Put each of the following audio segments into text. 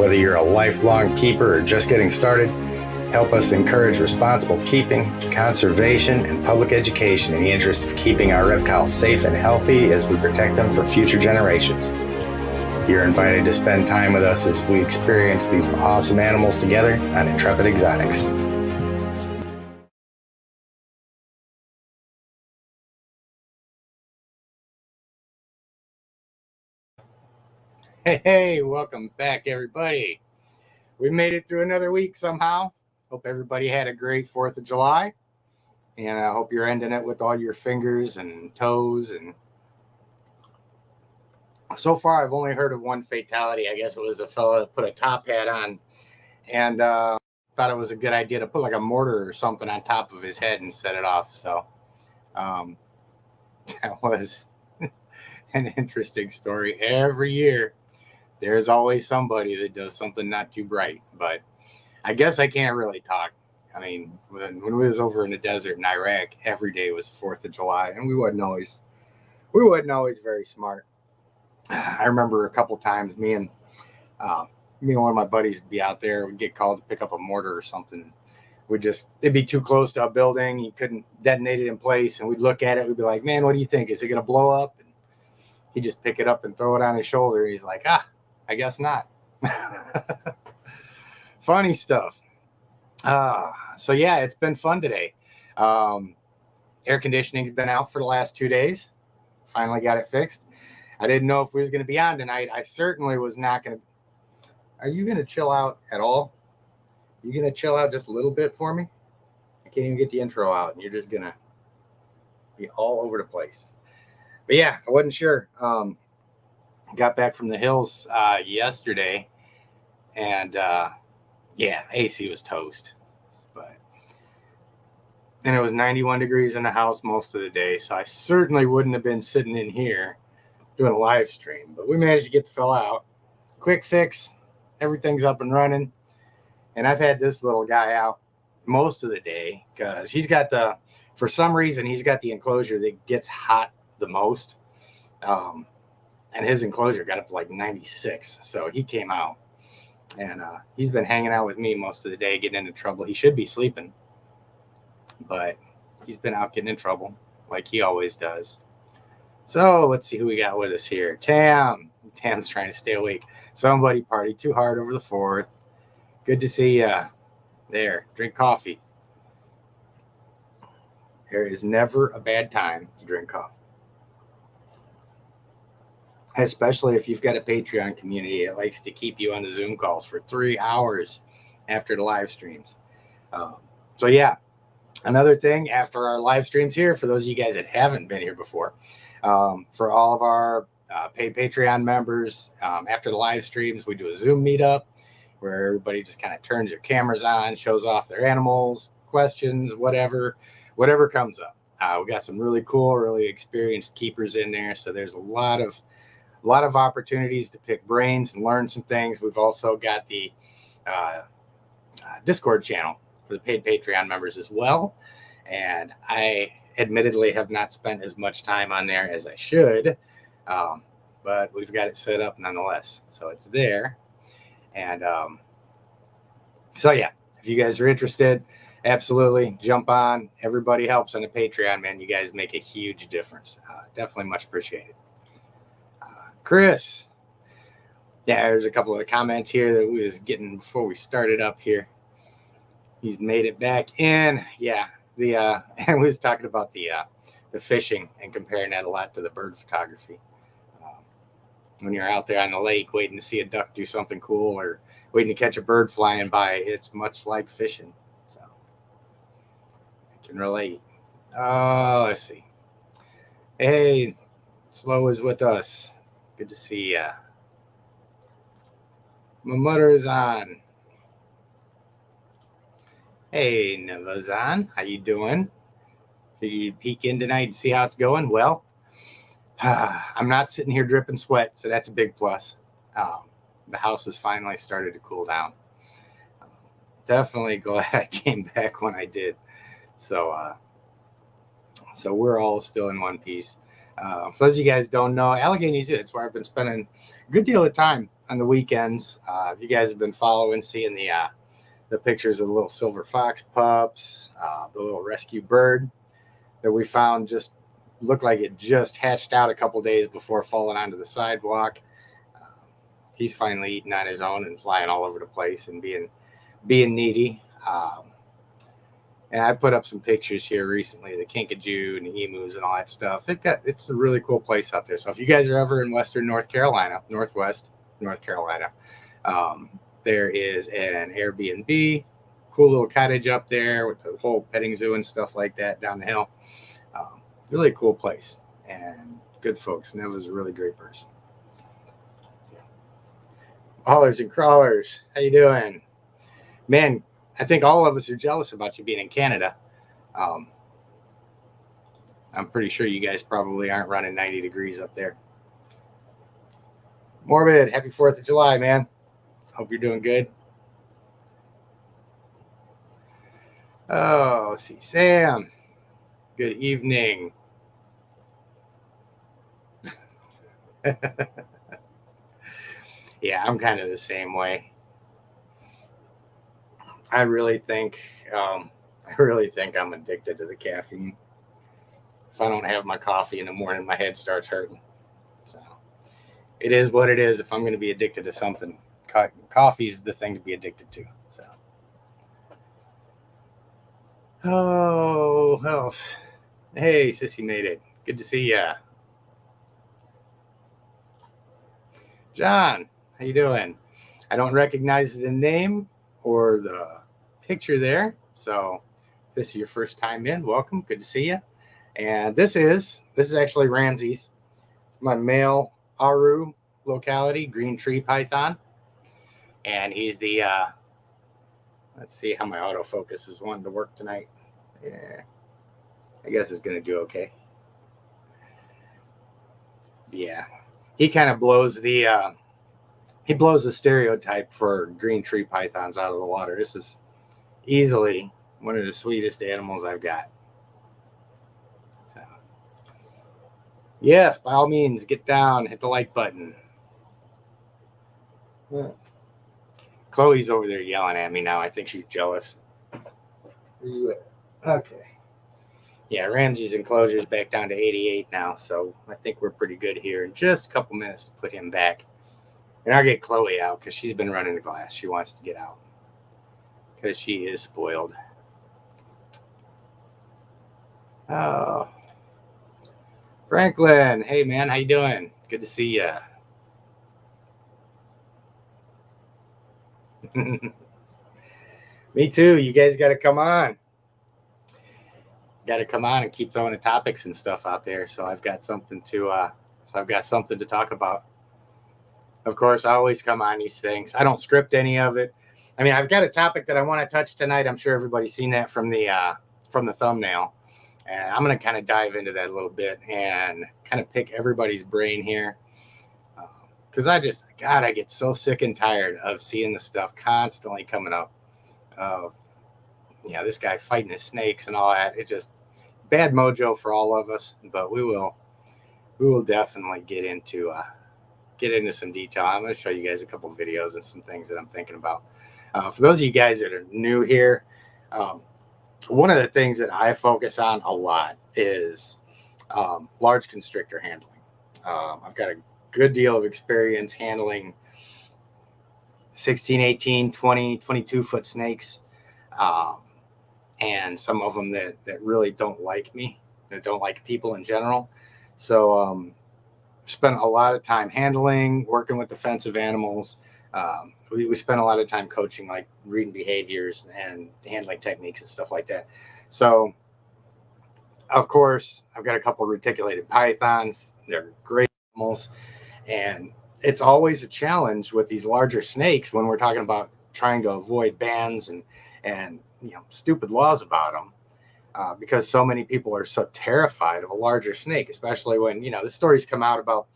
Whether you're a lifelong keeper or just getting started, help us encourage responsible keeping, conservation, and public education in the interest of keeping our reptiles safe and healthy as we protect them for future generations. You're invited to spend time with us as we experience these awesome animals together on Intrepid Exotics. Hey, welcome back, everybody. We made it through another week somehow. Hope everybody had a great 4th of July. And I hope you're ending it with all your fingers and toes. And so far, I've only heard of one fatality. I guess it was a fella that put a top hat on and thought it was a good idea to put like a mortar or something on top of his head and set it off. So that was an interesting story. Every year, there's always somebody that does something not too bright, but I guess I can't really talk. I mean, when we was over in the desert in Iraq, every day was 4th of July, and we wasn't always very smart. I remember a couple times me and one of my buddies would be out there, we'd get called to pick up a mortar or something. It'd be too close to a building, you couldn't detonate it in place, and we'd look at it, we'd be like, man, what do you think? Is it gonna blow up? And he'd just pick it up and throw it on his shoulder. He's like, I guess not. Funny stuff. So yeah, it's been fun today. Air conditioning's been out for the last 2 days. Finally got it fixed. I didn't know if we was going to be on tonight. I certainly was not going to. Are you going to chill out at all? You going to chill out just a little bit for me? I can't even get the intro out, and you're just going to be all over the place. But yeah, I wasn't sure. Got back from the hills yesterday, and AC was toast. And it was 91 degrees in the house most of the day, so I certainly wouldn't have been sitting in here doing a live stream. But we managed to get the fella out. Quick fix, everything's up and running. And I've had this little guy out most of the day because for some reason, he's got the enclosure that gets hot the most. And his enclosure got up to like 96. So he came out, and he's been hanging out with me most of the day, getting into trouble. He should be sleeping, but he's been out getting in trouble like he always does. So let's see who we got with us here. Tam's trying to stay awake. Somebody partied too hard over the 4th. Good to see ya. There, drink coffee. There is never a bad time to drink coffee. Especially if you've got a Patreon community that likes to keep you on the Zoom calls for 3 hours after the live streams. So yeah, another thing after our live streams here, for those of you guys that haven't been here before, for all of our paid Patreon members, after the live streams, we do a Zoom meetup where everybody just kind of turns their cameras on, shows off their animals, questions, whatever comes up. We got some really cool, really experienced keepers in there, so there's a lot of opportunities to pick brains and learn some things. We've also got the Discord channel for the paid Patreon members as well. And I admittedly have not spent as much time on there as I should, but we've got it set up nonetheless. So it's there. And so yeah, if you guys are interested, absolutely jump on. Everybody helps on the Patreon, man. You guys make a huge difference. Definitely much appreciated. Chris. Yeah, there's a couple of comments here that we was getting before we started up here. He's made it back in. Yeah, and we was talking about the fishing and comparing that a lot to the bird photography. When you're out there on the lake waiting to see a duck do something cool or waiting to catch a bird flying by, it's much like fishing. So I can relate. Let's see. Hey, Slow is with us. Good to see ya. My mother is on. Hey, Navazan, how you doing? Did you peek in tonight and see how it's going? Well, I'm not sitting here dripping sweat, so that's a big plus. The house has finally started to cool down. Definitely glad I came back when I did. So we're all still in one piece. For those of you guys don't know, Allegheny Zoo, it's where I've been spending a good deal of time on the weekends. If you guys have been following, seeing the pictures of the little silver fox pups, the little rescue bird that we found just looked like it just hatched out a couple days before falling onto the sidewalk. He's finally eating on his own and flying all over the place and being needy. And I put up some pictures here recently, the kinkajou and the emus and all that stuff. It's a really cool place out there. So if you guys are ever in Western North Carolina, Northwest North Carolina, there is an Airbnb, cool little cottage up there with the whole petting zoo and stuff like that down the hill. Really cool place and good folks. Nev was a really great person. So, Haulers and crawlers, how you doing? Man, I think all of us are jealous about you being in Canada. I'm pretty sure you guys probably aren't running 90 degrees up there. Morbid, happy 4th of July, man. Hope you're doing good. Oh, let's see. Sam, good evening. Yeah, I'm kind of the same way. I really think I'm addicted to the caffeine. If I don't have my coffee in the morning, my head starts hurting. So it is what it is. If I'm going to be addicted to something, coffee's the thing to be addicted to. So, oh, else? Hey, Sissy made it. Good to see ya. John, how you doing? I don't recognize the name or the picture there. So if this is your first time in, welcome. Good to see you. And this is actually Ramsey's. It's my male Aru locality, green tree python. And he's the, let's see how my autofocus is wanting to work tonight. Yeah, I guess it's going to do okay. Yeah. He kind of blows the stereotype for green tree pythons out of the water. This is easily one of the sweetest animals I've got. So, yes, by all means, get down, hit the like button. Yeah. Chloe's over there yelling at me now. I think she's jealous. Where you at? Okay. Yeah, Ramsey's enclosure is back down to 88 now, so I think we're pretty good here. In just a couple minutes to put him back. And I'll get Chloe out because she's been running the glass. She wants to get out because she is spoiled. Oh, Franklin, hey man, how you doing? Good to see ya. Me too. You guys got to come on. Got to come on and keep throwing the topics and stuff out there. So I've got something to talk about. Of course, I always come on these things. I don't script any of it. I mean, I've got a topic that I want to touch tonight. I'm sure everybody's seen that from the thumbnail. And I'm going to kind of dive into that a little bit and kind of pick everybody's brain here. Because I get so sick and tired of seeing the stuff constantly coming up. This guy fighting his snakes and all that. It just bad mojo for all of us. But we will definitely get into some detail. I'm going to show you guys a couple of videos and some things that I'm thinking about. For those of you guys that are new here, one of the things that I focus on a lot is large constrictor handling. I've got a good deal of experience handling 16, 18, 20, 22 foot snakes. And some of them that really don't like me, that don't like people in general. So spent a lot of time handling, working with defensive animals. We spent a lot of time coaching, like reading behaviors and handling techniques and stuff like that. So, of course, I've got a couple of reticulated pythons. They're great animals. And it's always a challenge with these larger snakes when we're talking about trying to avoid bans and stupid laws about them. Because so many people are so terrified of a larger snake, especially when, the stories come out about,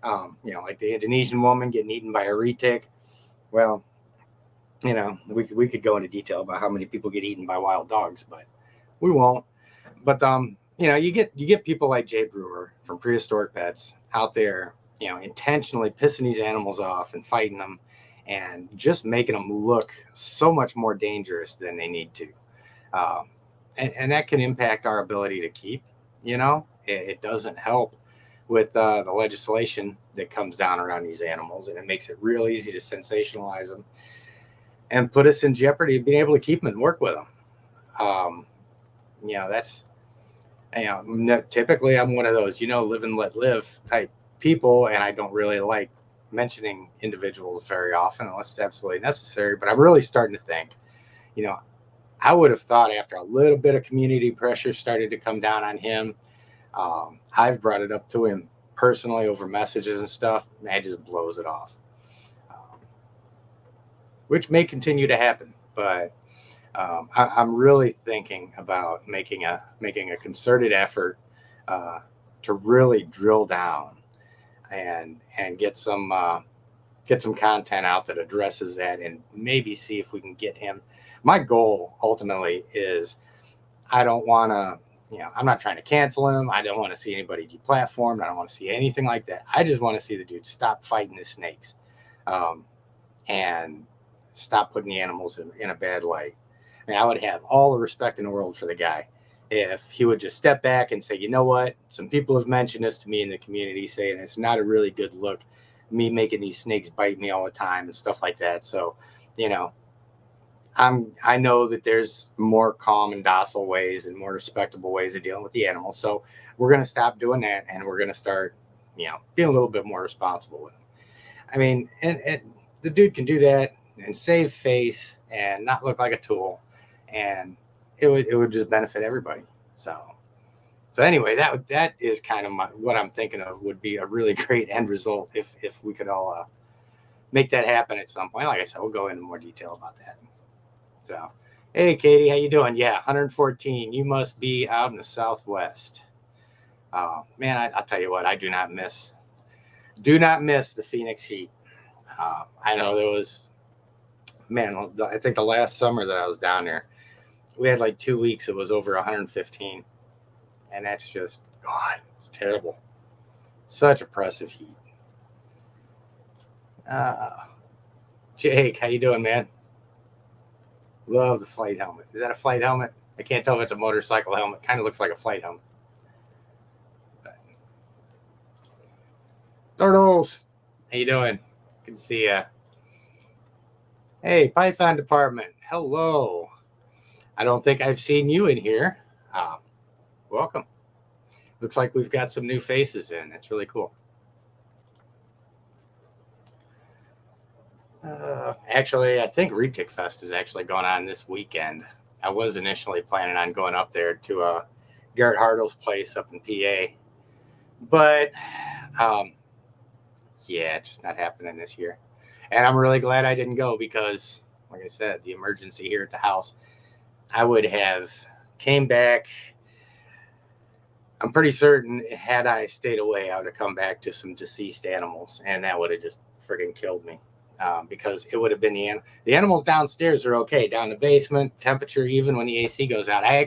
like the Indonesian woman getting eaten by a retic. Well, we could go into detail about how many people get eaten by wild dogs, but we won't. But, you get people like Jay Brewer from Prehistoric Pets out there intentionally pissing these animals off and fighting them and just making them look so much more dangerous than they need to. And that can impact our ability to keep. It doesn't help with the legislation that comes down around these animals, and it makes it real easy to sensationalize them and put us in jeopardy of being able to keep them and work with them. That's, typically I'm one of those, live and let live type people, and I don't really like mentioning individuals very often unless it's absolutely necessary. But I'm really starting to think, I would have thought after a little bit of community pressure started to come down on him, I've brought it up to him personally over messages and stuff, and that just blows it off, which may continue to happen. But I'm really thinking about making a concerted effort to really drill down and get some content out that addresses that, and maybe see if we can get him. My goal ultimately is, I don't want to, I'm not trying to cancel him. I don't want to see anybody deplatformed. I don't want to see anything like that. I just want to see the dude stop fighting the snakes, and stop putting the animals in a bad light. And I would have all the respect in the world for the guy if he would just step back and say, you know what? Some people have mentioned this to me in the community, saying it's not a really good look, me making these snakes bite me all the time and stuff like that. So, I know that there's more calm and docile ways and more respectable ways of dealing with the animals. So we're going to stop doing that, and we're going to start, being a little bit more responsible with them. I mean, and the dude can do that and save face and not look like a tool, and it would just benefit everybody. So anyway, that is kind of what I'm thinking of would be a really great end result if we could all make that happen at some point. Like I said, we'll go into more detail about that. So, hey, Katie, how you doing? Yeah, 114. You must be out in the Southwest. Man, I'll tell you what, I do not miss the Phoenix heat. I know there was, man, I think the last summer that I was down there, we had like 2 weeks. It was over 115. And that's just, God, it's terrible. Such oppressive heat. Jake, how you doing, man? Love the flight helmet. Is that a flight helmet? I can't tell if it's a motorcycle helmet. Kind of looks like a flight helmet. Turtles, how you doing? Good to see you. Hey, Python department. Hello. I don't think I've seen you in here. Welcome. Looks like we've got some new faces in. That's really cool. Actually, I think Retic Fest is actually going on this weekend. I was initially planning on going up there to Garrett Hartle's place up in PA. But, yeah, it's just not happening this year. And I'm really glad I didn't go because, like I said, the emergency here at the house, I would have came back. I'm pretty certain had I stayed away, I would have come back to some deceased animals, and that would have just friggin' killed me. Because it would have been the animals downstairs are okay, down the basement, temperature, even when the AC goes out. I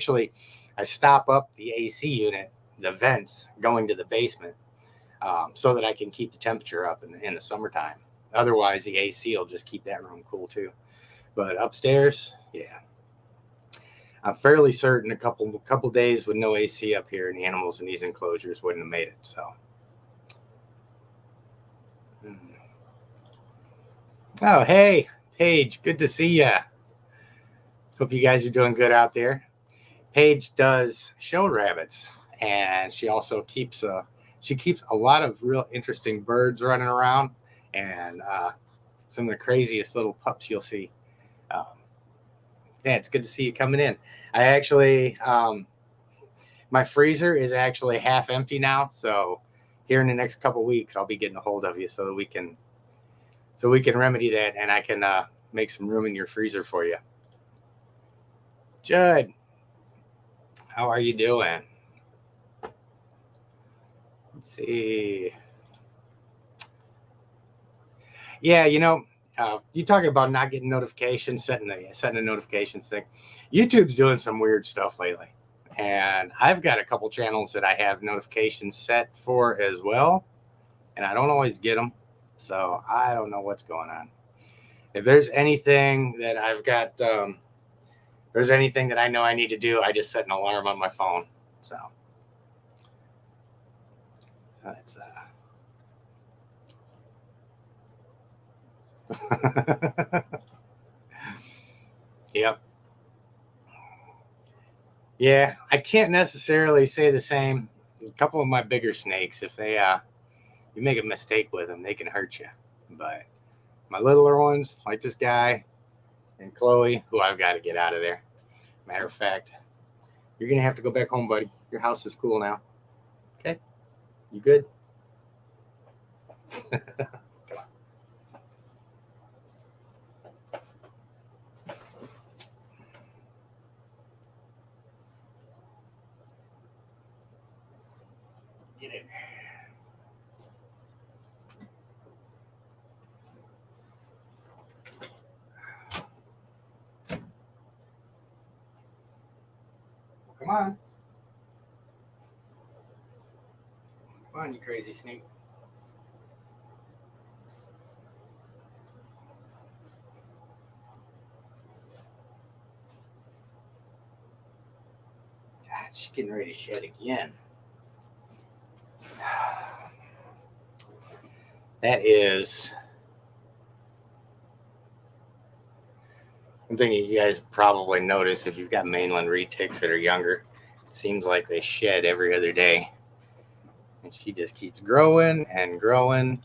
stop up the AC unit, the vents going to the basement, so that I can keep the temperature up in the summertime. Otherwise, the AC will just keep that room cool too. But upstairs, yeah. I'm fairly certain a couple days with no AC up here, and the animals in these enclosures wouldn't have made it. So. Oh, hey, Paige, good to see ya. Hope you guys are doing good out there. Paige does show rabbits, and she also keeps a lot of real interesting birds running around, and some of the craziest little pups you'll see. Yeah, it's good to see you coming in. I actually, my freezer is actually half empty now, so here in the next couple weeks, I'll be getting a hold of you so that we can remedy that, and I can make some room in your freezer for you. Judd, how are you doing? Let's see. Yeah, you talking about not getting notifications, setting a notifications thing. YouTube's doing some weird stuff lately, and I've got a couple channels that I have notifications set for as well. and I don't always get them. So I don't know what's going on. If there's anything that I've got, there's anything that I know I need to do, I just set an alarm on my phone. So that's yep. Yeah, I can't necessarily say the same. A couple of my bigger snakes, if they you make a mistake with them, they can hurt you. But my littler ones, like this guy and Chloe, who I've got to get out of there. Matter of fact, you're gonna have to go back home, buddy. Your house is cool now. Okay, you good? Come on. Get in. Come on. Come on, you crazy snake. God, she's getting ready to shed again. That is one thing you guys probably notice if you've got mainland retics that are younger. It seems like they shed every other day. And she just keeps growing and growing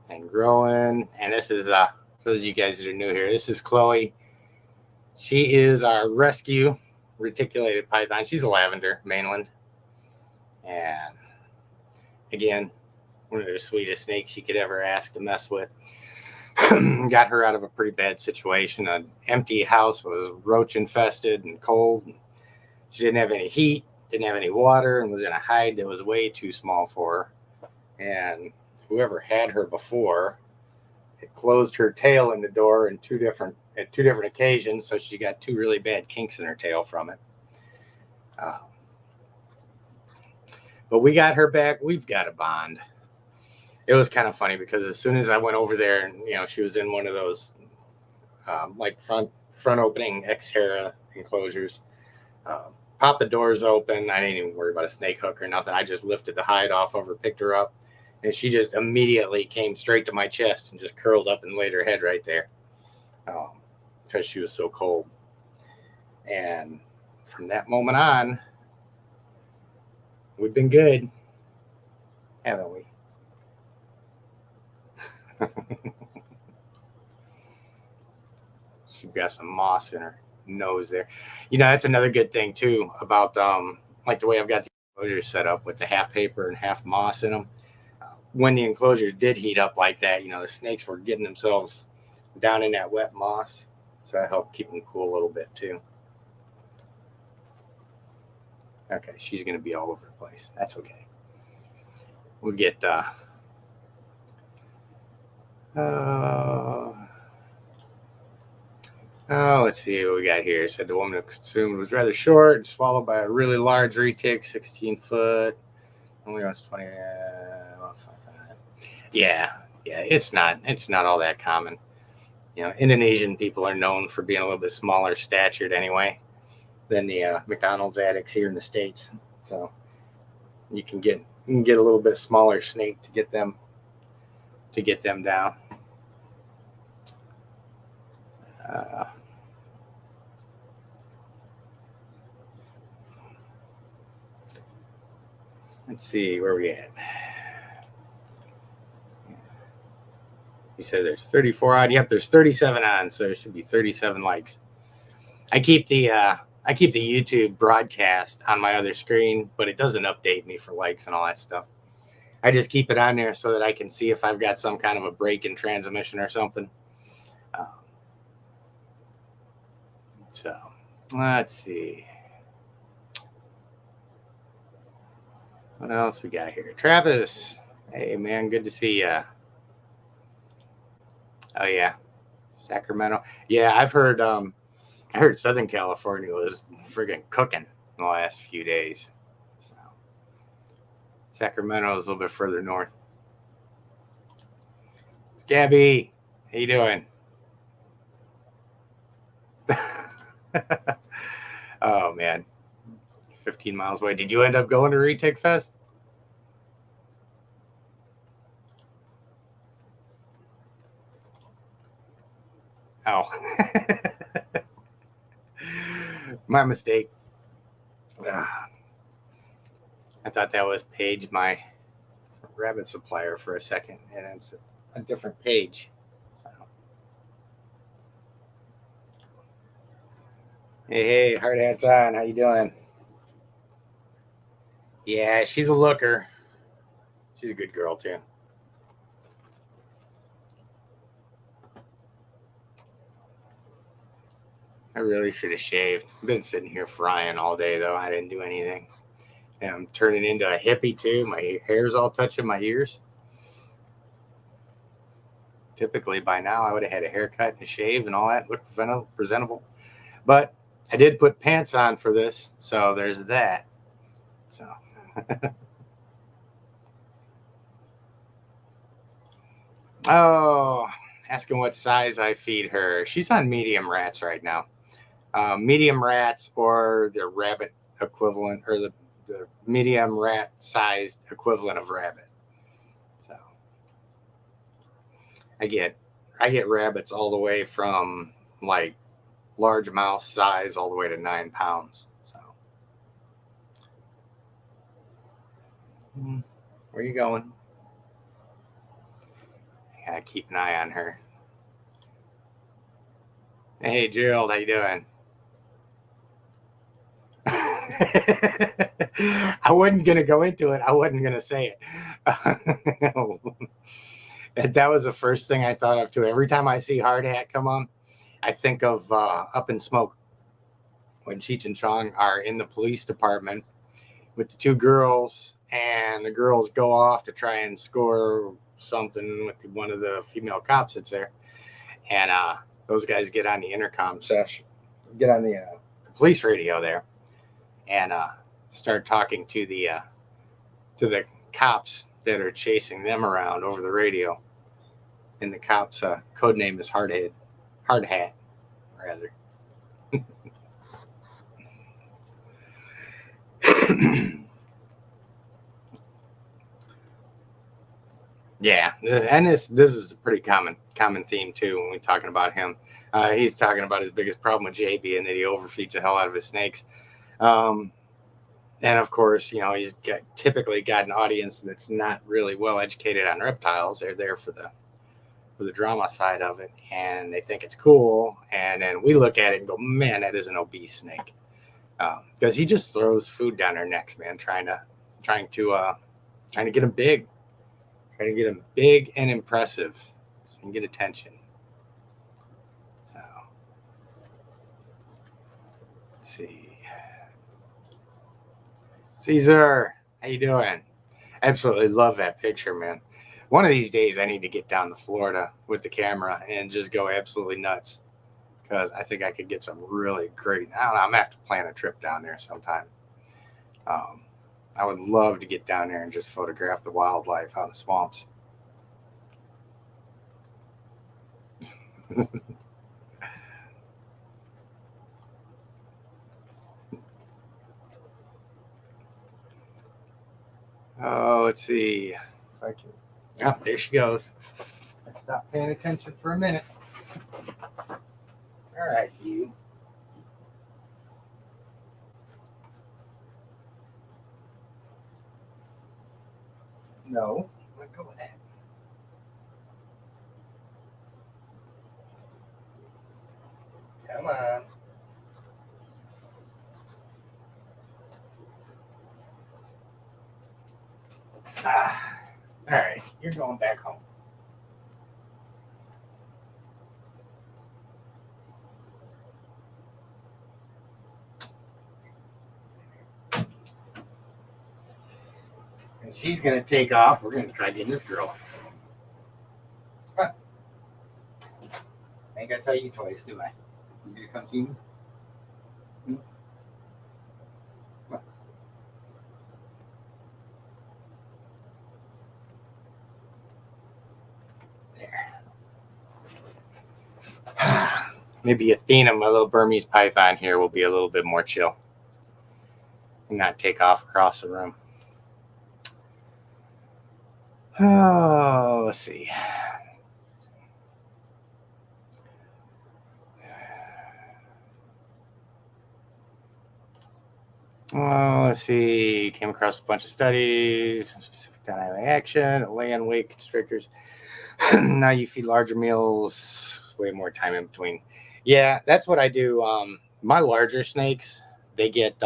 and growing. And this is, for those of you guys that are new here, this is Chloe. She is our rescue reticulated python. She's a lavender mainland. And again, one of the sweetest snakes you could ever ask to mess with. Got her out of a pretty bad situation. An empty house was roach infested and cold. She didn't have any heat, didn't have any water, and was in a hide that was way too small for her. And whoever had her before had closed her tail in the door at two different occasions, so she got two really bad kinks in her tail from it. But we got her back. We've got a bond. It was kind of funny because as soon as I went over there and, she was in one of those like front opening Xterra enclosures, popped the doors open. I didn't even worry about a snake hook or nothing. I just lifted the hide off of her, picked her up, and she just immediately came straight to my chest and just curled up and laid her head right there because she was so cold. And from that moment on, we've been good, haven't we? She's got some moss in her nose there. That's another good thing too about like the way I've got the enclosures set up with the half paper and half moss in them. When the enclosures did heat up like that, the snakes were getting themselves down in that wet moss, so that helped keep them cool a little bit too. Okay, she's going to be all over the place. That's okay. We'll get let's see what we got here. It said the woman consumed was rather short, swallowed by a really large retic, 16 foot. Only was 20. Yeah, it's not all that common. Indonesian people are known for being a little bit smaller statured anyway than the McDonald's addicts here in the States. So you can get a little bit smaller snake to get them down. Let's see where we at. He says there's 34 on. Yep, there's 37 on, so there should be 37 likes. I keep the YouTube broadcast on my other screen, but it doesn't update me for likes and all that stuff. I just keep it on there so that I can see if I've got some kind of a break in transmission or something. So let's see. What else we got here? Travis. Hey, man, good to see you. Oh, yeah. Sacramento. Yeah, I heard Southern California was friggin' cooking in the last few days. So Sacramento is a little bit further north. Gabby, how you doing? Oh, man. 15 miles away. Did you end up going to Retake Fest? Oh. My mistake. I thought that was Paige, my rabbit supplier, for a second, and it's a different Paige. So. Hey, hard hats on. How you doing? Yeah, she's a looker. She's a good girl, too. I really should have shaved. I've been sitting here frying all day, though. I didn't do anything. And I'm turning into a hippie, too. My hair's all touching my ears. Typically, by now, I would have had a haircut and a shave and all that. Look presentable. But I did put pants on for this, so there's that. So... Oh, asking what size I feed her. She's on medium rats right now. Medium rats, or the rabbit equivalent, or the medium rat sized equivalent of rabbit. So I get rabbits all the way from like large mouse size all the way to 9 pounds. So where are you going? I gotta keep an eye on her. Hey, Gerald, how you doing? I wasn't going to go into it. I wasn't going to say it. That was the first thing I thought of, too. Every time I see Hard Hat come on, I think of Up in Smoke, when Cheech and Chong are in the police department with the two girls, and the girls go off to try and score something with one of the female cops that's there. And those guys get on the intercom session, get on the police radio there, and start talking to the cops that are chasing them around over the radio. And the cops' code name is Hard Hat, rather. Yeah, and this is a pretty common theme too when we're talking about him. He's talking about his biggest problem with Jay being that he overfeeds the hell out of his snakes. And of course, you know, he's typically got an audience that's not really well educated on reptiles. They're there for the drama side of it, and they think it's cool. And then we look at it and go, man, that is an obese snake, because he just throws food down their necks, man, trying to get them big, trying to get them big and impressive, so you can get attention. So let's see. Caesar, how you doing? Absolutely love that picture, man. One of these days, I need to get down to Florida with the camera and just go absolutely nuts, because I think I could get some really great. I don't know. I'm gonna have to plan a trip down there sometime. I would love to get down there and just photograph the wildlife out of the swamps. Oh, let's see if I can. Oh, there she goes. I stopped paying attention for a minute. All right, you. No, let go of that. Come on. All right, you're going back home. And she's going to take off. We're going to try getting this girl. Come on. I ain't got to tell you twice, do I? You going to come see me? Come on. There. maybe Athena, my little Burmese python here, will be a little bit more chill and not take off across the room. Oh, let's see. Let's see. Came across a bunch of studies, specific dynamic action, land weight constrictors. Now you feed larger meals, way more time in between. Yeah, that's what I do. My larger snakes, they get,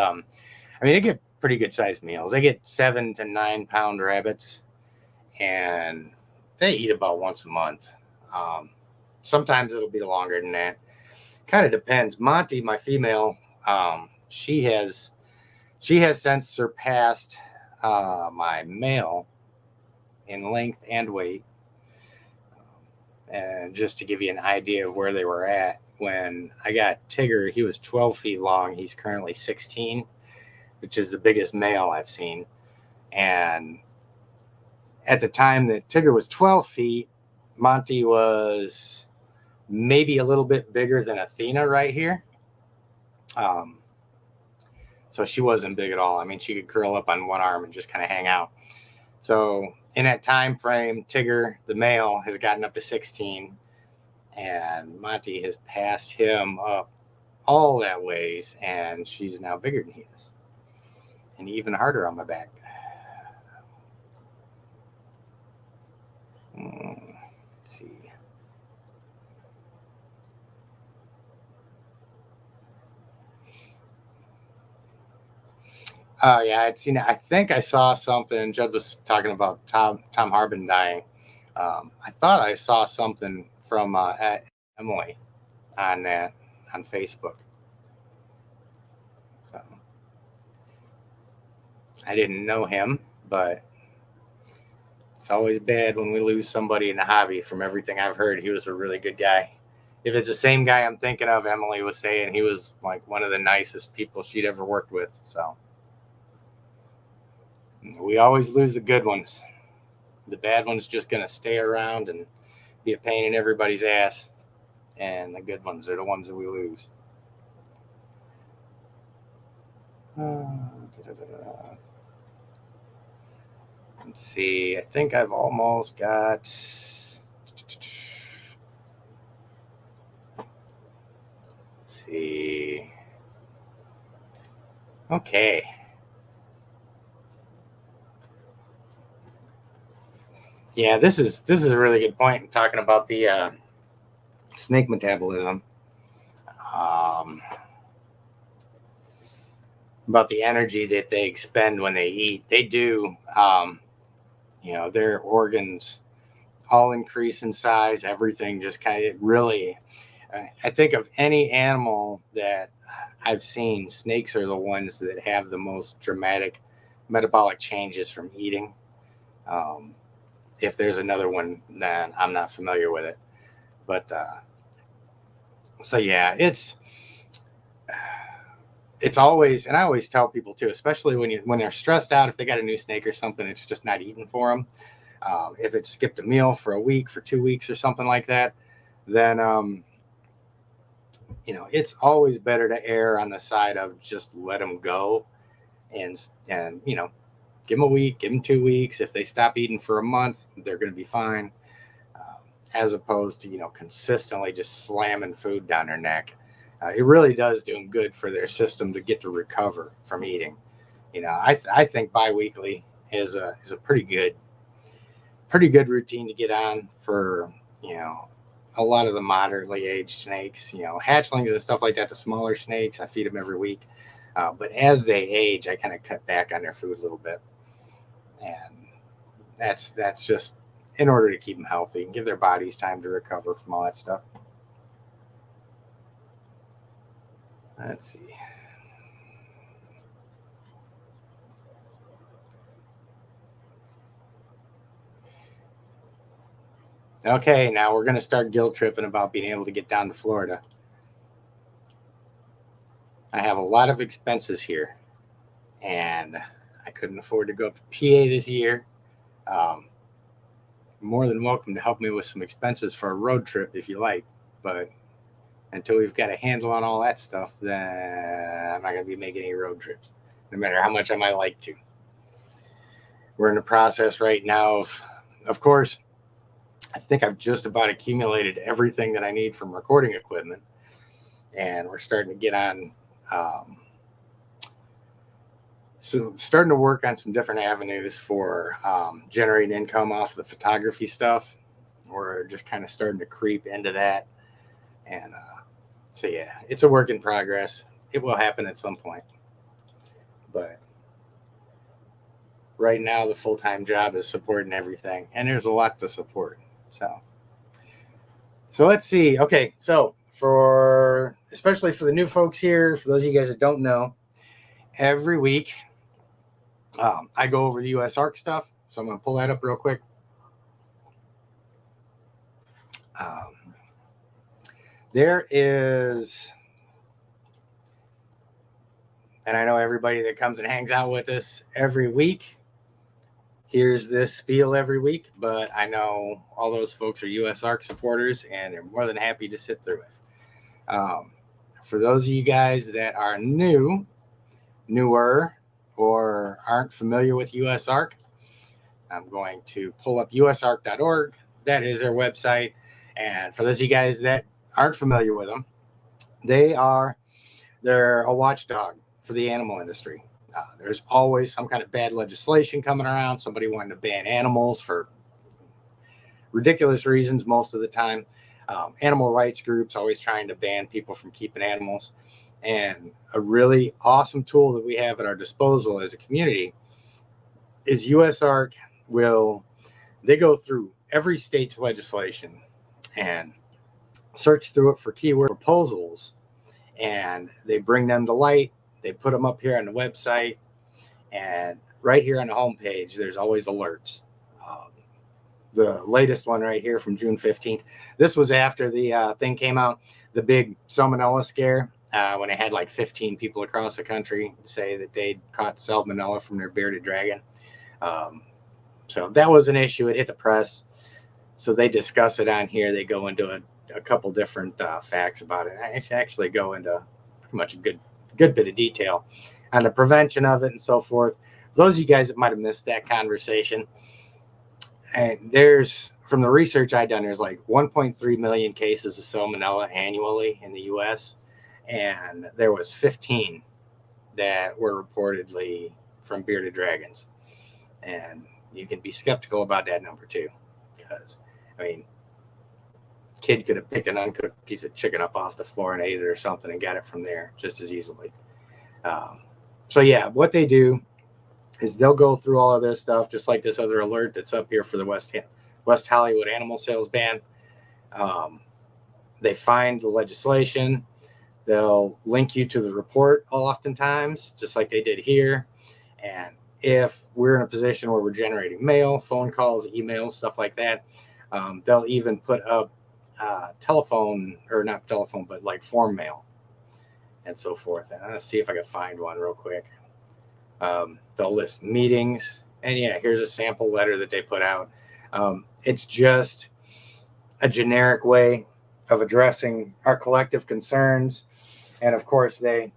they get pretty good sized meals. They get 7 to 9 pound rabbits, and they eat about once a month. Sometimes it'll be longer than that. Kind of depends. Monty, my female, she has since surpassed my male in length and weight. And just to give you an idea of where they were at, when I got Tigger, he was 12 feet long. He's currently 16, which is the biggest male I've seen. And at the time that Tigger was 12 feet, Monty was maybe a little bit bigger than Athena right here. So she wasn't big at all. I mean, she could curl up on one arm and just kind of hang out. So in that time frame, Tigger, the male, has gotten up to 16, and Monty has passed him up all that ways, and she's now bigger than he is, and even harder on my back. Let's see. Yeah, I'd seen it. I think I saw something. Judd was talking about Tom Harbin dying. I thought I saw something from at Emily on that on Facebook. So I didn't know him, but it's always bad when we lose somebody in the hobby. From everything I've heard, he was a really good guy. If it's the same guy I'm thinking of, Emily was saying he was like one of the nicest people she'd ever worked with. So we always lose the good ones. The bad ones just going to stay around and be a pain in everybody's ass. And the good ones are the ones that we lose. Let's see. I think I've almost got... Let's see. Okay. Yeah, this is a really good point, talking about the snake metabolism, about the energy that they expend when they eat. They do, their organs all increase in size. Everything just kind of really. I think of any animal that I've seen, snakes are the ones that have the most dramatic metabolic changes from eating. If there's another one, then I'm not familiar with it. But so yeah, it's always, and I always tell people too, especially when they're stressed out, if they got a new snake or something, it's just not eating for them. If it skipped a meal for a week, for 2 weeks or something like that, then it's always better to err on the side of just let them go, and give them a week, give them 2 weeks. If they stop eating for a month, they're going to be fine. As opposed to, consistently just slamming food down their neck. It really does do them good for their system to get to recover from eating. I think biweekly is a pretty good routine to get on for, a lot of the moderately aged snakes, hatchlings and stuff like that. The smaller snakes, I feed them every week. But as they age, I kind of cut back on their food a little bit. And that's just in order to keep them healthy and give their bodies time to recover from all that stuff. Let's see. Okay, now we're going to start guilt tripping about being able to get down to Florida. I have a lot of expenses here, and I couldn't afford to go up to PA this year. More than welcome to help me with some expenses for a road trip if you like, but until we've got a handle on all that stuff, then I'm not going to be making any road trips, no matter how much I might like to. We're in the process right now of course, I think I've just about accumulated everything that I need from recording equipment, and we're starting to get on, so starting to work on some different avenues for generating income off the photography stuff. We're just kind of starting to creep into that, and so yeah, it's a work in progress. It will happen at some point, but right now the full-time job is supporting everything, and there's a lot to support. So let's see. Okay, so especially for the new folks here, for those of you guys that don't know, every week I go over the USARK stuff. So I'm going to pull that up real quick. There is, and I know everybody that comes and hangs out with us every week hears this spiel every week, but I know all those folks are USARK supporters, and they're more than happy to sit through it. For those of you guys that are newer, or aren't familiar with USARK, I'm going to pull up usark.org. That is their website. And for those of you guys that aren't familiar with them, they're a watchdog for the animal industry. There's always some kind of bad legislation coming around, somebody wanting to ban animals for ridiculous reasons most of the time. Animal rights groups always trying to ban people from keeping animals. And a really awesome tool that we have at our disposal as a community is USARK they go through every state's legislation and search through it for keyword proposals, and they bring them to light. They put them up here on the website, and right here on the homepage, there's always alerts. The latest one right here from June 15th. This was after the thing came out, the big salmonella scare, when they had like 15 people across the country say that they'd caught salmonella from their bearded dragon. So that was an issue. It hit the press. So they discuss it on here. They go into a couple different facts about it. I actually go into pretty much a good bit of detail on the prevention of it and so forth. Those of you guys that might have missed that conversation, and from the research I've done, there's like 1.3 million cases of salmonella annually in the U.S., and there was 15 that were reportedly from bearded dragons. And you can be skeptical about that number too, because kid could have picked an uncooked piece of chicken up off the floor and ate it or something and got it from there just as easily. So yeah, what they do is they'll go through all of this stuff, just like this other alert that's up here for the West Hollywood animal sales ban. They find the legislation. They'll link you to the report oftentimes, just like they did here. And if we're in a position where we're generating mail, phone calls, emails, stuff like that, they'll even put up telephone, or not telephone, but like form mail and so forth. And I'm going to see if I can find one real quick. They'll list meetings. And yeah, here's a sample letter that they put out. It's just a generic way of addressing our collective concerns. And of course, they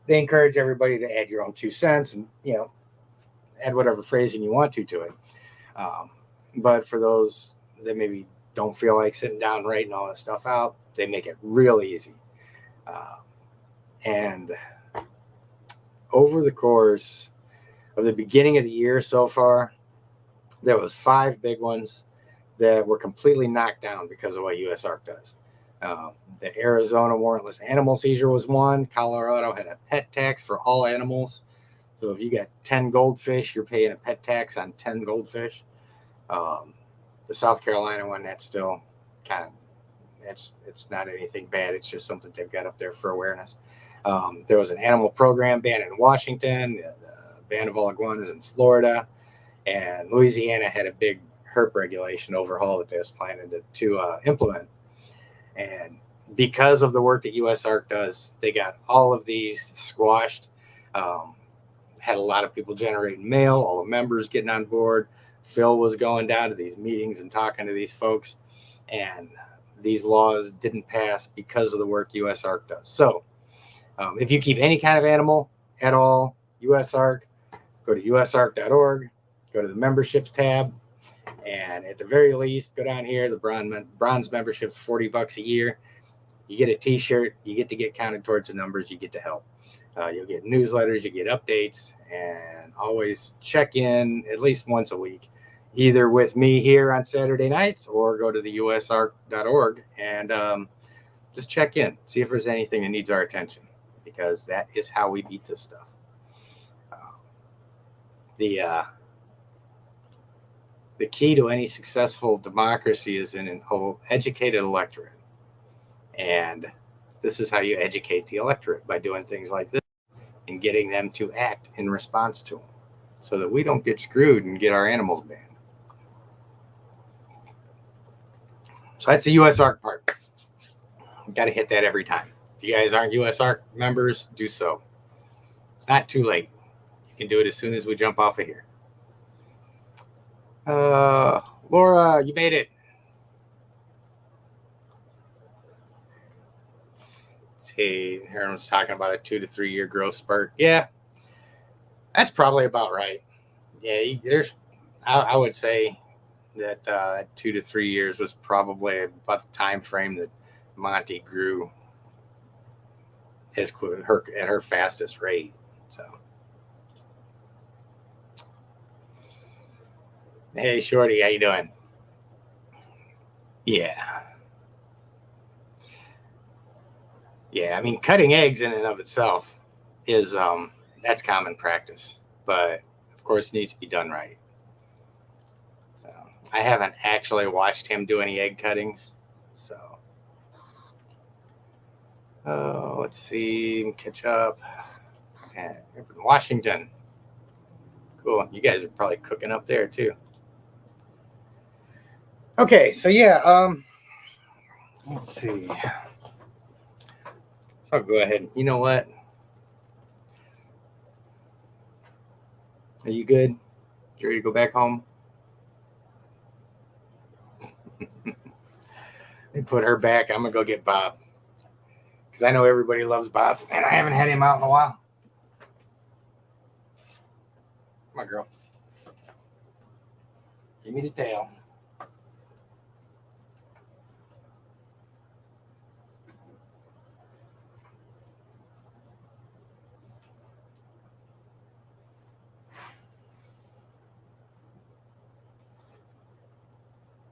encourage everybody to add your own 2 cents and, add whatever phrasing you want to it. But for those that maybe don't feel like sitting down writing all this stuff out, they make it real easy. And over the course of the beginning of the year so far, there was 5 big ones that were completely knocked down because of what USARK does. The Arizona warrantless animal seizure was one. Colorado had a pet tax for all animals. So if you got 10 goldfish, you're paying a pet tax on 10 goldfish. The South Carolina one, that's still kind of, it's not anything bad. It's just something they've got up there for awareness. There was an animal program ban in Washington, the ban of all iguanas in Florida, and Louisiana had a big herp regulation overhaul that they was planning to implement. And because of the work that USARK does, they got all of these squashed. Had a lot of people generating mail, all the members getting on board. Phil was going down to these meetings and talking to these folks. And these laws didn't pass because of the work USARK does. So if you keep any kind of animal at all, USARK, go to usark.org, go to the memberships tab, and at the very least, go down here. The bronze membership's $40 a year. You get a t-shirt, you get to get counted towards the numbers, you get to help. You'll get newsletters, you get updates, and always check in at least once a week, either with me here on Saturday nights or go to the usark.org and just check in, see if there's anything that needs our attention, because that is how we beat this stuff. The key to any successful democracy is in an educated electorate. And this is how you educate the electorate, by doing things like this and getting them to act in response to them, so that we don't get screwed and get our animals banned. So that's the USARK part. Got to hit that every time. If you guys aren't USARK members, do so. It's not too late. You can do it as soon as we jump off of here. Laura, you made it. See, everyone's talking about a 2 to 3 year growth spurt. Yeah, that's probably about right. Yeah, I would say that 2 to 3 years was probably about the time frame that Monty grew at her fastest rate. So, hey, Shorty, how you doing? Yeah. Yeah, I mean, cutting eggs in and of itself is that's common practice, but of course it needs to be done right. So I haven't actually watched him do any egg cuttings. So let's see, catch up. Okay, in Washington. Cool. You guys are probably cooking up there too. Okay, so yeah, let's see. I'll go ahead. You know what? Are you good? You ready to go back home? Let me put her back. I'm going to go get Bob, because I know everybody loves Bob, and I haven't had him out in a while. Come on, girl. Give me the tail.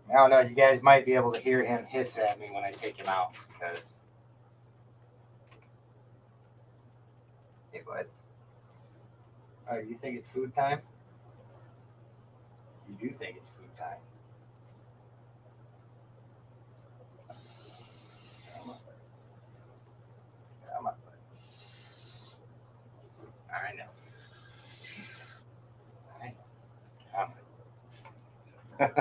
I don't know. You guys might be able to hear him hiss at me when I take him out, because. Hey, bud. Oh, you think it's food time? You do think it's food time. Come on, bud. I know. Come on.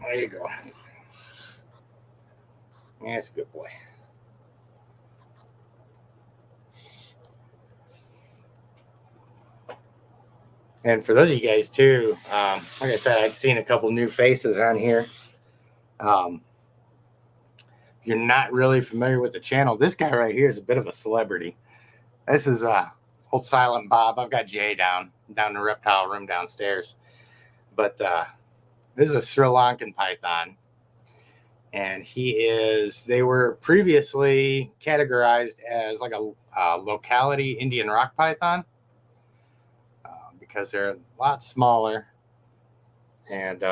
There you go. Yeah, that's a good boy. And for those of you guys too, like I said, I'd seen a couple new faces on here. If you're not really familiar with the channel, this guy right here is a bit of a celebrity. This is old Silent Bob. I've got Jay down in the reptile room downstairs. But this is a Sri Lankan python. And they were previously categorized as like a locality Indian rock python, because they're a lot smaller. And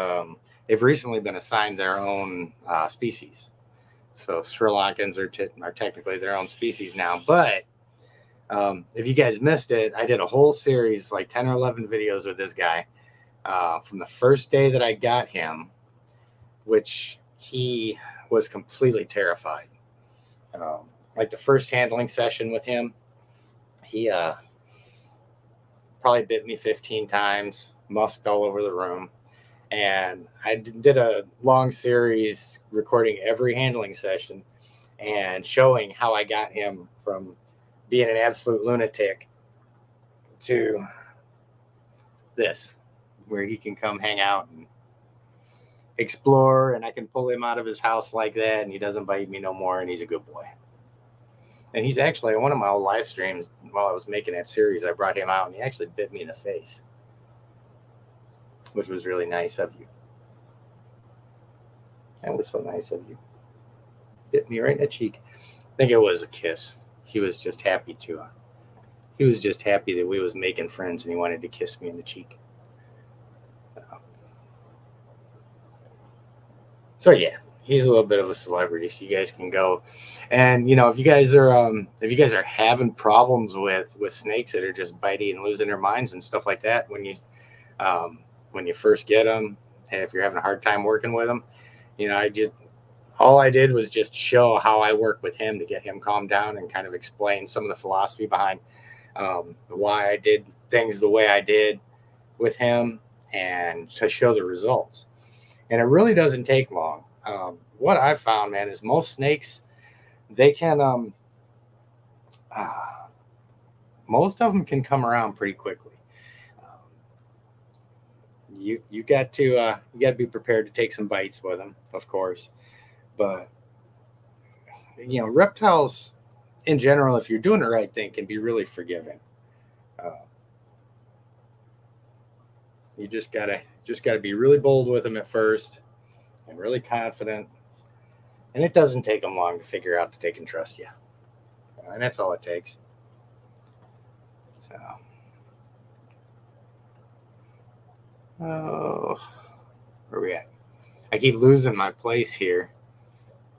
they've recently been assigned their own species. So Sri Lankans are technically their own species now. But if you guys missed it, I did a whole series, like 10 or 11 videos with this guy from the first day that I got him, which he was completely terrified. Like the first handling session with him, he probably bit me 15 times, musked all over the room. And I did a long series recording every handling session and showing how I got him from being an absolute lunatic to this. where he can come hang out and explore, and I can pull him out of his house like that, and he doesn't bite me no more, and he's a good boy. And he's actually on one of my old live streams while I was making that series. I brought him out, and he actually bit me in the face, which was really nice of you. That was so nice of you. Bit me right in the cheek. I think it was a kiss. He was just happy to. He was just happy that we was making friends, and he wanted to kiss me in the cheek. So yeah, he's a little bit of a celebrity, so you guys can go. And if you guys are having problems with snakes that are just biting and losing their minds and stuff like that when you first get them, and if you're having a hard time working with them, all I did was just show how I work with him to get him calmed down and kind of explain some of the philosophy behind why I did things the way I did with him, and to show the results. And it really doesn't take long. What I've found, man, is most snakes, they can, most of them can come around pretty quickly. You got to be prepared to take some bites with them, of course. But reptiles in general, if you're doing the right thing, can be really forgiving. You just gotta be really bold with them at first, and really confident, and it doesn't take them long to figure out that they can trust you, and that's all it takes. So, where are we at? I keep losing my place here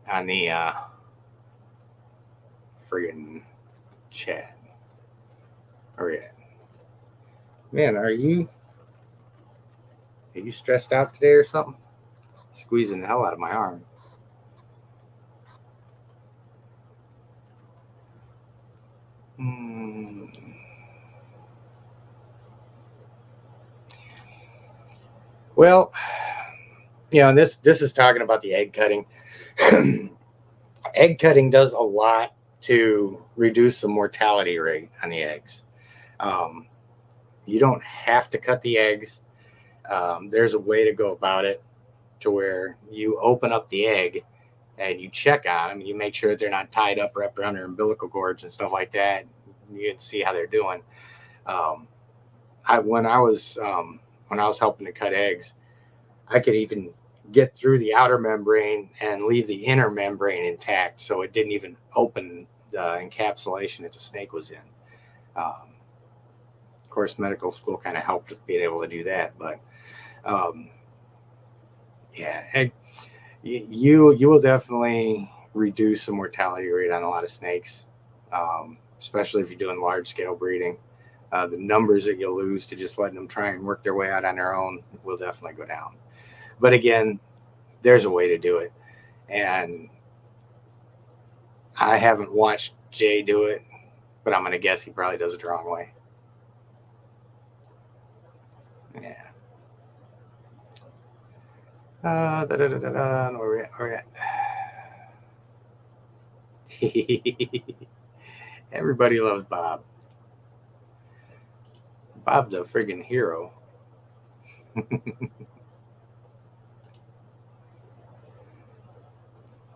on the friggin' chat. Where are we at? Man, are you stressed out today or something? Squeezing the hell out of my arm. Well, and this is talking about the egg cutting. Egg cutting does a lot to reduce the mortality rate on the eggs. You don't have to cut the eggs. There's a way to go about it to where you open up the egg and you check on them. You make sure that they're not tied up wrapped around their umbilical cords and stuff like that. You can see how they're doing. When I was helping to cut eggs, I could even get through the outer membrane and leave the inner membrane intact, so it didn't even open the encapsulation that the snake was in. Of course, medical school kind of helped with being able to do that, but you will definitely reduce the mortality rate on a lot of snakes, especially if you're doing large scale breeding. The numbers that you'll lose to just letting them try and work their way out on their own will definitely go down. But again, there's a way to do it. And I haven't watched Jay do it, but I'm going to guess he probably does it the wrong way. Yeah. Where we at? Everybody loves Bob. Bob's a friggin' hero.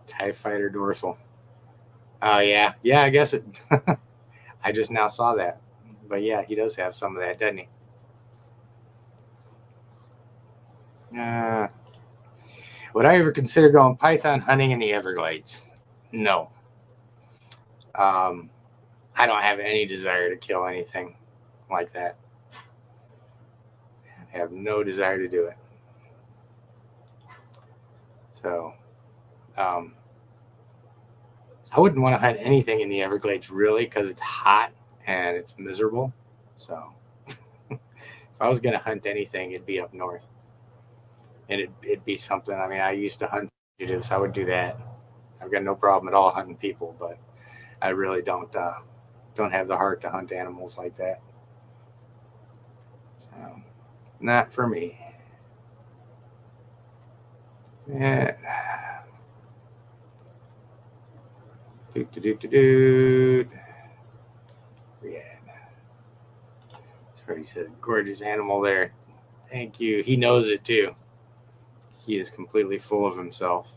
TIE Fighter dorsal. Oh, yeah. Yeah, I guess it. I just now saw that. But yeah, he does have some of that, doesn't he? Would I ever consider going python hunting in the Everglades? No. I don't have any desire to kill anything like that. I have no desire to do it. So, I wouldn't want to hunt anything in the Everglades, really, because it's hot and it's miserable. So, if I was going to hunt anything, it'd be up north. And it'd be something. I mean, I used to hunt fugitives. I would do that. I've got no problem at all hunting people, but I really don't have the heart to hunt animals like that. So, not for me. Yeah. Doot. Yeah. He said, gorgeous animal there. Thank you. He knows it too. He is completely full of himself.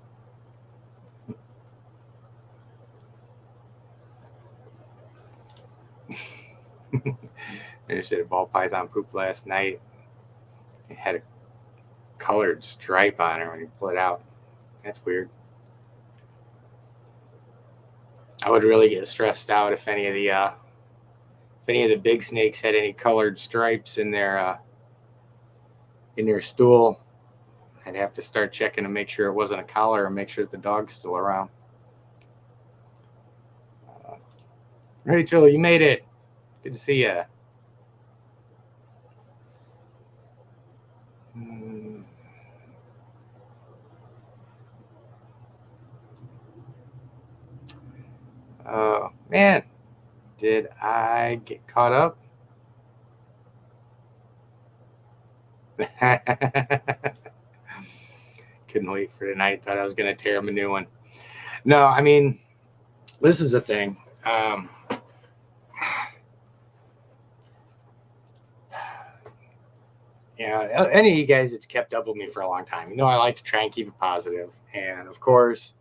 I just did a ball python poop last night. It had a colored stripe on her when he pulled it out. That's weird. I would really get stressed out if any of the big snakes had any colored stripes in their stool. I'd have to start checking to make sure it wasn't a collar and make sure that the dog's still around. Rachel, you made it. Good to see you. Oh, man. Did I get caught up? Couldn't wait for tonight. Thought I was going to tear him a new one. No, I mean, this is the thing. Any of you guys that's kept up with me for a long time, I like to try and keep it positive. And of course,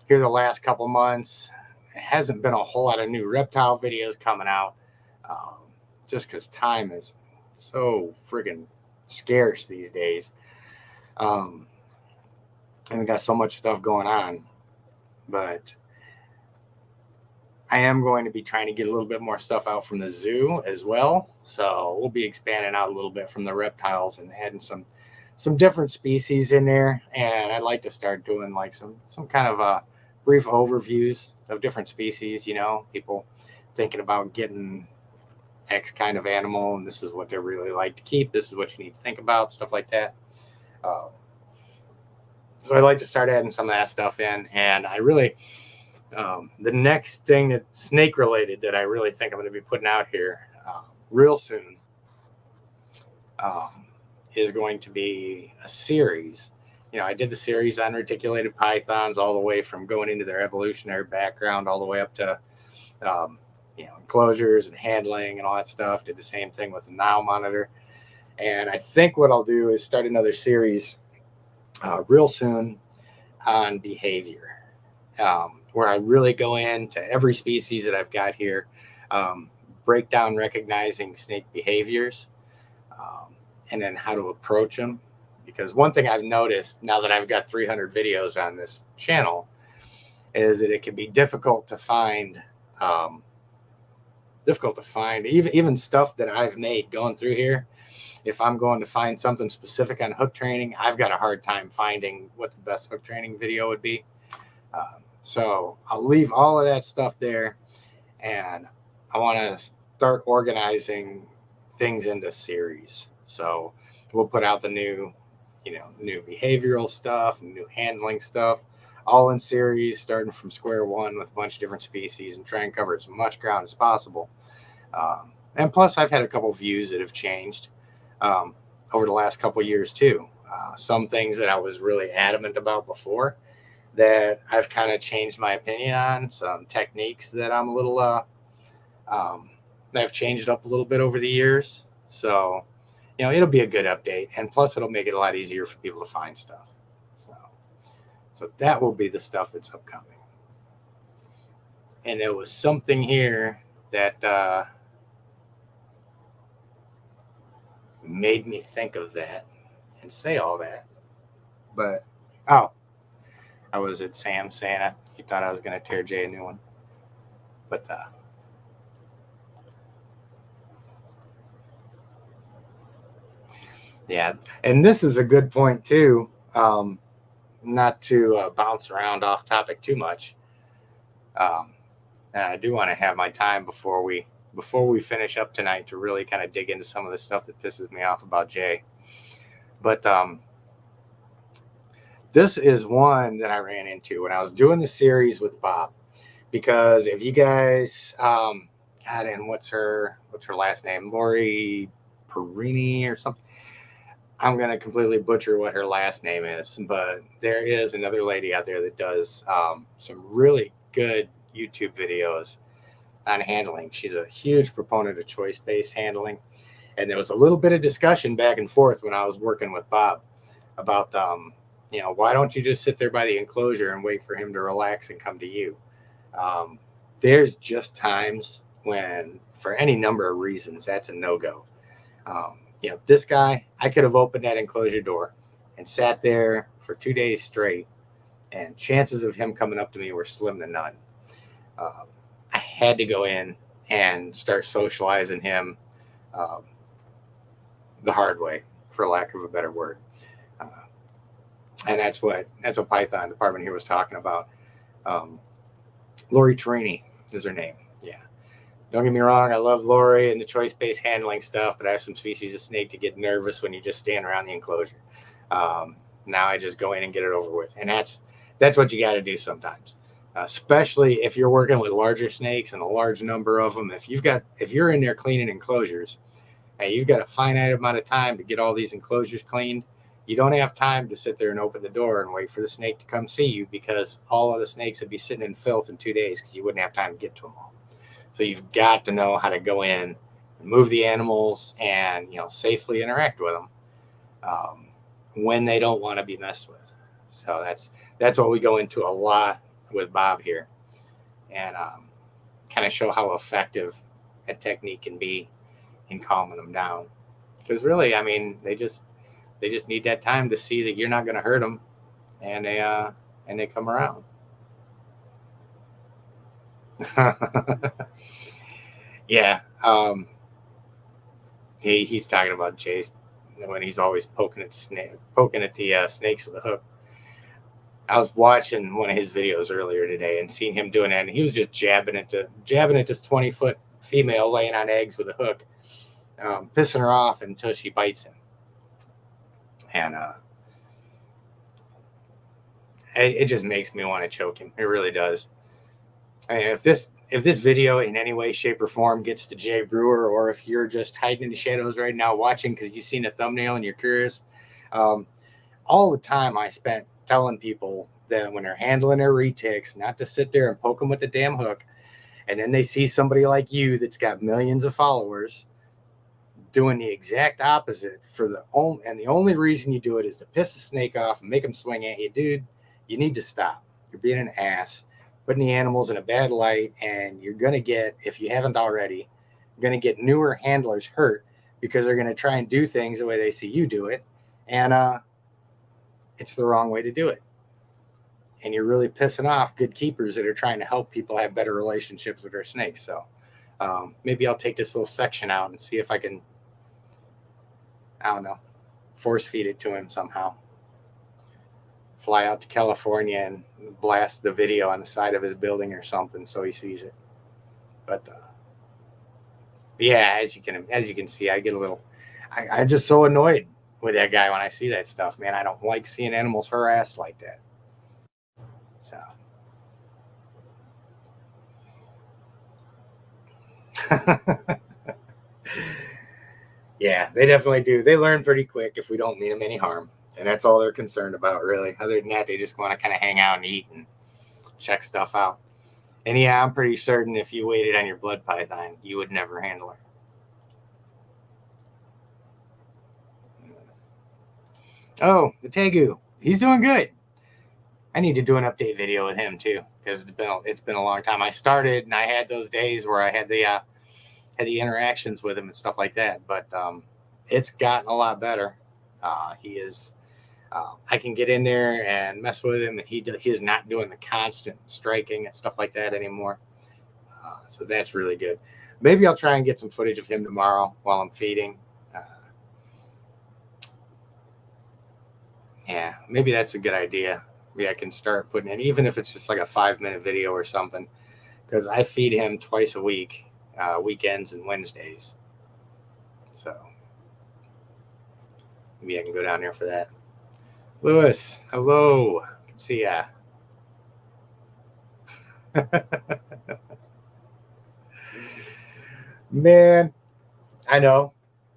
here the last couple months, it hasn't been a whole lot of new reptile videos coming out, just because time is so friggin' scarce these days. And we got so much stuff going on. But I am going to be trying to get a little bit more stuff out from the zoo as well. So we'll be expanding out a little bit from the reptiles and adding some different species in there. And I'd like to start doing like some kind of brief overviews of different species, people thinking about getting X kind of animal, and this is what they really like to keep. This is what you need to think about, stuff like that. So I'd like to start adding some of that stuff in. And I really... the next thing that snake related that I really think I'm going to be putting out here real soon is going to be a series. I did the series on reticulated pythons all the way from going into their evolutionary background all the way up to enclosures and handling and all that stuff. Did the same thing with the Now monitor. And I think what I'll do is start another series real soon on behavior. Where I really go into every species that I've got here, break down recognizing snake behaviors, and then how to approach them. Because one thing I've noticed now that I've got 300 videos on this channel is that it can be difficult to find even stuff that I've made going through here. If I'm going to find something specific on hook training, I've got a hard time finding what the best hook training video would be. So I'll leave all of that stuff there, and I want to start organizing things into series. So we'll put out the new behavioral stuff, new handling stuff, all in series, starting from square one with a bunch of different species and try and cover as much ground as possible. And plus, I've had a couple views that have changed over the last couple of years too. Some things that I was really adamant about before that I've kind of changed my opinion on, some techniques that I'm a little, that I've changed up a little bit over the years. So, it'll be a good update. And plus it'll make it a lot easier for people to find stuff. So that will be the stuff that's upcoming. And there was something here that made me think of that and say all that. But, I was at Sam saying he thought I was going to tear Jay a new one. But yeah, and this is a good point too. Not to bounce around off topic too much. And I do want to have my time before we finish up tonight to really kind of dig into some of the stuff that pisses me off about Jay. But this is one that I ran into when I was doing the series with Bob, because if you guys, and what's her last name? Lori Perini or something. I'm going to completely butcher what her last name is, but there is another lady out there that does some really good YouTube videos on handling. She's a huge proponent of choice-based handling. And there was a little bit of discussion back and forth when I was working with Bob about, why don't you just sit there by the enclosure and wait for him to relax and come to you? There's just times when, for any number of reasons, that's a no-go. This guy, I could have opened that enclosure door and sat there for 2 days straight, and chances of him coming up to me were slim to none. I had to go in and start socializing him the hard way, for lack of a better word. And that's what Python department here was talking about. Lori Torini is her name. Yeah. Don't get me wrong. I love Lori and the choice-based handling stuff, but I have some species of snake to get nervous when you just stand around the enclosure. Now I just go in and get it over with. And that's what you got to do sometimes, especially if you're working with larger snakes and a large number of them. If you're in there cleaning enclosures and you've got a finite amount of time to get all these enclosures cleaned, you don't have time to sit there and open the door and wait for the snake to come see you, because all of the snakes would be sitting in filth in 2 days because you wouldn't have time to get to them all. So you've got to know how to go in and move the animals and, safely interact with them when they don't want to be messed with. So that's what we go into a lot with Bob here, and kind of show how effective that technique can be in calming them down. Because really, they just need that time to see that you're not going to hurt them, and they come around. Yeah. He's talking about Jay's when he's always poking at the snakes with a hook. I was watching one of his videos earlier today and seeing him doing that, and he was just jabbing at this 20-foot female laying on eggs with a hook, pissing her off until she bites him. And it just makes me want to choke him. It really does. If this video in any way, shape, or form gets to Jay Brewer, or if you're just hiding in the shadows right now watching because you've seen a thumbnail and you're curious, all the time I spent telling people that when they're handling their retics, not to sit there and poke them with the damn hook, and then they see somebody like you that's got millions of followers doing the exact opposite and the only reason you do it is to piss the snake off and make them swing at you. Dude, you need to stop. You're being an ass, putting the animals in a bad light, and you're going to get, if you haven't already, going to get newer handlers hurt because they're going to try and do things the way they see you do it, and it's the wrong way to do it. And you're really pissing off good keepers that are trying to help people have better relationships with their snakes. So maybe I'll take this little section out and see if I can, force feed it to him somehow. Fly out to California and blast the video on the side of his building or something so he sees it. But yeah, as you can see, I get a little, I'm just so annoyed with that guy when I see that stuff, man. I don't like seeing animals harassed like that. So yeah, they definitely do. They learn pretty quick if we don't mean them any harm. And that's all they're concerned about, really. Other than that, they just want to kind of hang out and eat and check stuff out. And yeah, I'm pretty certain if you waited on your blood python, you would never handle her. Oh, the Tegu. He's doing good. I need to do an update video with him too, because it's been a long time. I started and I had those days where I had the interactions with him and stuff like that, but it's gotten a lot better. He is. I can get in there and mess with him, and he is not doing the constant striking and stuff like that anymore. So that's really good. Maybe I'll try and get some footage of him tomorrow while I'm feeding. Yeah, maybe that's a good idea. Maybe I can start putting in, even if it's just like a 5-minute video or something, because I feed him twice a week, weekends and Wednesdays. So maybe I can go down there for that. Lewis, hello. See ya. Man, I know.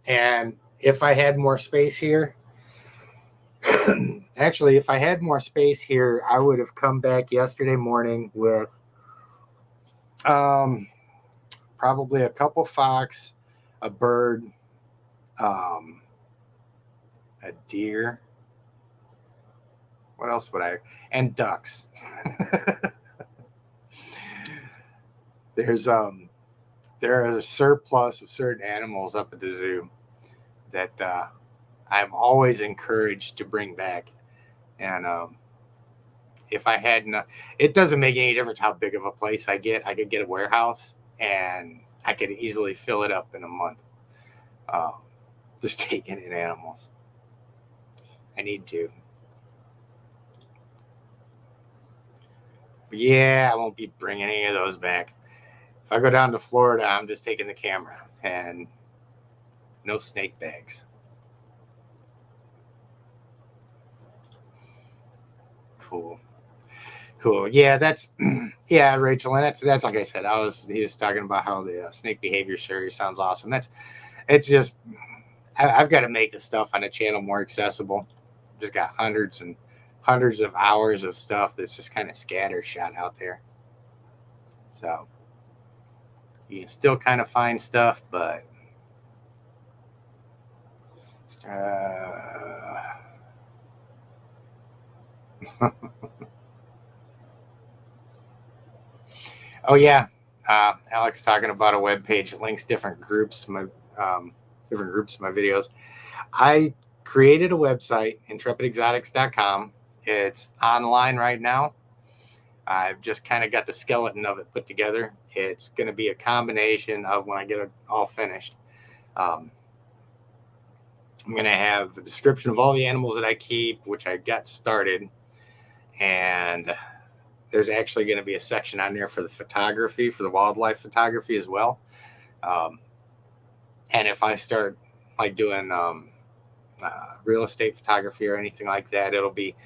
And if I had more space here, actually, if I had more space here, I would have come back yesterday morning with probably a couple fox, a bird, a deer. What else would I? And ducks. There is a surplus of certain animals up at the zoo that I'm always encouraged to bring back. And if I had it doesn't make any difference how big of a place I get. I could get a warehouse and I could easily fill it up in a month. Just taking in animals. I need to. But yeah, I won't be bringing any of those back. If I go down to Florida, I'm just taking the camera and no snake bags. Cool. Yeah, that's yeah, Rachel, and that's like I said. He was talking about how the snake behavior series sounds awesome. It's just I've got to make the stuff on the channel more accessible. Just got hundreds and hundreds of hours of stuff that's just kind of scattershot out there. So you can still kind of find stuff, but oh yeah, Alex talking about a web page that links different groups to my videos. I created a website, intrepidexotics.com. It's online right now. I've just kind of got the skeleton of it put together. It's going to be a combination of when I get it all finished. I'm going to have a description of all the animals that I keep, which I got started. And there's actually going to be a section on there for the photography, for the wildlife photography as well. And if I start like doing real estate photography or anything like that, it'll be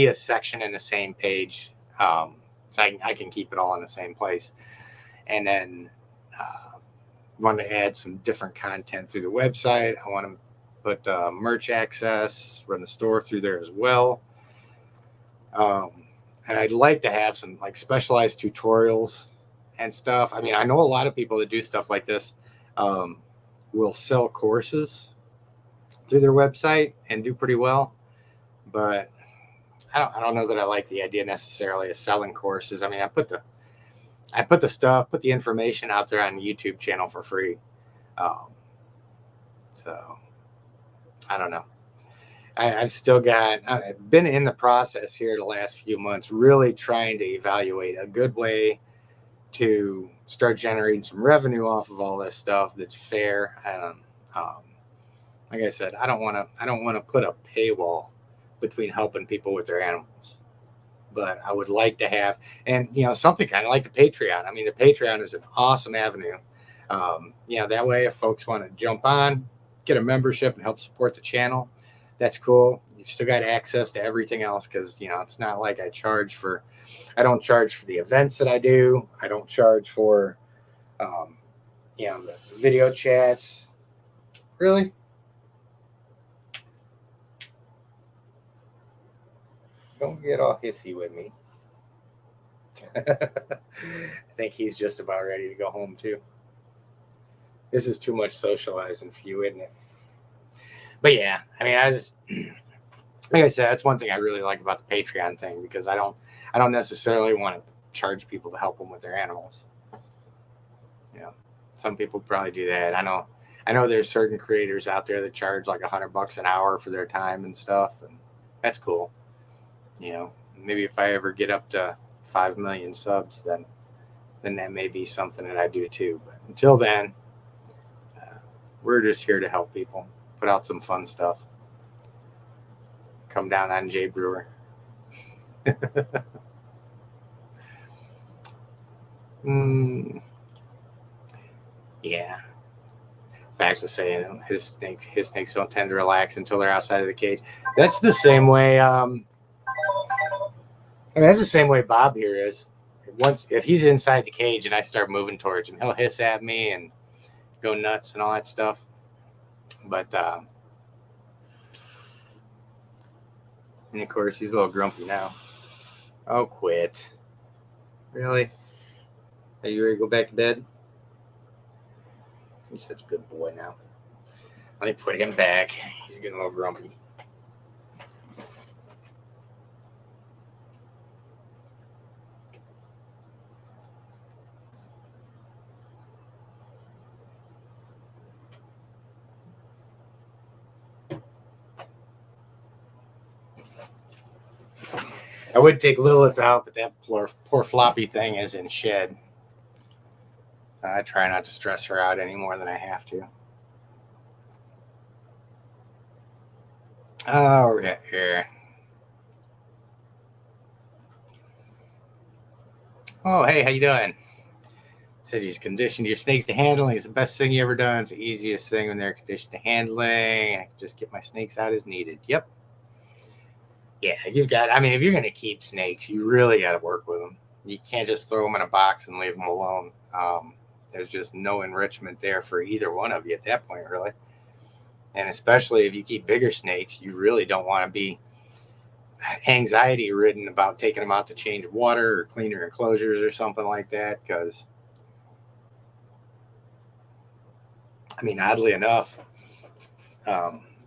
a section in the same page. So I can keep it all in the same place. And then want to add some different content through the website. I want to put merch access, run the store through there as well. And I'd like to have some like specialized tutorials and stuff. I mean, I know a lot of people that do stuff like this will sell courses through their website and do pretty well. But I don't know that I like the idea necessarily of selling courses. I mean, I put the information out there on the YouTube channel for free. So I don't know. I've been in the process here the last few months, really trying to evaluate a good way to start generating some revenue off of all this stuff that's fair. And like I said, I don't want to put a paywall between helping people with their animals, but I would like to have, and something kind of like the Patreon. I mean, the Patreon is an awesome avenue. That way, if folks want to jump on, get a membership and help support the channel, that's cool. You've still got access to everything else because, it's not like I don't charge for the events that I do. I don't charge for, the video chats. Really? Don't get all hissy with me. I think he's just about ready to go home too. This is too much socializing for you, isn't it? But yeah, I mean, I just, like I said, that's one thing I really like about the Patreon thing, because I don't necessarily want to charge people to help them with their animals. Some people probably do that. I know there's certain creators out there that charge like $100 an hour for their time and stuff, and that's cool. Maybe if I ever get up to 5 million subs, then that may be something that I do too. But until then, we're just here to help people, put out some fun stuff. Come down on Jay Brewer. Yeah. Fax was saying his snakes don't tend to relax until they're outside of the cage. That's the same way. That's the same way Bob here is. If he's inside the cage and I start moving towards him, he'll hiss at me and go nuts and all that stuff. But and of course he's a little grumpy now. Oh, quit! Really? Are you ready to go back to bed? You're such a good boy now. Let me put him back. He's getting a little grumpy. I would take Lilith out, but that poor floppy thing is in shed. I try not to stress her out any more than I have to. Oh, we're at here. Oh, hey, how you doing? Said he's conditioned your snakes to handling. It's the best thing you ever done. It's the easiest thing when they're conditioned to handling. I can just get my snakes out as needed. Yep. Yeah, you've got, I mean, if you're going to keep snakes, you really got to work with them. You can't just throw them in a box and leave them alone. There's just no enrichment there for either one of you at that point, really. And especially if you keep bigger snakes, you really don't want to be anxiety ridden about taking them out to change water or clean their enclosures or something like that. Because, I mean, oddly enough,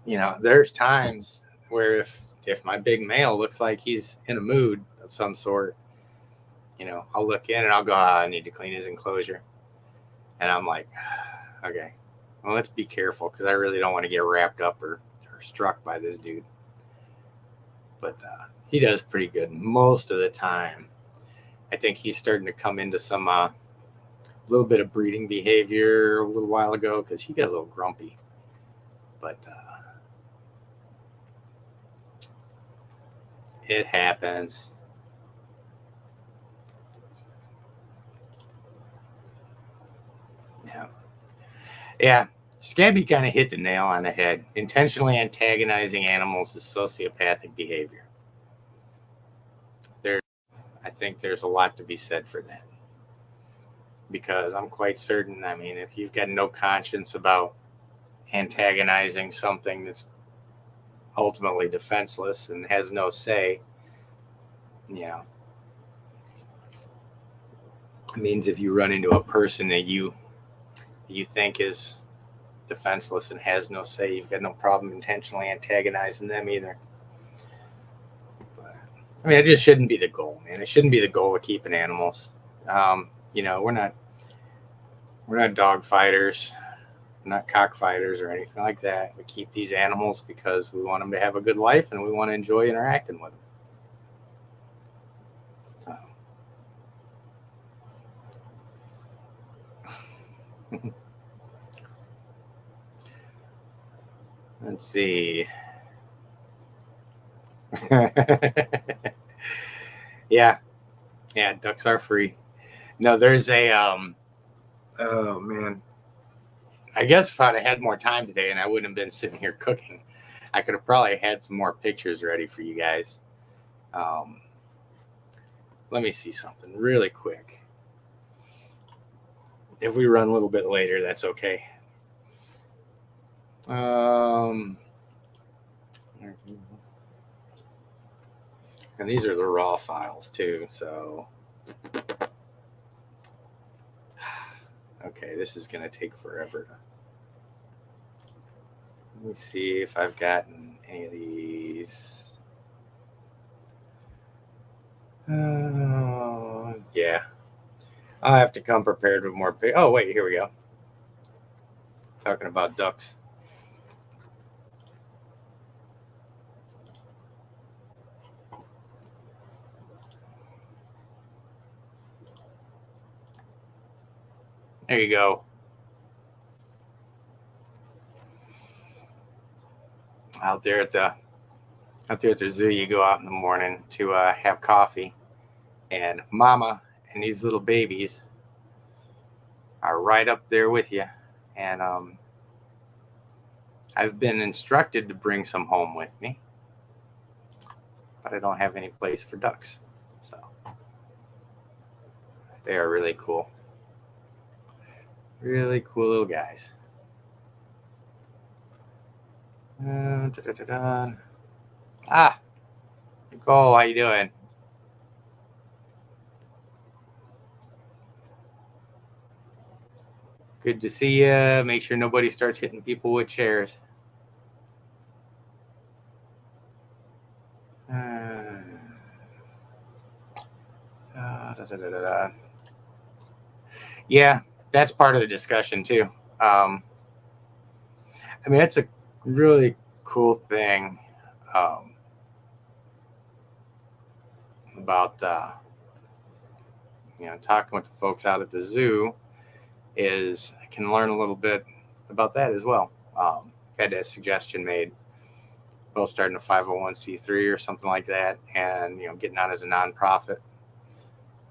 there's times where if my big male looks like he's in a mood of some sort, I'll look in and I'll go, I need to clean his enclosure. And I'm like, okay, well, let's be careful because I really don't want to get wrapped up or struck by this dude. But he does pretty good most of the time. I think he's starting to come into some little bit of breeding behavior a little while ago because he got a little grumpy. But it happens. Yeah. Scabby kind of hit the nail on the head. Intentionally antagonizing animals is sociopathic behavior. I think there's a lot to be said for that. Because I'm quite certain, I mean, if you've got no conscience about antagonizing something that's ultimately defenseless and has no say, it means if you run into a person that you think is defenseless and has no say, you've got no problem intentionally antagonizing them either. But, I mean, it just shouldn't be the goal, man. It shouldn't be the goal of keeping animals. We're not dog fighters, we're not cockfighters or anything like that. We keep these animals because we want them to have a good life and we want to enjoy interacting with them. So. Let's see. Yeah, ducks are free. No, there's a oh man, I guess if I'd have had more time today and I wouldn't have been sitting here cooking, I could have probably had some more pictures ready for you guys. Let me see something really quick. If we run a little bit later, that's okay. And these are the raw files too, so okay, this is going to take forever. Let me see if I've gotten any of these. Yeah. I'll have to come prepared with more. Oh, wait, here we go. Talking about ducks. There you go. Out there at the zoo, you go out in the morning to have coffee, and Mama and these little babies are right up there with you. And I've been instructed to bring some home with me, but I don't have any place for ducks. So they are really cool. Really cool little guys. Nicole, how you doing? Good to see you. Make sure nobody starts hitting people with chairs. Yeah, that's part of the discussion too. I mean, that's a really cool thing about talking with the folks out at the zoo is I can learn a little bit about that as well. Had a suggestion made about starting a 501c3 or something like that, and getting on as a nonprofit.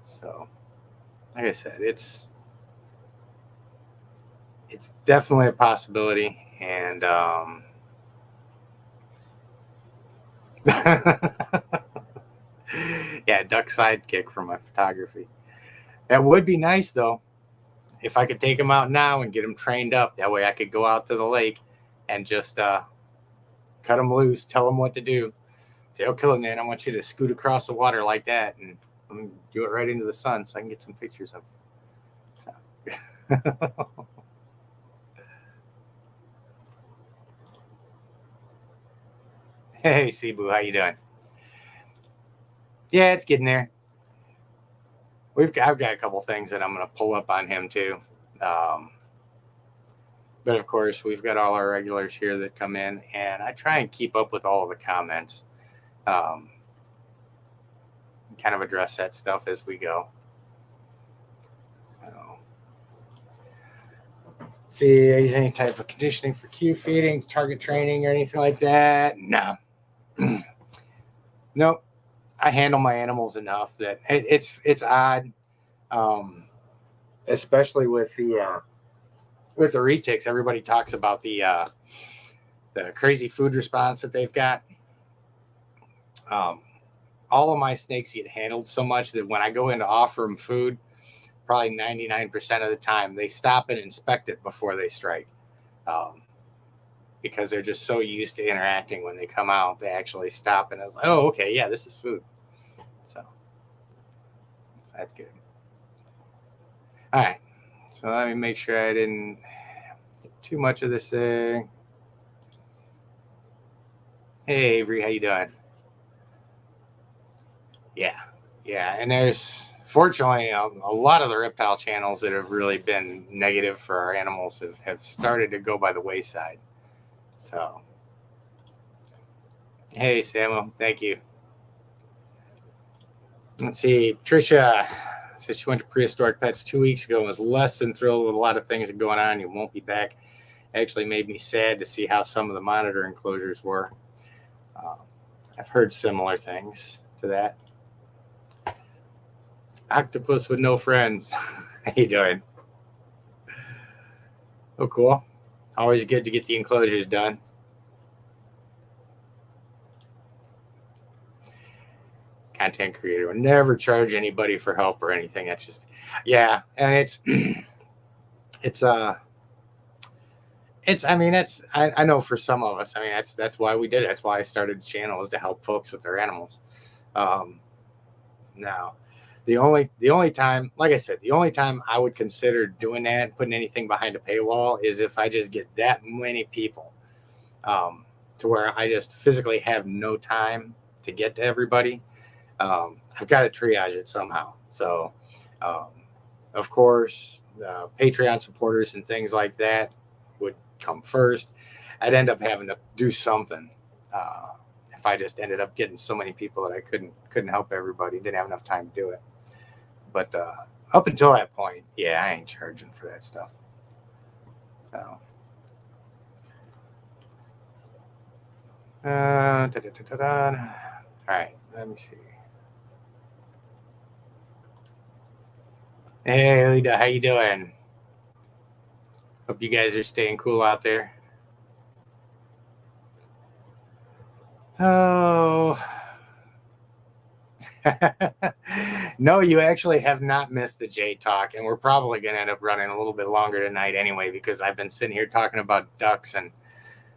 So, like I said, it's definitely a possibility, and yeah, duck sidekick for my photography. That would be nice though, if I could take them out now and get them trained up. That way I could go out to the lake and just cut them loose, tell them what to do. Say, okay, man, I want you to scoot across the water like that and do it right into the sun so I can get some pictures of it. So. Hey, Cebu, how you doing? Yeah, it's getting there. I've got a couple things that I'm going to pull up on him too. But of course, we've got all our regulars here that come in, and I try and keep up with all of the comments. Kind of address that stuff as we go. So, see, use any type of conditioning for cue feeding, target training, or anything like that? No. Nope. I handle my animals enough that it's odd, especially with the retics. Everybody talks about the crazy food response that they've got. All of my snakes get handled so much that when I go in to offer them food, probably 99% of the time they stop and inspect it before they strike, because they're just so used to interacting. When they come out, they actually stop and it's like, oh, okay, yeah, this is food. So that's good. All right, so let me make sure I didn't get too much of this thing. Hey, Avery, how you doing? Yeah, and there's fortunately a lot of the reptile channels that have really been negative for our animals have started to go by the wayside. So, hey, Samuel, thank you. Let's see, Tricia says she went to Prehistoric Pets 2 weeks ago and was less than thrilled with a lot of things going on. You won't be back. Actually made me sad to see how some of the monitor enclosures were. I've heard similar things to that. Octopus with no friends. How you doing? Oh, cool. Always good to get the enclosures done. Content creator will never charge anybody for help or anything. That's just, yeah. And I know for some of us, I mean, that's why we did it. That's why I started the channel, is to help folks with their animals. Now, the only time, like I said, the only time I would consider doing that, putting anything behind a paywall, is if I just get that many people, to where I just physically have no time to get to everybody. I've got to triage it somehow. So, of course, Patreon supporters and things like that would come first. I'd end up having to do something if I just ended up getting so many people that I couldn't help everybody. Didn't have enough time to do it. But up until that point, yeah, I ain't charging for that stuff. So, all right, let me see. Hey, Lita, how you doing? Hope you guys are staying cool out there. Oh. No, you actually have not missed the Jay talk, and we're probably going to end up running a little bit longer tonight anyway, because I've been sitting here talking about ducks and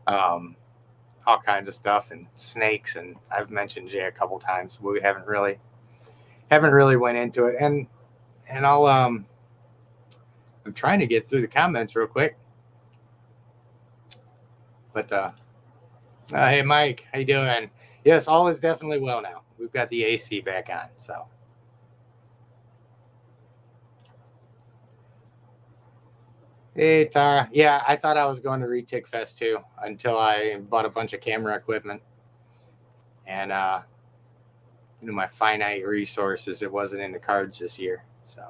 all kinds of stuff and snakes, and I've mentioned Jay a couple times, but we haven't really went into it. And I'll I'm trying to get through the comments real quick. But hey, Mike, how you doing? Yes, all is definitely well now. We've got the AC back on, so. Hey, Tara. Yeah, I thought I was going to Retic Fest too until I bought a bunch of camera equipment. And, my finite resources, it wasn't in the cards this year. So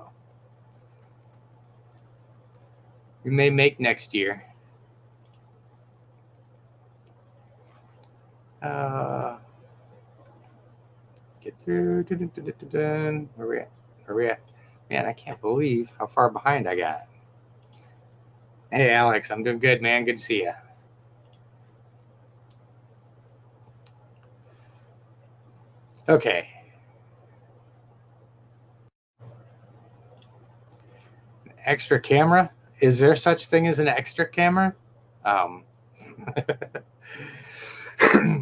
we may make next year. Get through. Where we at? Where we at? Man, I can't believe how far behind I got. Hey, Alex, I'm doing good, man. Good to see you. Okay. An extra camera? Is there such thing as an extra camera?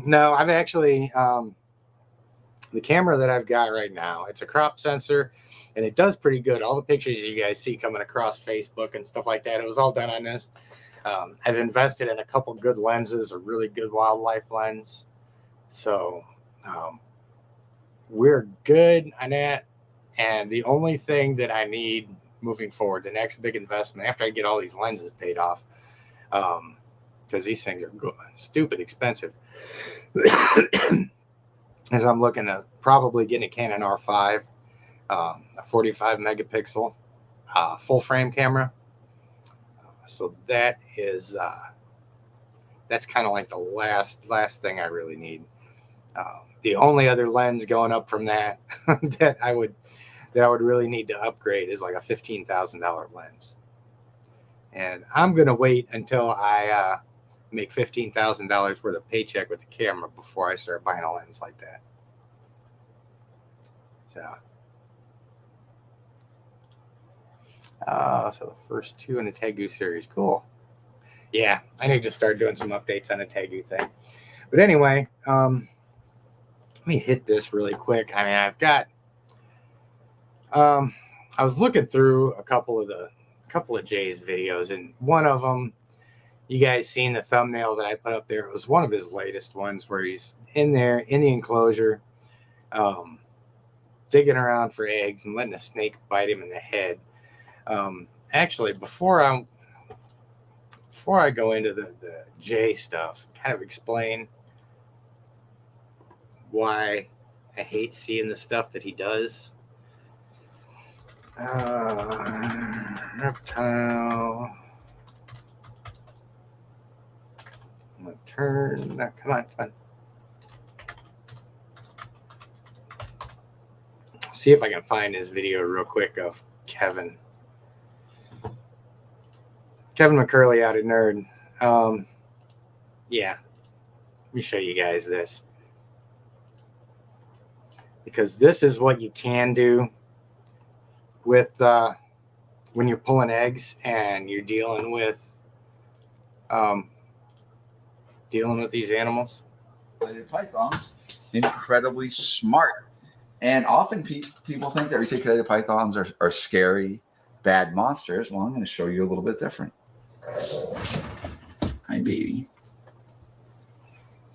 No, I've actually, the camera that I've got right now, it's a crop sensor, and it does pretty good. All the pictures you guys see coming across Facebook and stuff like that, it was all done on this. I've invested in a couple good lenses, a really good wildlife lens. So we're good on that. And the only thing that I need moving forward, the next big investment, after I get all these lenses paid off, because these things are stupid expensive, as I'm looking at probably getting a Canon R5, a 45 megapixel full frame camera. So that is that's kind of like the last thing I really need. The only other lens going up from that that I would really need to upgrade is like a $15,000 lens. And I'm gonna wait until I make $15,000 worth of paycheck with the camera before I start buying a lens like that. So the first two in the Tegu series, cool. Yeah, I need to start doing some updates on the Tegu thing. But anyway, let me hit this really quick. I mean, I've got. I was looking through a couple of Jay's videos, and one of them, you guys seen the thumbnail that I put up there. It was one of his latest ones where he's in there in the enclosure, digging around for eggs and letting a snake bite him in the head. Actually, before I go into the Jay stuff, kind of explain why I hate seeing the stuff that he does. Reptile. I'm gonna turn. Come on. See if I can find his video real quick of Kevin McCurley out of Nerd. Yeah, let me show you guys this, because this is what you can do with when you're pulling eggs and you're dealing with these animals. Pythons, incredibly smart, and often people think that reticulated pythons are scary, bad monsters. Well, I'm going to show you a little bit different. Hi, baby.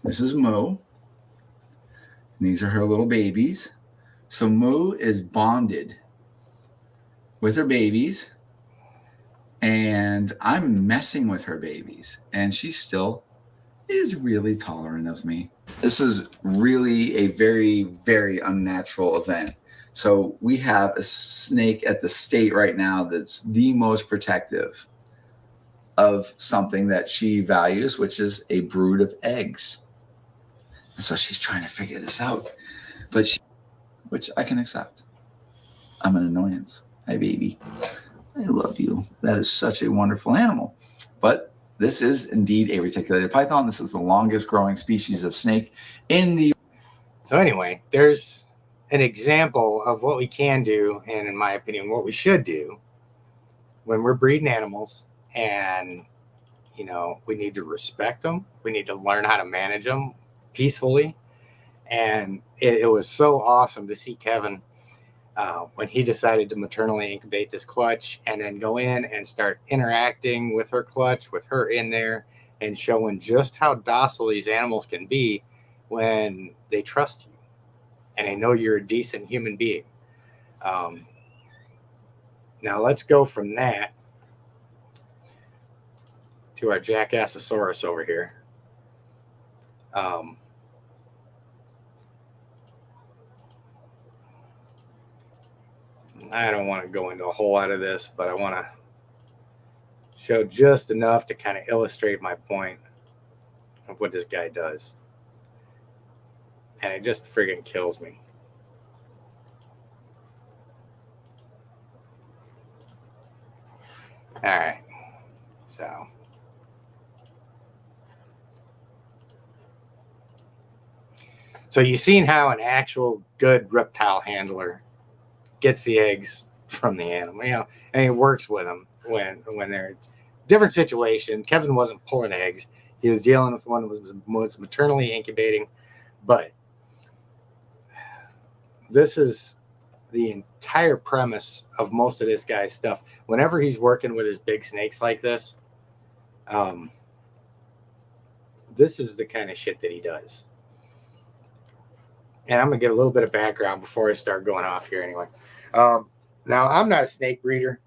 This is Mo. And these are her little babies. So Mo is bonded with her babies, and I'm messing with her babies, and she still is really tolerant of me. This is really a very, very unnatural event. So we have a snake at the state right now that's the most protective of something that she values, which is a brood of eggs. And so she's trying to figure this out, which I can accept. I'm an annoyance. Hi, baby. I love you. That is such a wonderful animal. But this is indeed a reticulated python. This is the longest growing species of snake in the... So anyway, there's an example of what we can do, and in my opinion, what we should do when we're breeding animals. And, we need to respect them. We need to learn how to manage them peacefully. And it was so awesome to see Kevin when he decided to maternally incubate this clutch and then go in and start interacting with her clutch, with her in there, and showing just how docile these animals can be when they trust you and they know you're a decent human being. Now let's go from that to our Jackassosaurus over here. I don't want to go into a whole lot of this, but I want to show just enough to kind of illustrate my point of what this guy does. And it just friggin' kills me. All right. So you've seen how an actual good reptile handler gets the eggs from the animal, you know, and it works with them when they're different situation. Kevin wasn't pulling eggs. He was dealing with one that was maternally incubating, but this is the entire premise of most of this guy's stuff. Whenever he's working with his big snakes like this, this is the kind of shit that he does. And I'm going to give a little bit of background before I start going off here anyway. Now, I'm not a snake breeder.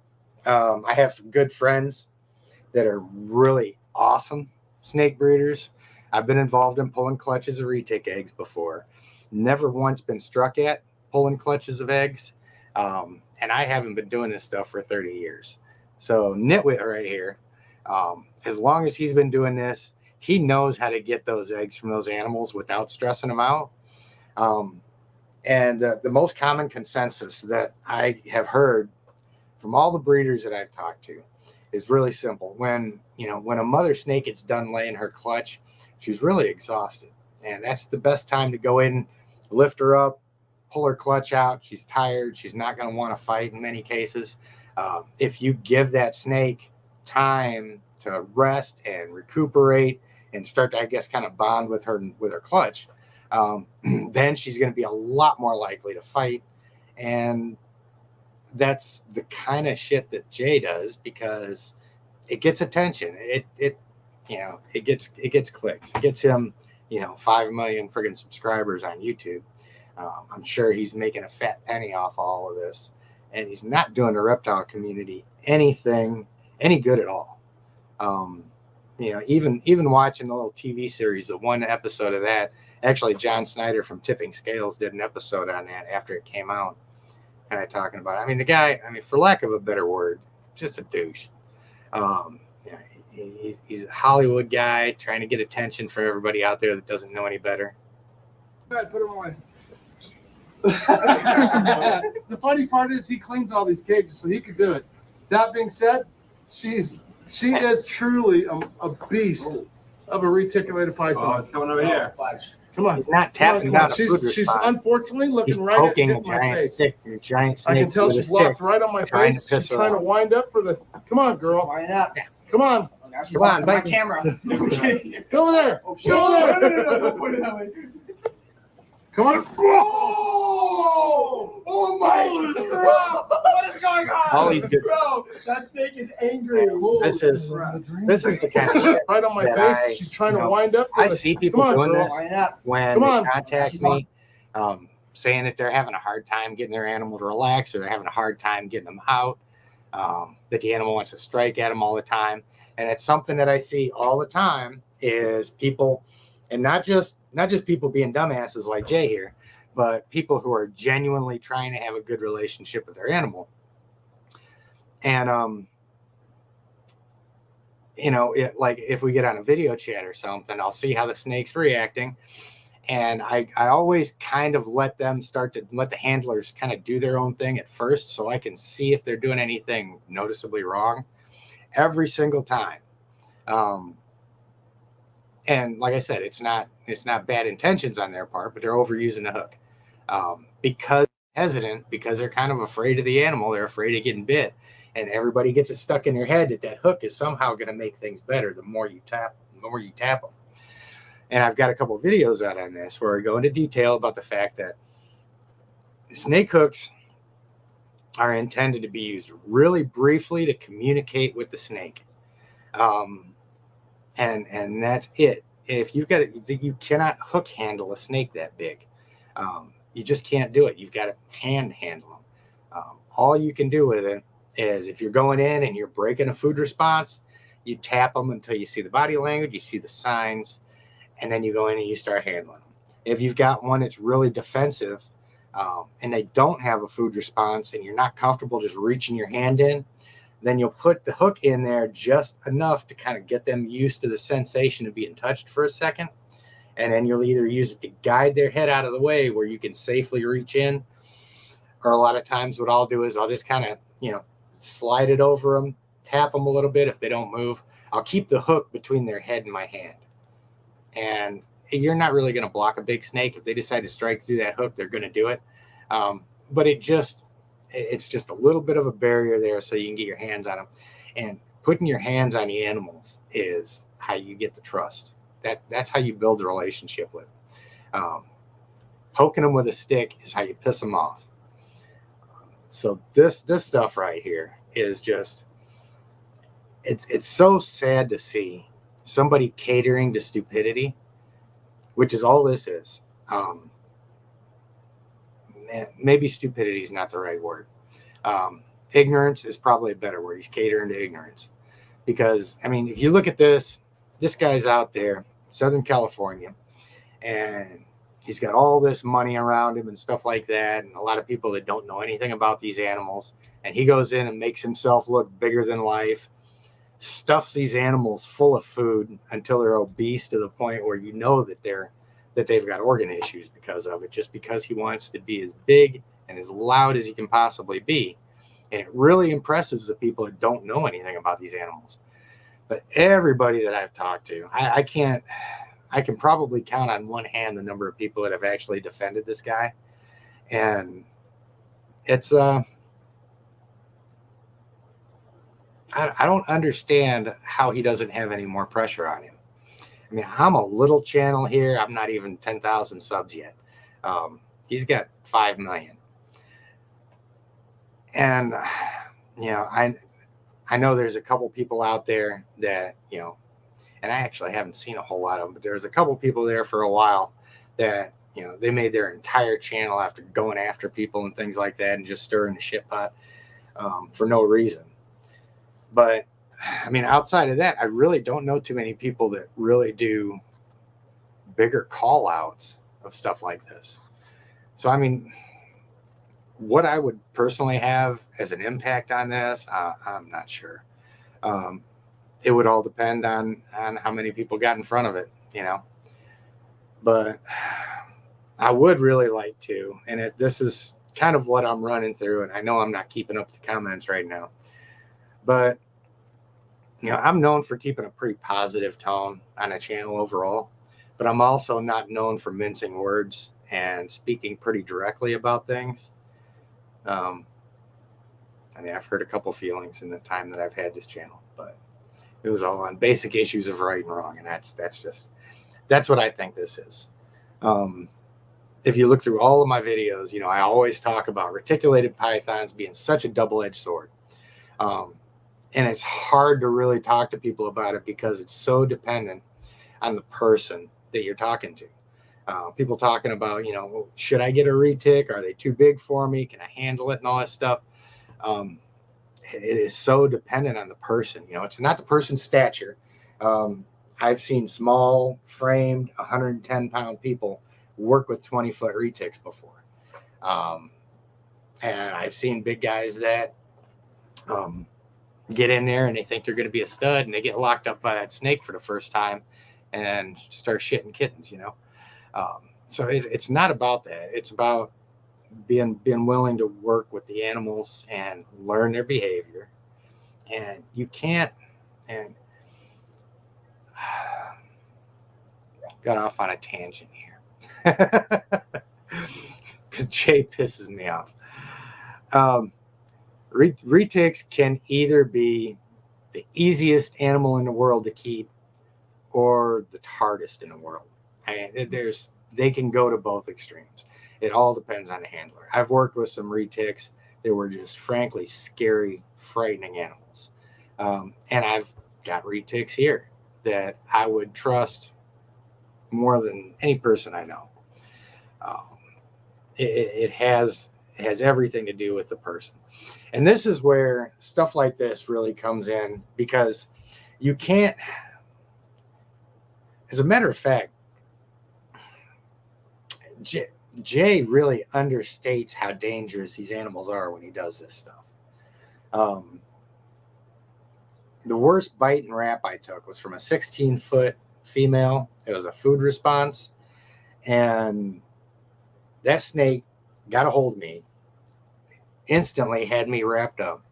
I have some good friends that are really awesome snake breeders. I've been involved in pulling clutches of retic eggs before. Never once been struck at pulling clutches of eggs. And I haven't been doing this stuff for 30 years. So Nitwit right here, as long as he's been doing this, he knows how to get those eggs from those animals without stressing them out. And the most common consensus that I have heard from all the breeders that I've talked to is really simple. When a mother snake gets done laying her clutch, she's really exhausted. And that's the best time to go in, lift her up, pull her clutch out. She's tired. She's not going to want to fight in many cases. If you give that snake time to rest and recuperate and start to, I guess, kind of bond with her clutch, then she's going to be a lot more likely to fight. And that's the kind of shit that Jay does, because it gets attention. It gets clicks. It gets him, 5 million friggin' subscribers on YouTube. I'm sure he's making a fat penny off all of this, and he's not doing the reptile community any good at all. Even watching the little TV series, the one episode of that, actually, John Snyder from Tipping Scales did an episode on that after it came out, kind of talking about it. I mean, the guy, for lack of a better word, just a douche. He's a Hollywood guy trying to get attention for everybody out there that doesn't know any better. Put him away. The funny part is he cleans all these cages, so he could do it. That being said, she is truly a beast of a reticulated python. Oh, it's coming over here. Come on. He's not tapping out. She's unfortunately looking He's right poking at my face. Giant snake. I can tell she's locked right on my face. She's trying to wind up for the. Come on, girl. Wind up. Come on. Oh, now she's Come on, my bite me. camera. No kidding. Go over there. Oh, Go over there. No, don't put it that way. Come on. Oh my God! What is going on? All these good. Bro, that snake is angry. This is the kind of shit Right on my that face. She's trying to wind up. I see people Come on, doing girl. this Wind up. when Come they on. contact me, saying that they're having a hard time getting their animal to relax, or they're having a hard time getting them out, that the animal wants to strike at them all the time. And it's something that I see all the time is people, and not just people being dumbasses like Jay here, but people who are genuinely trying to have a good relationship with their animal. And, like if we get on a video chat or something, I'll see how the snake's reacting. And I always kind of let the handlers kind of do their own thing at first, so I can see if they're doing anything noticeably wrong every single time. And like I said, it's not bad intentions on their part, but they're overusing the hook. Because hesitant, because they're kind of afraid of the animal, they're afraid of getting bit, and everybody gets it stuck in their head that hook is somehow going to make things better the more you tap them. And I've got a couple of videos out on this where I go into detail about the fact that snake hooks are intended to be used really briefly to communicate with the snake. And that's it. If you've got you cannot hook handle a snake that big. You just can't do it. You've got to hand handle them. All you can do with it is if you're going in and you're breaking a food response, you tap them until you see the body language, you see the signs, and then you go in and you start handling them. If you've got one that's really defensive and they don't have a food response and you're not comfortable just reaching your hand in, then you'll put the hook in there just enough to kind of get them used to the sensation of being touched for a second. And then you'll either use it to guide their head out of the way where you can safely reach in, or a lot of times what I'll do is I'll just kind of, slide it over them, tap them a little bit. If they don't move, I'll keep the hook between their head and my hand. And you're not really going to block a big snake. If they decide to strike through that hook, they're going to do it. But it's just a little bit of a barrier there so you can get your hands on them. And putting your hands on the animals is how you get the trust. That's how you build a relationship with them. Poking them with a stick is how you piss them off. So this stuff right here is just, it's so sad to see somebody catering to stupidity, which is all this is. Maybe stupidity is not the right word. Ignorance is probably a better word. He's catering to ignorance. Because, if you look at this guy's out there, Southern California, and he's got all this money around him and stuff like that, and a lot of people that don't know anything about these animals. And he goes in and makes himself look bigger than life, stuffs these animals full of food until they're obese to the point where that they've got organ issues because of it, just because he wants to be as big and as loud as he can possibly be. And it really impresses the people that don't know anything about these animals. But everybody that I've talked to, I can probably count on one hand the number of people that have actually defended this guy. And it's, I don't understand how he doesn't have any more pressure on him. I'm a little channel here. I'm not even 10,000 subs yet. He's got 5 million. And, I know there's a couple people out there that, and I actually haven't seen a whole lot of them, but there's a couple people there for a while that, they made their entire channel after going after people and things like that and just stirring the shit pot for no reason. But, outside of that, I really don't know too many people that really do bigger call outs of stuff like this. So, what I would personally have as an impact on this, I'm not sure. It would all depend on how many people got in front of it, But I would really like to, and this is kind of what I'm running through, and I know I'm not keeping up the comments right now. But, I'm known for keeping a pretty positive tone on a channel overall, but I'm also not known for mincing words and speaking pretty directly about things. I've hurt a couple feelings in the time that I've had this channel, but it was all on basic issues of right and wrong. And that's what I think this is. If you look through all of my videos, I always talk about reticulated pythons being such a double-edged sword. And it's hard to really talk to people about it because it's so dependent on the person that you're talking to. People talking about, should I get a retic? Are they too big for me? Can I handle it and all that stuff? It is so dependent on the person. It's not the person's stature. I've seen small framed 110-pound people work with 20-foot retics before. And I've seen big guys that get in there and they think they're going to be a stud and they get locked up by that snake for the first time and start shitting kittens, So it's not about that. It's about being willing to work with the animals and learn their behavior. And you can't, and got off on a tangent here because Jay pisses me off. Retics can either be the easiest animal in the world to keep or the hardest in the world. They can go to both extremes. It all depends on the handler. I've worked with some retics They were just frankly scary, frightening animals. And I've got retics here that I would trust more than any person I know. It has everything to do with the person. And this is where stuff like this really comes in, because you can't, as a matter of fact, Jay really understates how dangerous these animals are when he does this stuff. The worst bite and wrap I took was from a 16-foot female. It was a food response. And that snake got a hold of me, instantly had me wrapped up.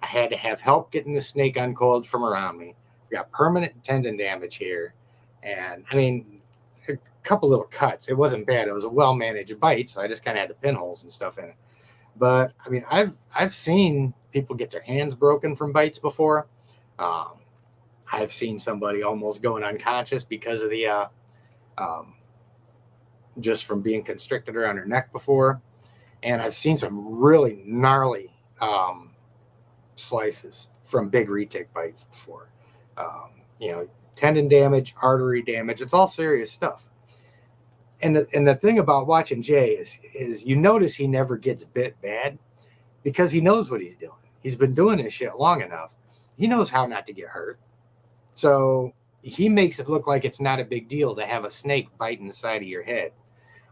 I had to have help getting the snake uncoiled from around me. We got permanent tendon damage here. And I mean, a couple little cuts. It wasn't bad. It was a well-managed bite, so I just kind of had the pinholes and stuff in it. But I mean, I've seen people get their hands broken from bites before. I've seen somebody almost going unconscious because of the just from being constricted around their neck before. And I've seen some really gnarly slices from big retic bites before. Tendon damage, artery damage. It's all serious stuff. And the thing about watching Jay is you notice he never gets bit bad because he knows what he's doing. He's been doing this shit long enough. He knows how not to get hurt. So he makes it look like it's not a big deal to have a snake biting the side of your head,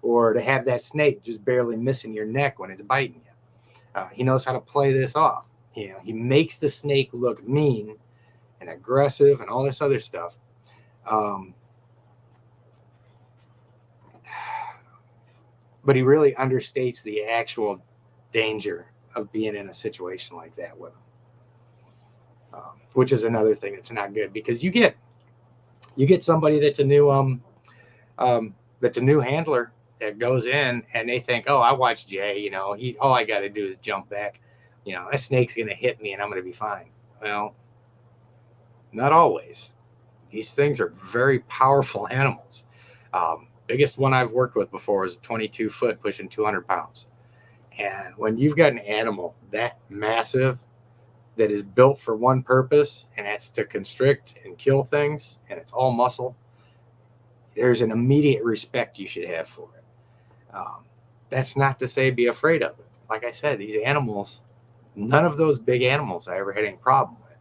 or to have that snake just barely missing your neck when it's biting you. He knows how to play this off. He makes the snake look mean and aggressive and all this other stuff. But he really understates the actual danger of being in a situation like that with him. Which is another thing that's not good, because you get somebody that's a new handler that goes in and they think, oh, I watched Jay, all I got to do is jump back, that snake's gonna hit me and I'm gonna be fine. Well, not always. These things are very powerful animals. Biggest one I've worked with before is a 22-foot pushing 200 pounds. And when you've got an animal that massive that is built for one purpose, and that's to constrict and kill things, and it's all muscle, there's an immediate respect you should have for it. That's not to say be afraid of it. Like I said, these animals, none of those big animals I ever had any problem with.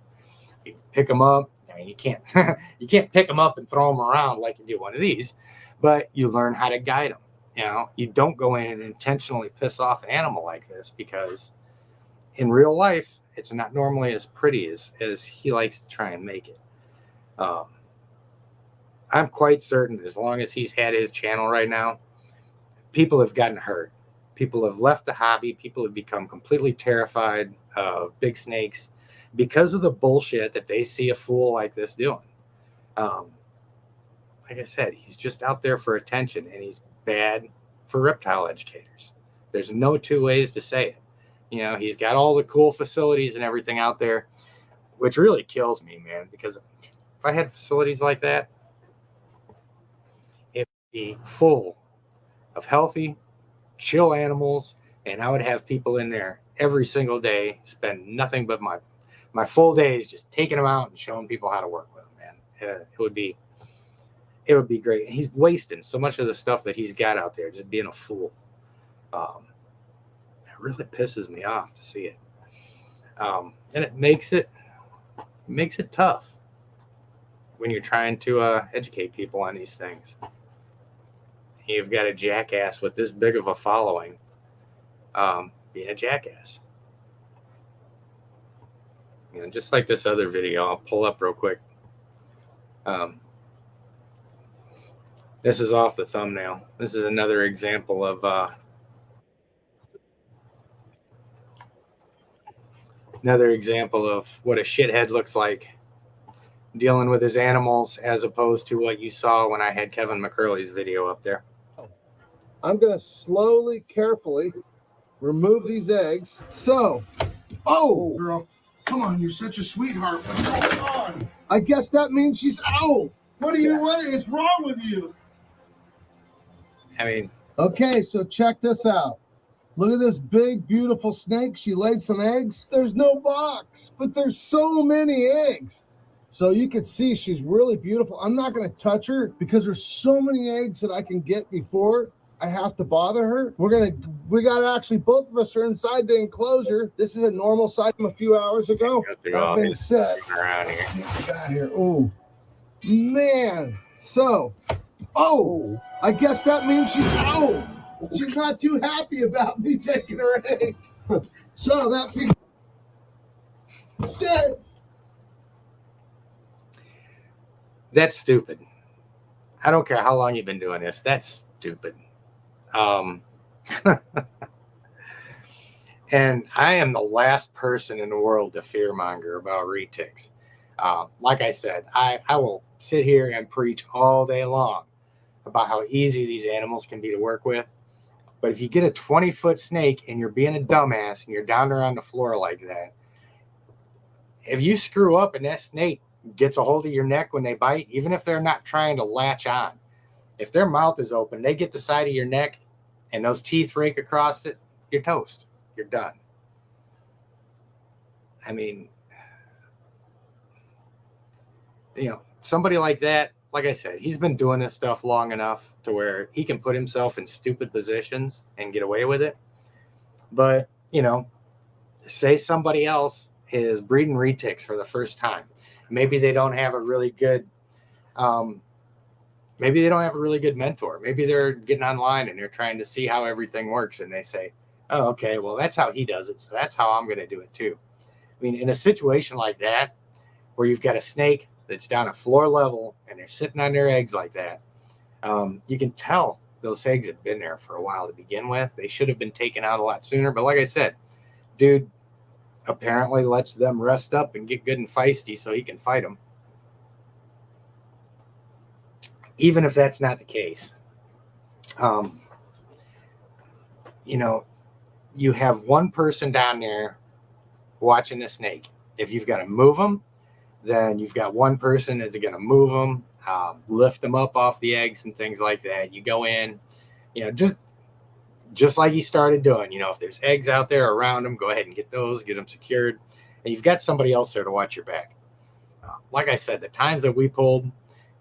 You pick them up. I mean, you can't pick them up and throw them around like you do one of these, but you learn how to guide them. You don't go in and intentionally piss off an animal like this, because in real life, it's not normally as pretty as he likes to try and make it. I'm quite certain as long as he's had his channel right now, people have gotten hurt. People have left the hobby. People have become completely terrified of big snakes because of the bullshit that they see a fool like this doing. Like I said, he's just out there for attention, and he's bad for reptile educators. There's no two ways to say it. He's got all the cool facilities and everything out there, which really kills me, man, because if I had facilities like that, it would be full of healthy, chill animals, and I would have people in there every single day, spend nothing but my full days just taking them out and showing people how to work with them, man. It would be great. And he's wasting so much of the stuff that he's got out there, just being a fool. It really pisses me off to see it. And it makes it tough when you're trying to educate people on these things. You've got a jackass with this big of a following being a jackass. Just like this other video, I'll pull up real quick. This is off the thumbnail. This is another example of what a shithead looks like dealing with his animals, as opposed to what you saw when I had Kevin McCurley's video up there. I'm going to slowly, carefully remove these eggs. So, girl, come on, you're such a sweetheart. What's going on? I guess that means she's out. What is wrong with you? I mean, okay, so check this out. Look at this big, beautiful snake. She laid some eggs. There's no box, but there's so many eggs. So you can see she's really beautiful. I'm not going to touch her because there's so many eggs that I can get before I have to bother her. We got actually, both of us are inside the enclosure. This is a normal size from a few hours ago. That being said, around let's see here. what we got here. Oh, man. So, I guess that means she's not too happy about me taking her eggs. So that being said, That's stupid. I don't care how long you've been doing this. That's stupid. And I am the last person in the world to fearmonger about retics. Like I said, I will sit here and preach all day long about how easy these animals can be to work with. But if you get a 20-foot snake and you're being a dumbass and you're down there on the floor like that, if you screw up and that snake gets a hold of your neck when they bite, even if they're not trying to latch on, if their mouth is open, they get the side of your neck and those teeth rake across it, you're toast. You're done. I mean, somebody like that, like I said, he's been doing this stuff long enough to where he can put himself in stupid positions and get away with it. But, say somebody else is breeding retics for the first time. Maybe they don't have a really good mentor. Maybe they're getting online and they're trying to see how everything works. And they say, oh, okay, well, that's how he does it. So that's how I'm going to do it too. I mean, in a situation like that, where you've got a snake that's down at floor level and they're sitting on their eggs like that, you can tell those eggs have been there for a while to begin with. They should have been taken out a lot sooner. But like I said, dude apparently lets them rest up and get good and feisty so he can fight them. Even if that's not the case, you have one person down there watching the snake. If you've got to move them, then you've got one person that's going to move them, lift them up off the eggs and things like that. You go in, just like he started doing. If there's eggs out there around them, go ahead and get those, get them secured. And you've got somebody else there to watch your back. Like I said, the times that we pulled,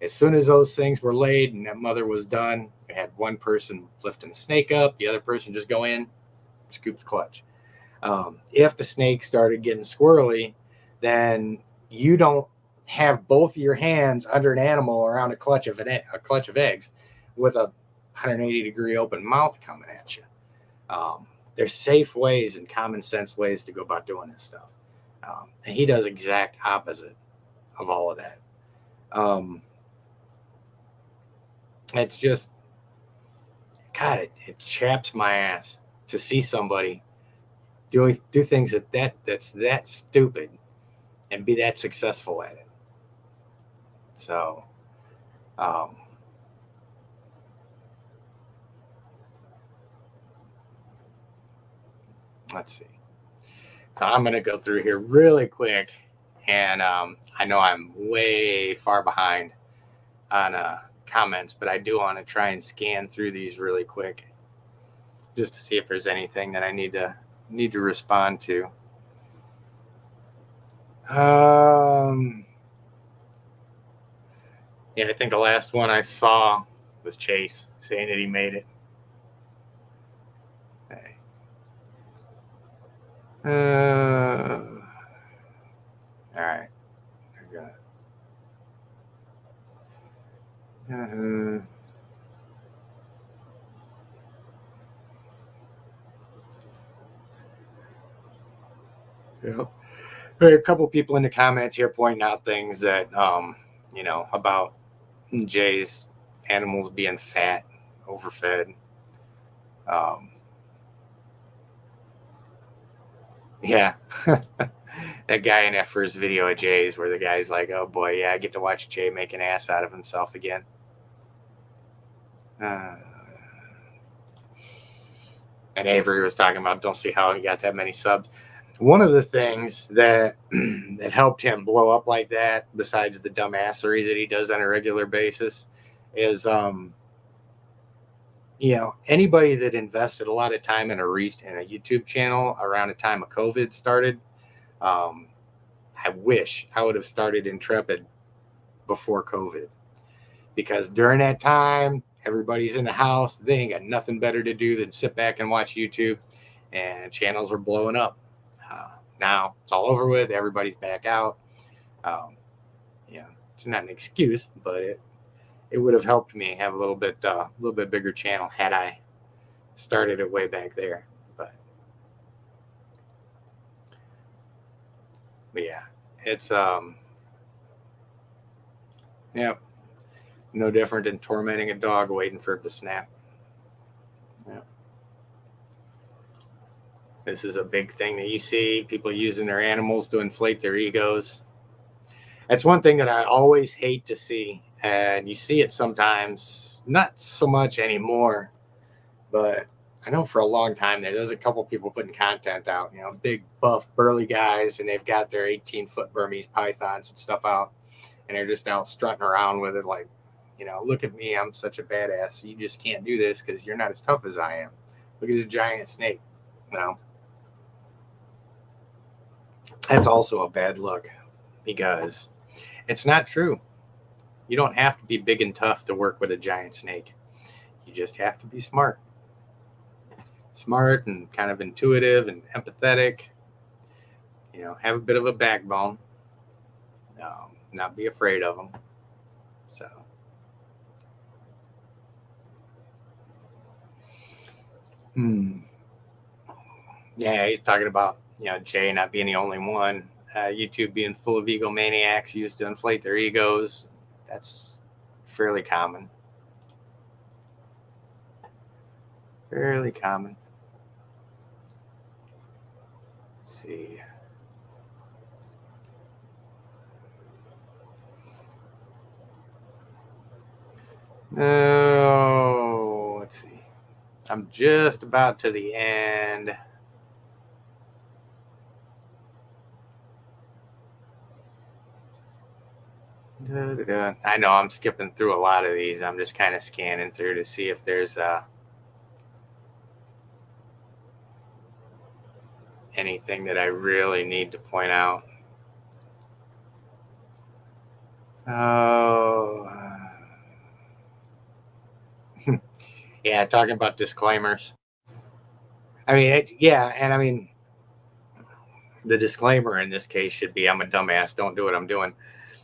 as soon as those things were laid and that mother was done, I had one person lifting the snake up, the other person just go in, scoop the clutch. If the snake started getting squirrely, then you don't have both of your hands under an animal around a clutch of eggs with a 180-degree open mouth coming at you. There's safe ways and common sense ways to go about doing this stuff. And he does exact opposite of all of that. It's just, God, it chaps my ass to see somebody do things that's that stupid and be that successful at it. So, let's see. So I'm going to go through here really quick. And I know I'm way far behind on comments, but I do want to try and scan through these really quick just to see if there's anything that I need to respond to. Yeah, I think the last one I saw was Chase saying that he made it. Okay. All right. Yeah. There are a couple people in the comments here pointing out things that, about Jay's animals being fat, overfed. Yeah. That guy in that first video of Jay's where the guy's like, oh boy, yeah, I get to watch Jay make an ass out of himself again. And Avery was talking about, don't see how he got that many subs. One of the things that helped him blow up like that, besides the dumbassery that he does on a regular basis, is anybody that invested a lot of time in a YouTube channel around the time of COVID started, I wish I would have started Intrepid before COVID, because during that time, everybody's in the house. They ain't got nothing better to do than sit back and watch YouTube, and channels are blowing up. Now it's all over with. Everybody's back out. It's not an excuse, but it would have helped me have a little bit bigger channel had I started it way back there. But yeah, it's no different than tormenting a dog waiting for it to snap. Yeah. This is a big thing that you see people using their animals to inflate their egos. That's one thing that I always hate to see. And you see it sometimes, not so much anymore, but I know for a long time there's a couple people putting content out, big, buff, burly guys, and they've got their 18-foot Burmese pythons and stuff out, and they're just out strutting around with it like, look at me, I'm such a badass. You just can't do this because you're not as tough as I am. Look at this giant snake. No. That's also a bad look, because it's not true. You don't have to be big and tough to work with a giant snake. You just have to be smart. Smart and kind of intuitive and empathetic. Have a bit of a backbone. Not be afraid of them. So. Yeah, he's talking about, Jay not being the only one. YouTube being full of egomaniacs used to inflate their egos. That's fairly common. Fairly common. Let's see. Oh, let's see. I'm just about to the end. I know I'm skipping through a lot of these. I'm just kind of scanning through to see if there's anything that I really need to point out. Oh, yeah, talking about disclaimers. I mean, the disclaimer in this case should be, I'm a dumbass, don't do what I'm doing.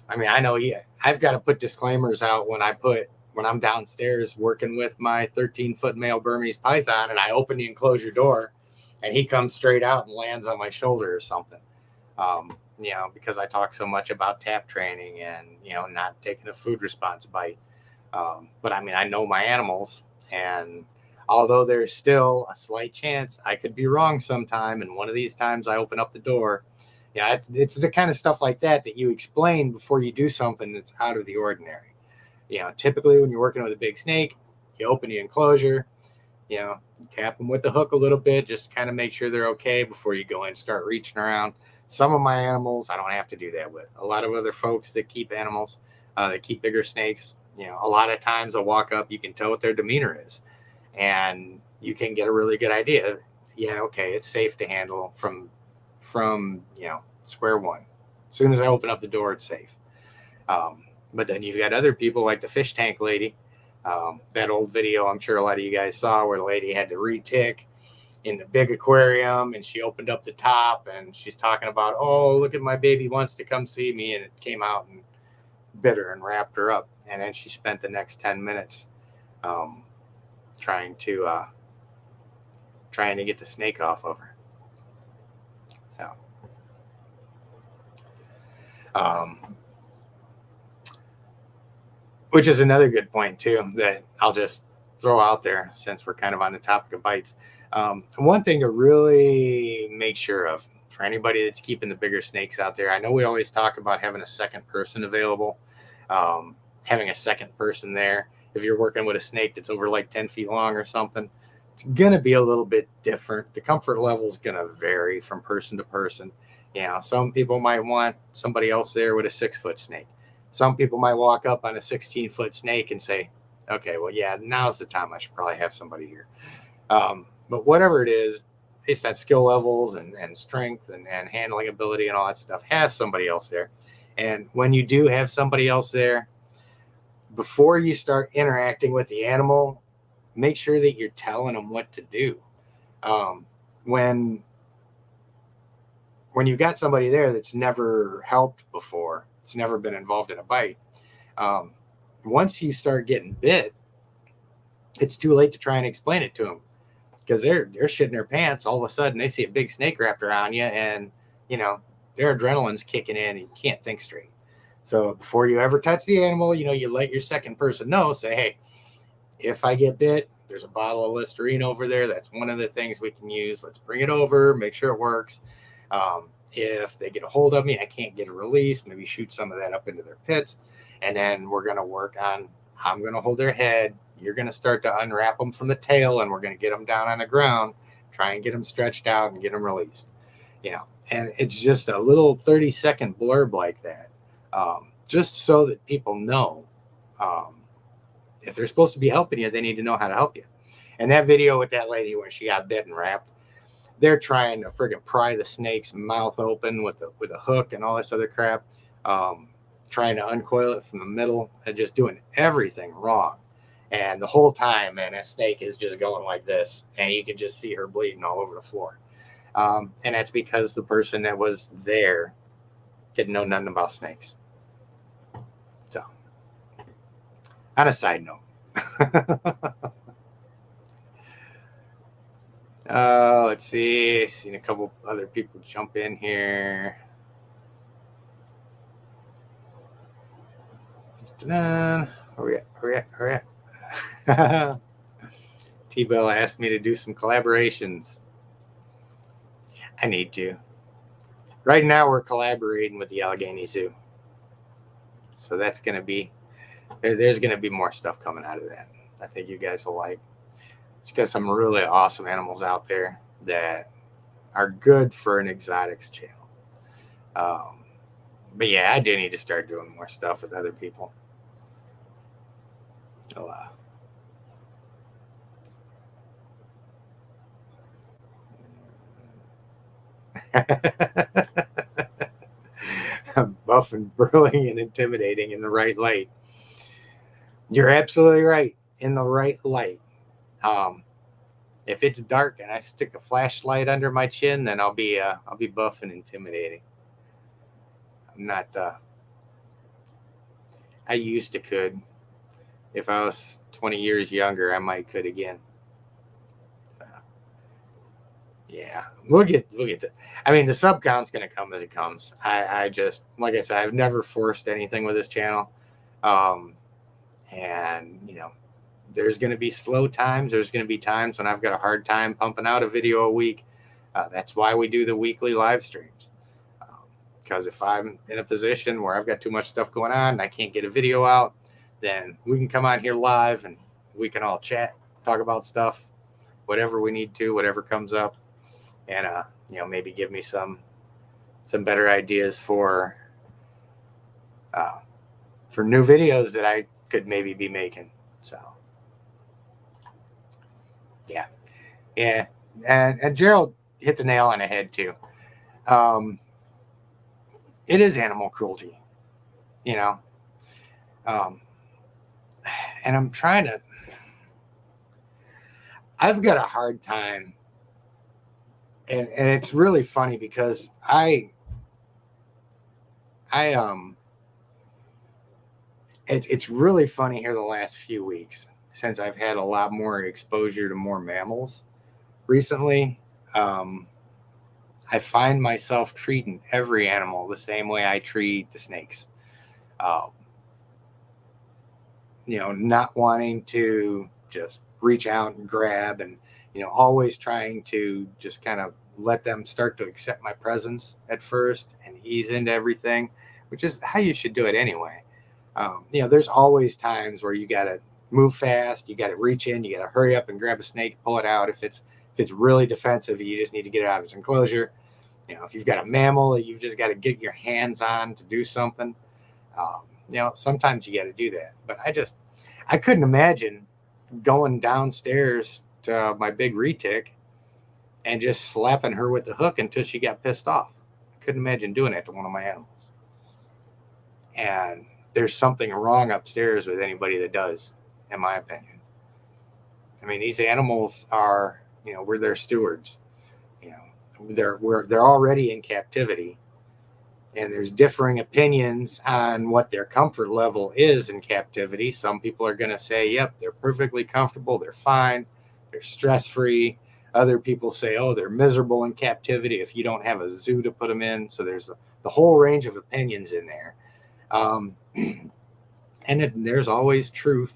I mean, I know, I've got to put disclaimers out when I'm downstairs working with my 13-foot male Burmese python, and I open the enclosure door and he comes straight out and lands on my shoulder or something. Because I talk so much about tap training and, not taking a food response bite. But I mean, I know my animals, and although there's still a slight chance I could be wrong sometime, and one of these times I open up the door, it's the kind of stuff like that you explain before you do something that's out of the ordinary. Typically when you're working with a big snake, you open the enclosure, tap them with the hook a little bit, just to kind of make sure they're okay before you go in and start reaching around. Some of my animals, I don't have to do that with. A lot of other folks that keep animals, that keep bigger snakes, a lot of times I'll walk up, you can tell what their demeanor is, and you can get a really good idea. Yeah, okay, it's safe to handle from square one. As soon as I open up the door, it's safe. But then you've got other people like the fish tank lady. That old video I'm sure a lot of you guys saw, where the lady had to re-tick in the big aquarium, and she opened up the top and she's talking about, oh, look at my baby wants to come see me, and it came out and bit her and wrapped her up. And then she spent the next 10 minutes trying to get the snake off of her. So which is another good point too, that I'll just throw out there since we're kind of on the topic of bites. One thing to really make sure of for anybody that's keeping the bigger snakes out there, I know we always talk about having a second person available, having a second person there. If you're working with a snake that's over like 10 feet long or something, it's going to be a little bit different. The comfort level is going to vary from person to person. Some people might want somebody else there with a 6-foot snake. Some people might walk up on a 16-foot snake and say, Okay, well, yeah, now's the time I should probably have somebody here. But whatever it is, based on skill levels and strength and handling ability and all that stuff, have somebody else there. And when you do have somebody else there, before you start interacting with the animal, make sure that you're telling them what to do. When you've got somebody there that's never helped before, it's never been involved in a bite, once you start getting bit, it's too late to try and explain it to them, because they're shitting their pants. All of a sudden they see a big snake wrapped around you, and their adrenaline's kicking in and you can't think straight. So before you ever touch the animal, you let your second person know. Say, hey, if I get bit, there's a bottle of Listerine over there. That's one of the things we can use. Let's bring it over, make sure it works. If they get a hold of me, I can't get a release, maybe shoot some of that up into their pits. And then we're going to work on, I'm going to hold their head. You're going to start to unwrap them from the tail, and we're going to get them down on the ground, try and get them stretched out and get them released. And it's just a little 30-second blurb like that. Just so that people know, if they're supposed to be helping you, they need to know how to help you. And that video with that lady when she got bit and wrapped, they're trying to friggin' pry the snake's mouth open with a hook and all this other crap, trying to uncoil it from the middle and just doing everything wrong. And the whole time, man, that snake is just going like this, and you can just see her bleeding all over the floor. And that's because the person that was there didn't know nothing about snakes. So, on a side note, let's see. Seen a couple other people jump in here. Where we at? T-Bell asked me to do some collaborations. I need to. Right now, we're collaborating with the Allegheny Zoo. So that's going to be, there's going to be more stuff coming out of that. I think you guys will like. It's got some really awesome animals out there that are good for an exotics channel. But yeah, I do need to start doing more stuff with other people. Buff and burly and intimidating in the right light. You're absolutely right. In the right light. If it's dark and I stick a flashlight under my chin, then I'll be buff and intimidating. I'm not. I used to could. If I was 20 years younger, I might could again. So, yeah, we'll get to. I mean, the sub count's gonna come as it comes. I just, like I said, I've never forced anything with this channel, and there's going to be slow times. There's going to be times when I've got a hard time pumping out a video a week. That's why we do the weekly live streams. Because if I'm in a position where I've got too much stuff going on and I can't get a video out, then we can come on here live and we can all chat, talk about stuff, whatever we need to, whatever comes up, and maybe give me some better ideas for new videos that I could maybe be making. So. Yeah. And Gerald hit the nail on the head too. It is animal cruelty, and I'm trying to. I've got a hard time, and it's really funny because it's really funny here the last few weeks, since I've had a lot more exposure to more mammals recently. I find myself treating every animal the same way I treat the snakes. Not wanting to just reach out and grab, and always trying to just kind of let them start to accept my presence at first and ease into everything, which is how you should do it anyway. There's always times where you got to move fast, you got to reach in, you got to hurry up and grab a snake, pull it out. If it's really defensive, you just need to get it out of its enclosure. If you've got a mammal that you've just got to get your hands on to do something, sometimes you got to do that. But I couldn't imagine going downstairs to my big retic and just slapping her with the hook until she got pissed off. I couldn't imagine doing that to one of my animals. And there's something wrong upstairs with anybody that does, in my opinion. I mean, these animals are, we're their stewards. They're already in captivity, and there's differing opinions on what their comfort level is in captivity. Some people are going to say, yep, they're perfectly comfortable, they're fine, they're stress-free. Other people say, oh, they're miserable in captivity if you don't have a zoo to put them in. So there's the whole range of opinions in there. And there's always truth,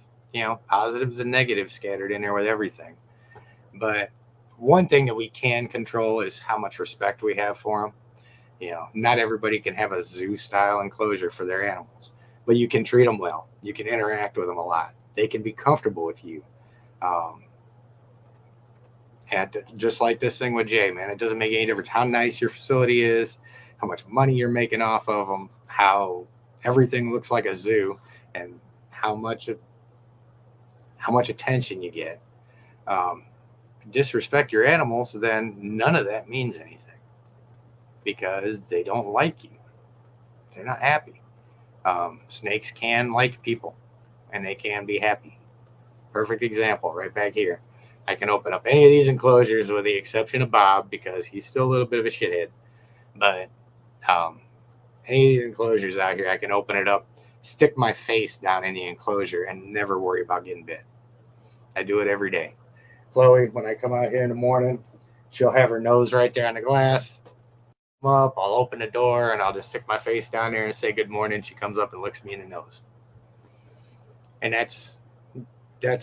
positives and negatives scattered in there with everything. But one thing that we can control is how much respect we have for them. Not everybody can have a zoo style enclosure for their animals, but you can treat them well. You can interact with them a lot. They can be comfortable with you. And just like this thing with Jay, man, it doesn't make any difference how nice your facility is, how much money you're making off of them, how everything looks like a zoo, and how much attention you get. Disrespect your animals, then none of that means anything because they don't like you. They're not happy. Snakes can like people, and they can be happy. Perfect example right back here. I can open up any of these enclosures with the exception of Bob because he's still a little bit of a shithead. But any of these enclosures out here, I can open it up, stick my face down in the enclosure, and never worry about getting bit. I do it every day. Chloe, when I come out here in the morning, she'll have her nose right there on the glass. Come up, I'll open the door, and I'll just stick my face down there and say good morning. She comes up and licks me in the nose. And that's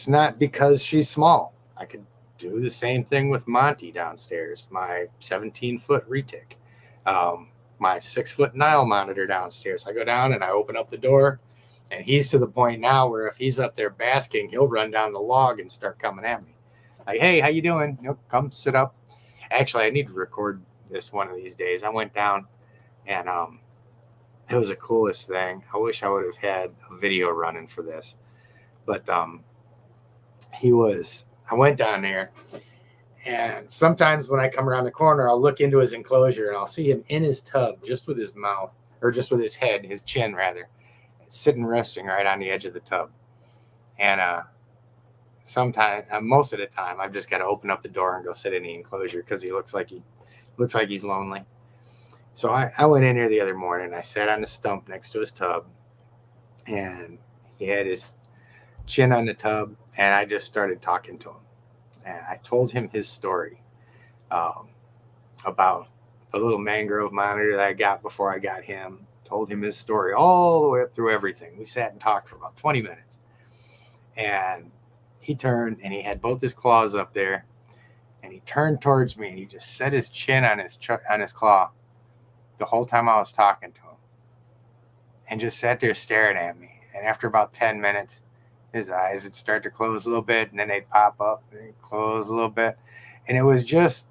not because she's small. I could do the same thing with Monty downstairs, my 17-foot retic, my 6-foot Nile monitor downstairs. I go down and I open up the door, and he's to the point now where if he's up there basking, he'll run down the log and start coming at me. Like, hey, how you doing? Come sit up. Actually, I need to record this one of these days. I went down, and it was the coolest thing. I wish I would have had a video running for this. But I went down there, and sometimes when I come around the corner, I'll look into his enclosure, and I'll see him in his tub just with his mouth, or just with his head, his chin rather, sitting resting right on the edge of the tub. And sometimes, most of the time, I've just got to open up the door and go sit in the enclosure because he looks like he's lonely. So I went in here the other morning. I sat on the stump next to his tub, and he had his chin on the tub, and I just started talking to him. And I told him his story about the little mangrove monitor that I got before I got him. Told him his story all the way up through everything. We sat and talked for about 20 minutes. And he turned, and he had both his claws up there, and he turned towards me, and he just set his chin on his claw the whole time I was talking to him, and just sat there staring at me. And after about 10 minutes, his eyes would start to close a little bit, and then they'd pop up and they'd close a little bit. And it was just,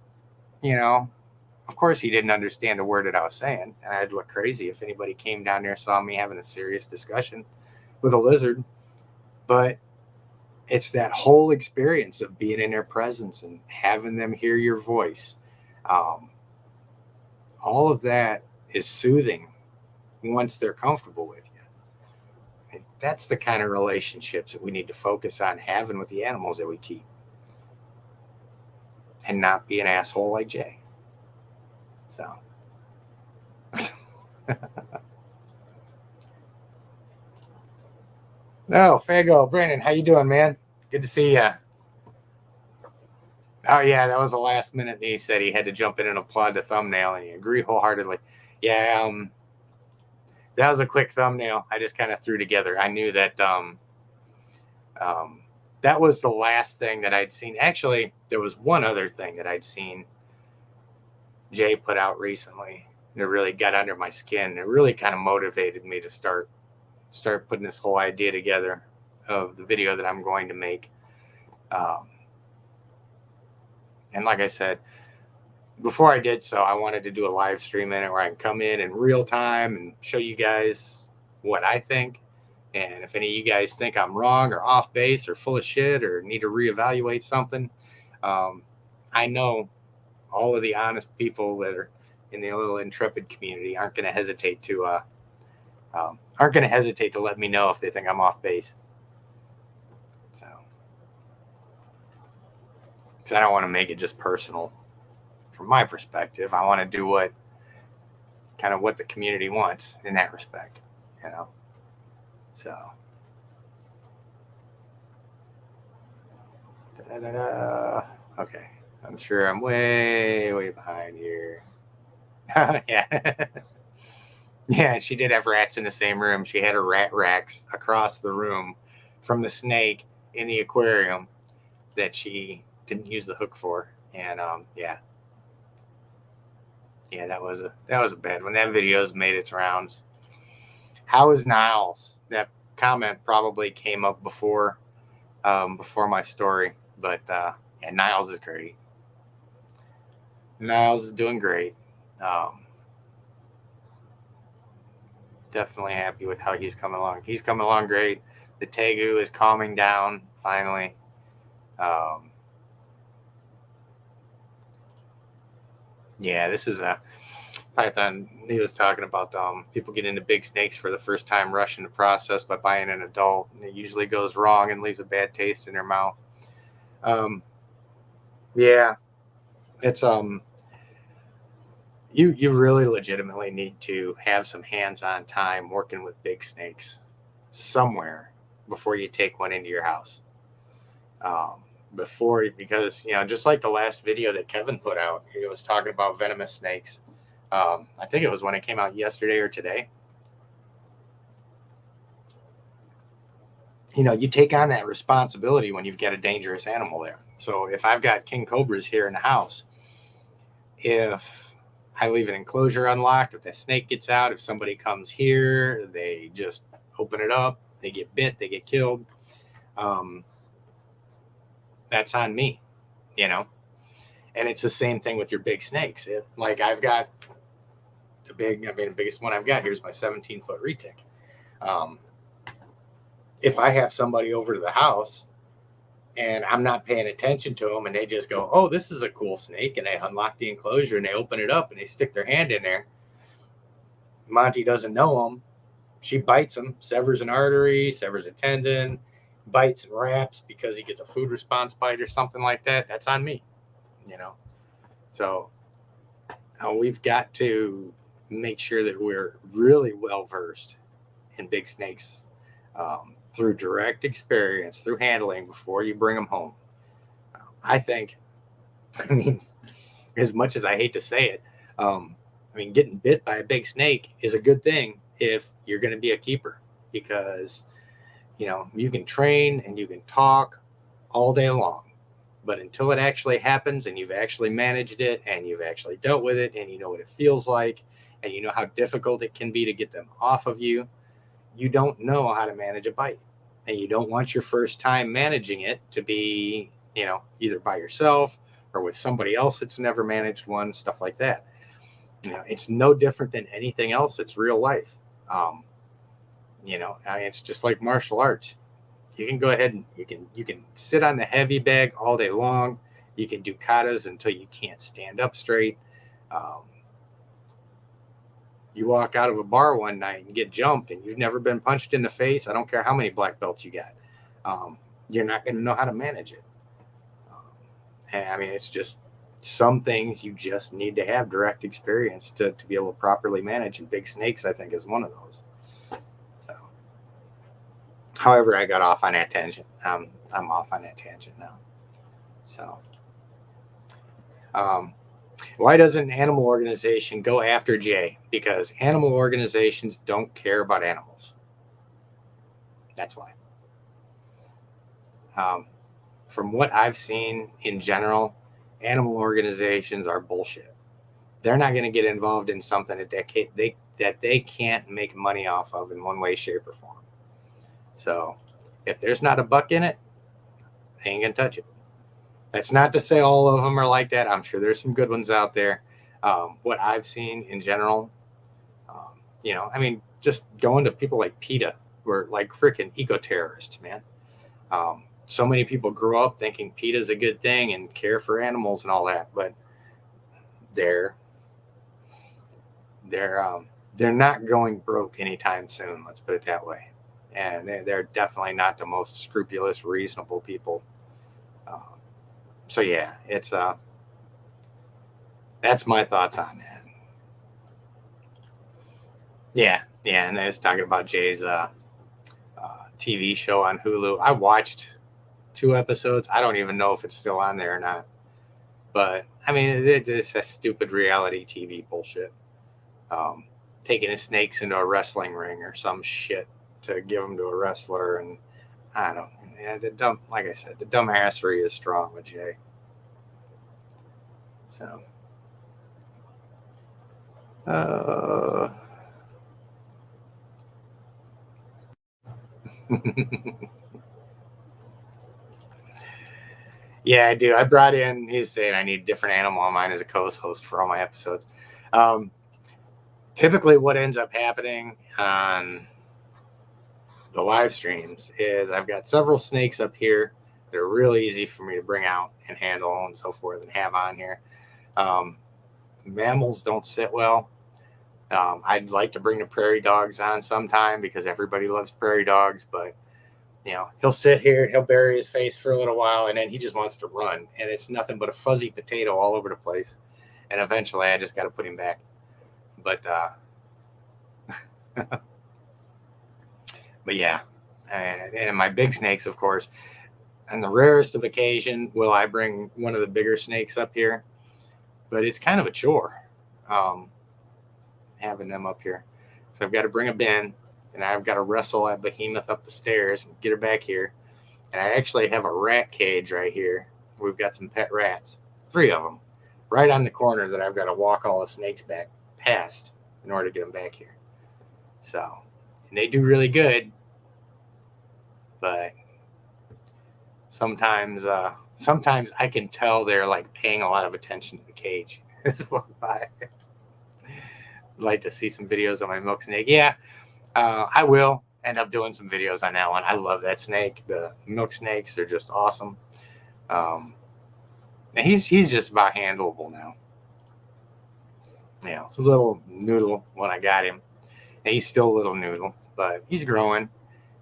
of course he didn't understand a word that I was saying, and I'd look crazy if anybody came down there and saw me having a serious discussion with a lizard. But it's that whole experience of being in their presence and having them hear your voice. All of that is soothing once they're comfortable with you. And that's the kind of relationships that we need to focus on having with the animals that we keep. And not be an asshole like Jay. So. Oh, Fago, Brandon, how you doing, man? Good to see you. Oh, yeah, that was the last minute. He said he had to jump in and applaud the thumbnail, and he agreed wholeheartedly. Yeah, that was a quick thumbnail I just kind of threw together. I knew that that was the last thing that I'd seen. Actually, there was one other thing that I'd seen Jay put out recently that really got under my skin. It really kind of motivated me to start putting this whole idea together of the video that I'm going to make. And like I said, before I did so, I wanted to do a live stream in it where I can come in real time and show you guys what I think And if any of you guys think I'm wrong or off base or full of shit or need to reevaluate something, I know all of the honest people that are in the little Intrepid community aren't going to hesitate to let me know if they think I'm off base. So, because I don't want to make it just personal. From my perspective, I want to do what the community wants in that respect, you know. So, okay, I'm sure I'm way behind here. Yeah. Yeah, she did have rats in the same room. She had her rat racks across the room from the snake in the aquarium that she didn't use the hook for. And yeah, that was a bad one. That video's made its rounds. How is Niles? That comment probably came up before my story, but yeah, Niles is great. Niles is doing great. Definitely happy with how he's coming along. He's coming along great. The tegu is calming down finally. Yeah, this is a python. He was talking about people get into big snakes for the first time, rushing the process by buying an adult, and it usually goes wrong and leaves a bad taste in their mouth. Yeah, it's you really legitimately need to have some hands-on time working with big snakes somewhere before you take one into your house. Because just like the last video that Kevin put out, he was talking about venomous snakes. I think it was when it came out yesterday or today. You take on that responsibility when you've got a dangerous animal there. So if I've got king cobras here in the house, if I leave an enclosure unlocked, if the snake gets out, if somebody comes here, they just open it up, they get bit, they get killed. That's on me, And it's the same thing with your big snakes. I've got the biggest one I've got here is my 17-foot retic. If I have somebody over to the house and I'm not paying attention to them and they just go, oh, this is a cool snake, and they unlock the enclosure and they open it up and they stick their hand in there, Monty doesn't know them. She bites him, severs an artery, severs a tendon, bites and wraps because he gets a food response bite or something like that. That's on me, So we've got to make sure that we're really well versed in big snakes through direct experience, through handling before you bring them home. As much as I hate to say it, getting bit by a big snake is a good thing if you're going to be a keeper, because you can train and you can talk all day long, but until it actually happens and you've actually managed it and you've actually dealt with it and you know what it feels like and you know how difficult it can be to get them off of you, you don't know how to manage a bite. And you don't want your first time managing it to be, either by yourself or with somebody else that's never managed one, stuff like that. It's no different than anything else that's real life. It's just like martial arts. You can go ahead and you can sit on the heavy bag all day long. You can do katas until you can't stand up straight. You walk out of a bar one night and get jumped and you've never been punched in the face. I don't care how many black belts you got. You're not going to know how to manage it. It's just some things you just need to have direct experience to be able to properly manage. And big snakes, I think, is one of those. So, however, I got off on that tangent. I'm off on that tangent now. So, why doesn't an animal organization go after Jay? Because animal organizations don't care about animals. That's why. From what I've seen in general, animal organizations are bullshit. They're not going to get involved in something that they can't make money off of in one way, shape, or form. So if there's not a buck in it, they ain't going to touch it. That's not to say all of them are like that. I'm sure there's some good ones out there. What I've seen in general, just going to people like PETA we're like freaking eco-terrorists, man. So many people grow up thinking PETA's a good thing and care for animals and all that, but they're not going broke anytime soon. Let's put it that way. And they're definitely not the most scrupulous, reasonable people. So yeah, it's that's my thoughts on that. Yeah, and I was talking about Jay's TV show on Hulu. I watched 2 episodes. I don't even know if it's still on there or not. But I mean, it's that stupid reality TV bullshit. Taking the snakes into a wrestling ring or some shit to give them to a wrestler, and I don't. Yeah, like I said, the dumbassery is strong with Jay. So, yeah, I do. I brought in. He's saying I need a different animal on mine as a co-host for all my episodes. Typically, what ends up happening on the live streams is I've got several snakes up here. They're really easy for me to bring out and handle and so forth and have on here. Mammals don't sit well. I'd like to bring the prairie dogs on sometime because everybody loves prairie dogs, but he'll sit here, he'll bury his face for a little while, and then he just wants to run, and it's nothing but a fuzzy potato all over the place. And eventually I just got to put him back. But but yeah, and my big snakes, of course. On the rarest of occasion will I bring one of the bigger snakes up here, but it's kind of a chore having them up here. So I've got to bring a bin, and I've got to wrestle that behemoth up the stairs and get her back here. And I actually have a rat cage right here. We've got some pet rats, 3 of them, right on the corner that I've got to walk all the snakes back past in order to get them back here. So, and they do really good, but sometimes I can tell they're like paying a lot of attention to the cage. I'd like to see some videos on my milk snake. Yeah, I will end up doing some videos on that one. I love that snake. The milk snakes are just awesome. And he's just about handleable now. It's a little noodle when I got him. And he's still a little noodle, but he's growing,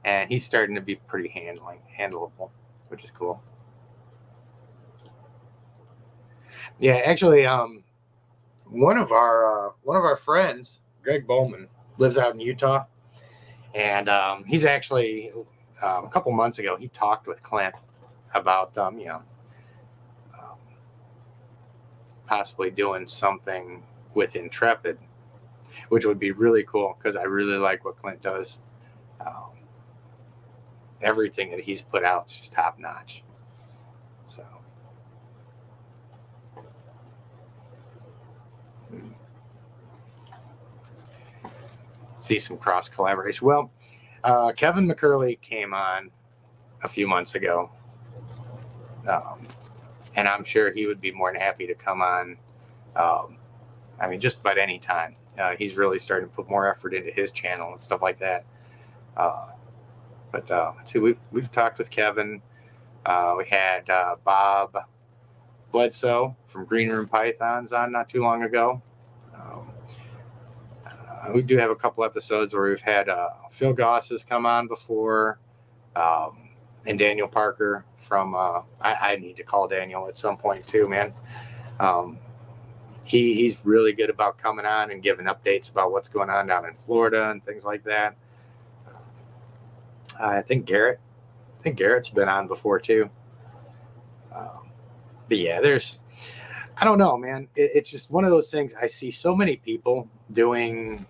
and he's starting to be pretty handleable, which is cool. Yeah, actually, one of our friends, Greg Bowman, lives out in Utah, and he's actually a couple months ago he talked with Clint about possibly doing something with Intrepid, which would be really cool because I really like what Clint does. Everything that he's put out is just top notch. So. See some cross collaboration. Well, Kevin McCurley came on a few months ago, and I'm sure he would be more than happy to come on. Just about any time. He's really starting to put more effort into his channel and stuff like that. But let's see, we've talked with Kevin. We had Bob Bledsoe from Green Room Pythons on not too long ago. We do have a couple episodes where we've had Phil Goss has come on before, and Daniel Parker from I need to call Daniel at some point too, man. He's really good about coming on and giving updates about what's going on down in Florida and things like that. I think Garrett's been on before too. But yeah, I don't know, man. It's just one of those things. I see so many people doing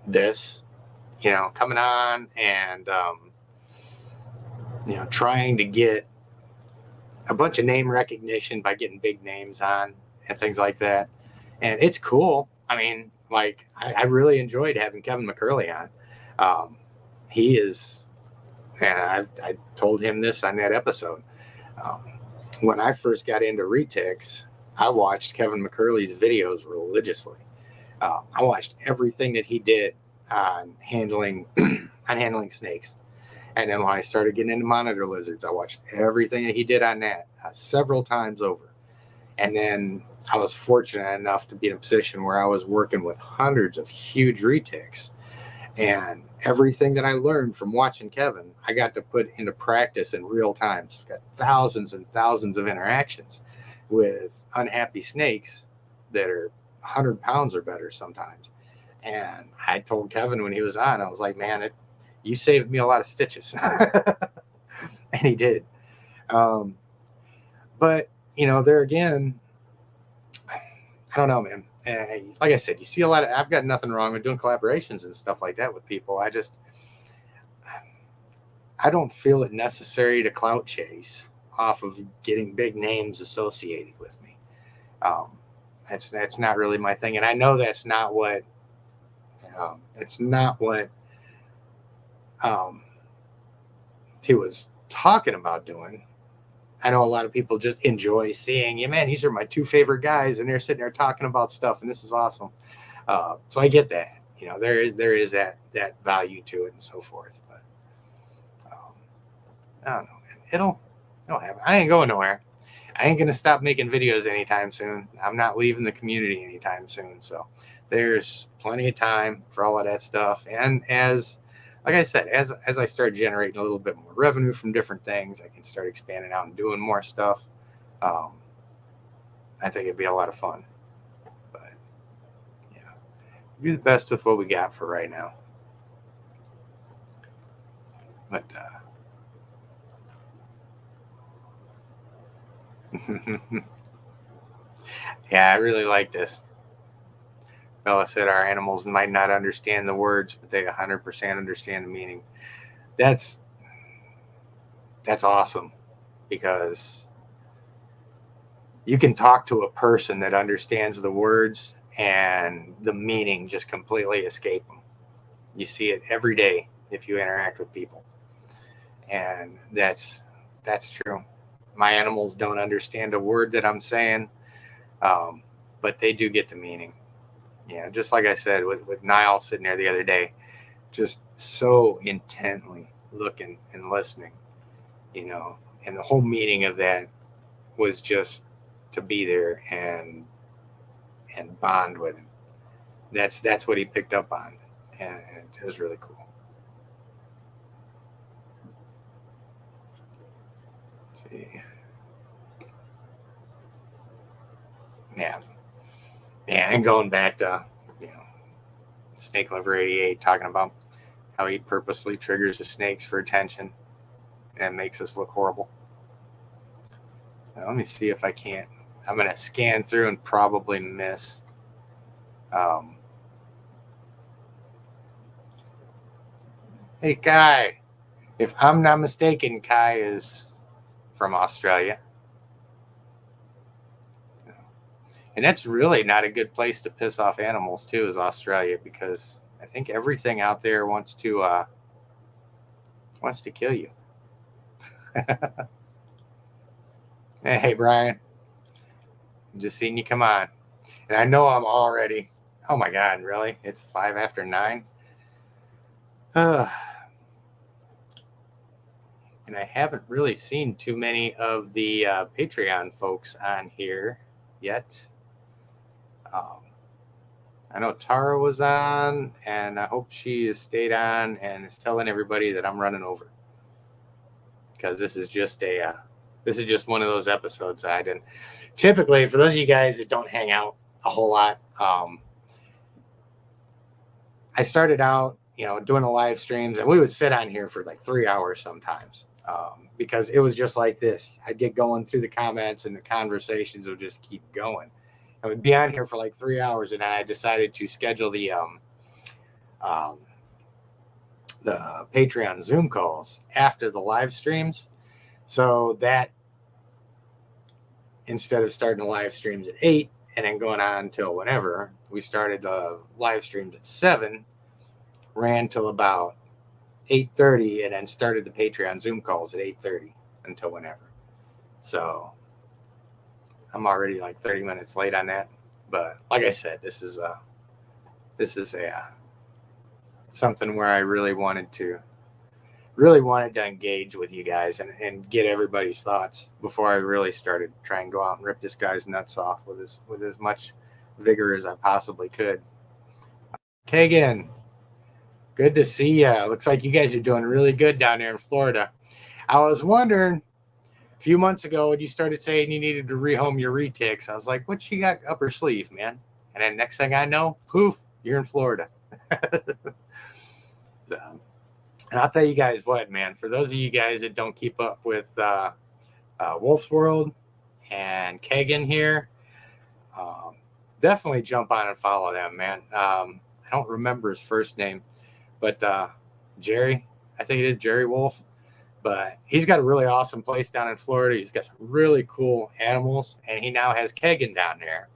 this, coming on and, trying to get a bunch of name recognition by getting big names on and things like that. And it's cool. I mean, like, I really enjoyed having Kevin McCurley on. He is, and I told him this on that episode. When I first got into retics, I watched Kevin McCurley's videos religiously. I watched everything that he did on handling snakes. And then when I started getting into monitor lizards, I watched everything that he did on that several times over. And then I was fortunate enough to be in a position where I was working with hundreds of huge retics. And everything that I learned from watching Kevin, I got to put into practice in real time. So I've got thousands and thousands of interactions with unhappy snakes that are 100 pounds or better sometimes. And I told Kevin when he was on, I was like, man, you saved me a lot of stitches. And he did. But, you know, there again, I don't know, man. Like I said, you see a lot of, I've got nothing wrong with doing collaborations and stuff like that with people. I don't feel it necessary to clout chase off of getting big names associated with me. That's not really my thing. And I know that's not what, he was talking about doing. I know a lot of people just enjoy seeing, yeah, man, these are my two favorite guys, and they're sitting there talking about stuff, and this is awesome. So I get that, you know, there is that value to it and so forth. But I don't know, man. It'll happen. I ain't going nowhere. I ain't gonna stop making videos anytime soon. I'm not leaving the community anytime soon. So there's plenty of time for all of that stuff. And like I said, as I start generating a little bit more revenue from different things, I can start expanding out and doing more stuff. I think it'd be a lot of fun. But, you know, do the best with what we got for right now. But, yeah, I really like this. Bella said our animals might not understand the words, but they 100% understand the meaning. That's awesome, because you can talk to a person that understands the words and the meaning just completely escape them. You see it every day if you interact with people. And that's true. My animals don't understand a word that I'm saying, but they do get the meaning. Yeah, just like I said with Niall sitting there the other day, just so intently looking and listening, you know, and the whole meaning of that was just to be there and bond with him. That's what he picked up on, and it was really cool. Let's see. Yeah, and going back to, you know, Snake Lover 88 talking about how he purposely triggers the snakes for attention and makes us look horrible. So let me see if I can't. I'm going to scan through and probably miss. Hey, Kai. If I'm not mistaken, Kai is from Australia. And that's really not a good place to piss off animals, too, is Australia, because I think everything out there wants to kill you. Hey, Brian. Just seeing you come on. And I know I'm already, oh my God, really? It's 5 after 9? And I haven't really seen too many of the Patreon folks on here yet. I know Tara was on, and I hope she has stayed on and is telling everybody that I'm running over, because this is just one of those episodes I didn't. Typically, for those of you guys that don't hang out a whole lot, I started out, you know, doing the live streams, and we would sit on here for like 3 hours sometimes, because it was just like this. I'd get going through the comments, and the conversations would just keep going. I would be on here for like 3 hours, and then I decided to schedule the Patreon Zoom calls after the live streams, so that instead of starting the live streams at 8 and then going on till whenever, we started the live streams at 7, ran till about 8:30, and then started the Patreon Zoom calls at 8:30 until whenever. So I'm already like 30 minutes late on that, but like I said, this is something where I really wanted to really wanted to engage with you guys and get everybody's thoughts before I really started trying to go out and rip this guy's nuts off with as much vigor as I possibly could. Kagan, good to see ya. Looks like you guys are doing really good down there in Florida. I was wondering a few months ago when you started saying you needed to rehome your retics, I was like, what you got up her sleeve, man? And then next thing I know, poof, you're in Florida. So, and I'll tell you guys what, man, for those of you guys that don't keep up with Wolf's World and Kagan here, definitely jump on and follow them, man. I don't remember his first name, but Jerry, I think it is Jerry Wolf. But he's got a really awesome place down in Florida. He's got some really cool animals, and he now has Kagan down there.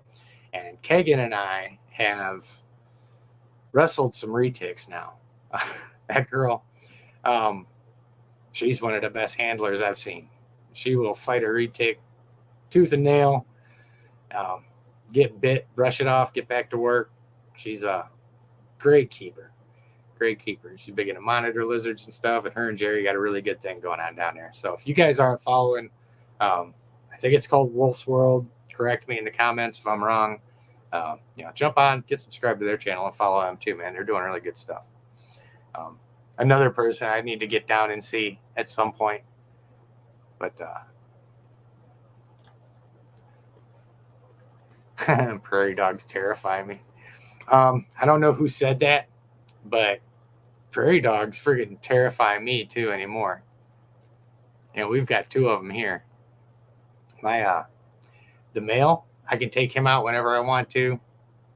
And Kagan and I have wrestled some retics now. That girl, she's one of the best handlers I've seen. She will fight a retic tooth and nail, get bit, brush it off, get back to work. She's a great keeper. Great keeper. She's big into monitor lizards and stuff, and her and Jerry got a really good thing going on down there. So if you guys aren't following, I think it's called Wolf's World. Correct me in the comments if I'm wrong. Jump on, get subscribed to their channel, and follow them too, man. They're doing really good stuff. Another person I need to get down and see at some point, but prairie dogs terrify me. I don't know who said that, but prairie dogs friggin' terrify me too anymore. We've got 2 of them here. The male, I can take him out whenever I want to,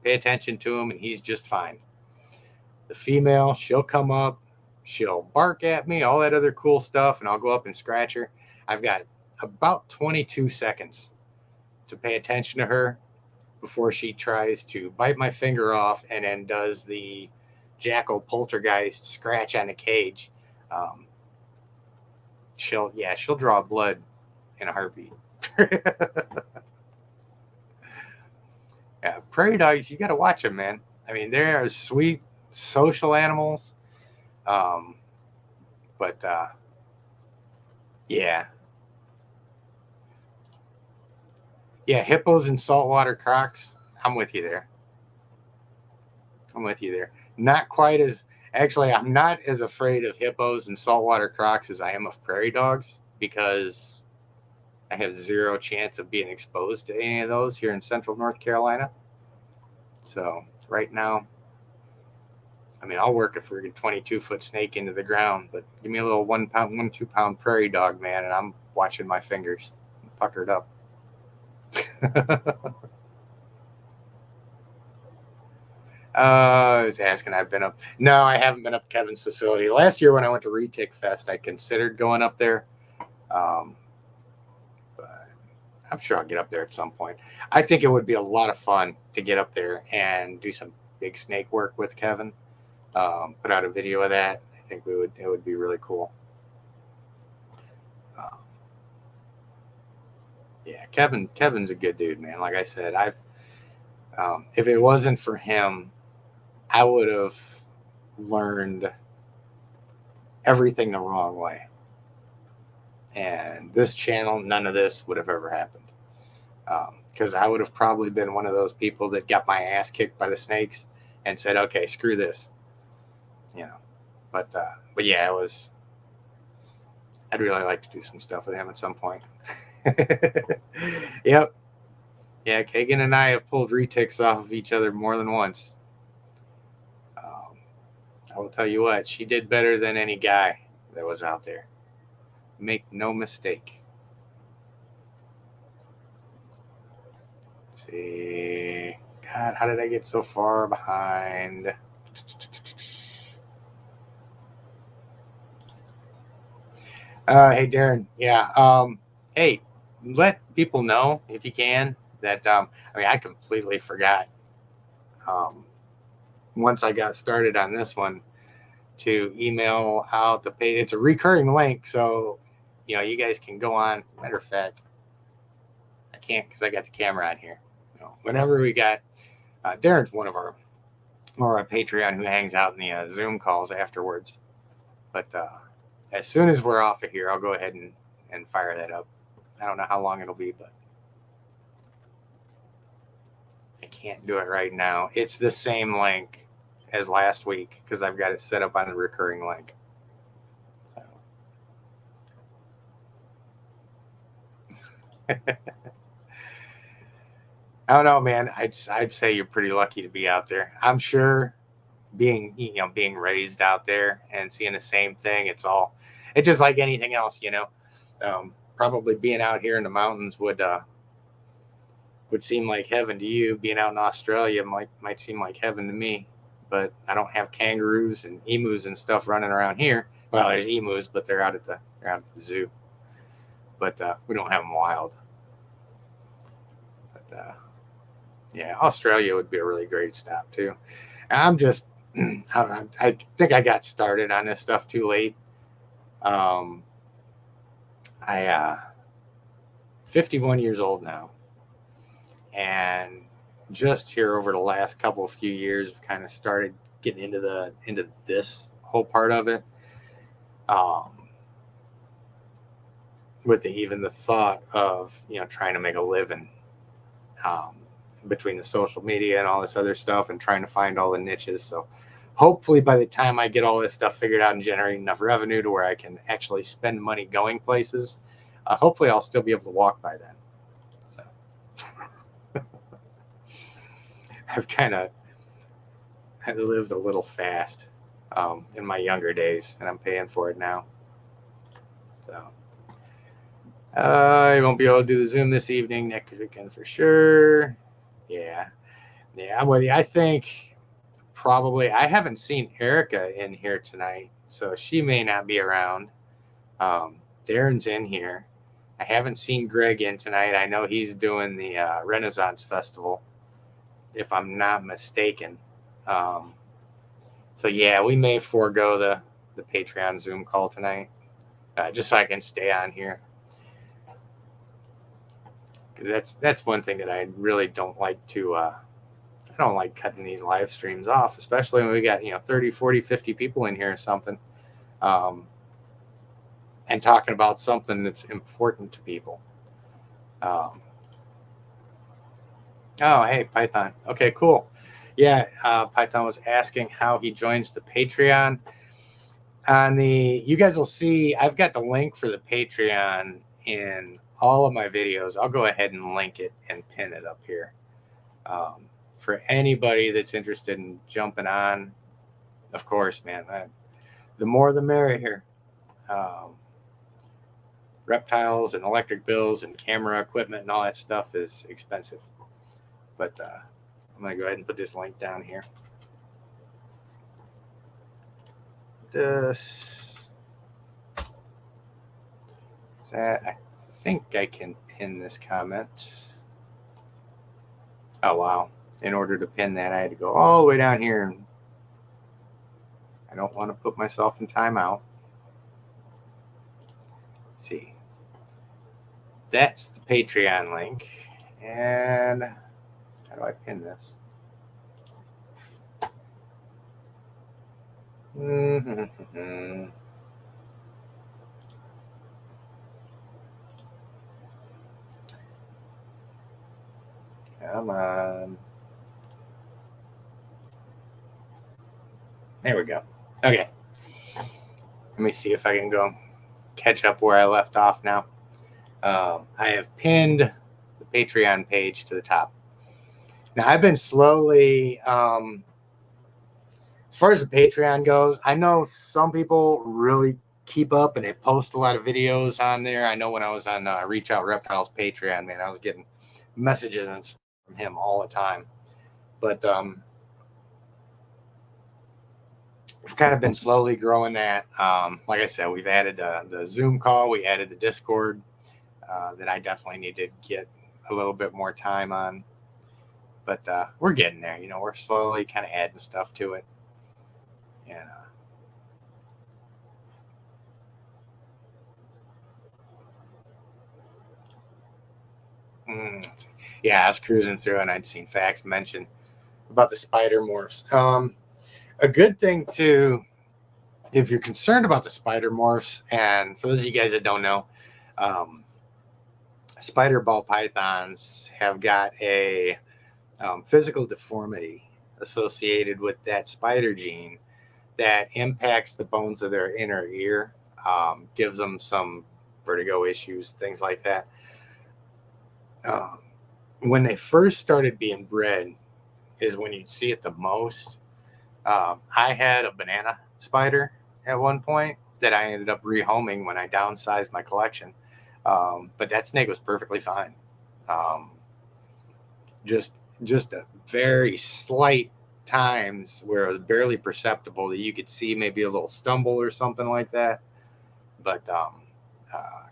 pay attention to him, and he's just fine. The female, she'll come up, she'll bark at me, all that other cool stuff, and I'll go up and scratch her. I've got about 22 seconds to pay attention to her before she tries to bite my finger off and then does the jackal poltergeist scratch on a cage. She'll draw blood in a heartbeat. Yeah, prairie dogs, you got to watch them, man. I mean, they are sweet social animals. Hippos and saltwater crocs. I'm with you there. Not quite as, actually, I'm not as afraid of hippos and saltwater crocs as I am of prairie dogs, because I have 0 chance of being exposed to any of those here in central North Carolina. So right now, I mean, I'll work a friggin' 22-foot snake into the ground, but give me a little 1 pound, 2 pound prairie dog, man, and I'm watching my fingers puckered up. I was asking, I've been up. No, I haven't been up Kevin's facility. Last year when I went to Retic Fest, I considered going up there. But I'm sure I'll get up there at some point. I think it would be a lot of fun to get up there and do some big snake work with Kevin. Put out a video of that. I think it would be really cool. Kevin's a good dude, man. Like I said, if it wasn't for him, I would have learned everything the wrong way. And this channel, none of this would have ever happened. Because I would have probably been one of those people that got my ass kicked by the snakes and said, okay, screw this. But yeah, I'd really like to do some stuff with him at some point. Yep. Yeah, Kagan and I have pulled retics off of each other more than once. I will tell you what, she did better than any guy that was out there. Make no mistake. Let's see. God, how did I get so far behind? Hey, Darren. Yeah. Hey, let people know if you can that, I completely forgot. Once I got started on this one, to email out the page. It's a recurring link, so you guys can go on. Matter of fact, I can't because I got the camera on here. Whenever we got Darren's one of our Patreon who hangs out in the Zoom calls afterwards, but as soon as we're off of here, I'll go ahead and fire that up. I don't know how long it'll be, but I can't do it right now. It's the same link as last week because I've got it set up on the recurring link. So. I don't know, man. I'd say you're pretty lucky to be out there. I'm sure being raised out there and seeing the same thing, it's just like anything else, probably being out here in the mountains would seem like heaven to you. Being out in Australia might seem like heaven to me, but I don't have kangaroos and emus and stuff running around here. Well, there's emus, but they're out at the zoo. But we don't have them wild. But yeah, Australia would be a really great stop too. I'm just, I think I got started on this stuff too late. I 51 years old now, and just here over the last few years, I've kind of started getting into this whole part of it. With even the thought of trying to make a living between the social media and all this other stuff, and trying to find all the niches. So hopefully by the time I get all this stuff figured out and generate enough revenue to where I can actually spend money going places, hopefully I'll still be able to walk by then. So I've lived a little fast in my younger days, and I'm paying for it now. So I won't be able to do the Zoom this evening, next weekend for sure. Yeah, I'm with you. I think probably I haven't seen Erica in here tonight, so she may not be around. Darren's in here. I haven't seen Greg in tonight. I know he's doing the Renaissance Festival, if I'm not mistaken. So yeah, we may forego the Patreon Zoom call tonight, just so I can stay on here. Because that's one thing that I really don't like to. I don't like cutting these live streams off, especially when we got 30, 40, 50 people in here or something, and talking about something that's important to people. Oh, hey, Python. Okay, cool. Yeah, Python was asking how he joins the Patreon. You guys will see, I've got the link for the Patreon in all of my videos. I'll go ahead and link it and pin it up here. For anybody that's interested in jumping on, of course, man, the more the merrier. Reptiles and electric bills and camera equipment and all that stuff is expensive. But I'm going to go ahead and put this link down here. I think I can pin this comment. Oh, wow. In order to pin that, I had to go all the way down here. I don't want to put myself in timeout. Let's see. That's the Patreon link. And how do I pin this? Come on. There we go. Okay. Let me see if I can go catch up where I left off now. I have pinned the Patreon page to the top. Now, I've been slowly, as far as the Patreon goes, I know some people really keep up and they post a lot of videos on there. I know when I was on Reach Out Reptiles Patreon, man, I was getting messages and stuff from him all the time. But we've kind of been slowly growing that. Like I said, we've added the Zoom call. We added the Discord that I definitely need to get a little bit more time on. But we're getting there. We're slowly kind of adding stuff to it. Yeah. Yeah, I was cruising through and I'd seen facts mention about the spider morphs. A good thing to if you're concerned about the spider morphs, and for those of you guys that don't know, spider ball pythons have got a physical deformity associated with that spider gene that impacts the bones of their inner ear, gives them some vertigo issues, things like that. When they first started being bred is when you'd see it the most. I had a banana spider at one point that I ended up rehoming when I downsized my collection. But that snake was perfectly fine. Just a very slight times where it was barely perceptible that you could see maybe a little stumble or something like that. But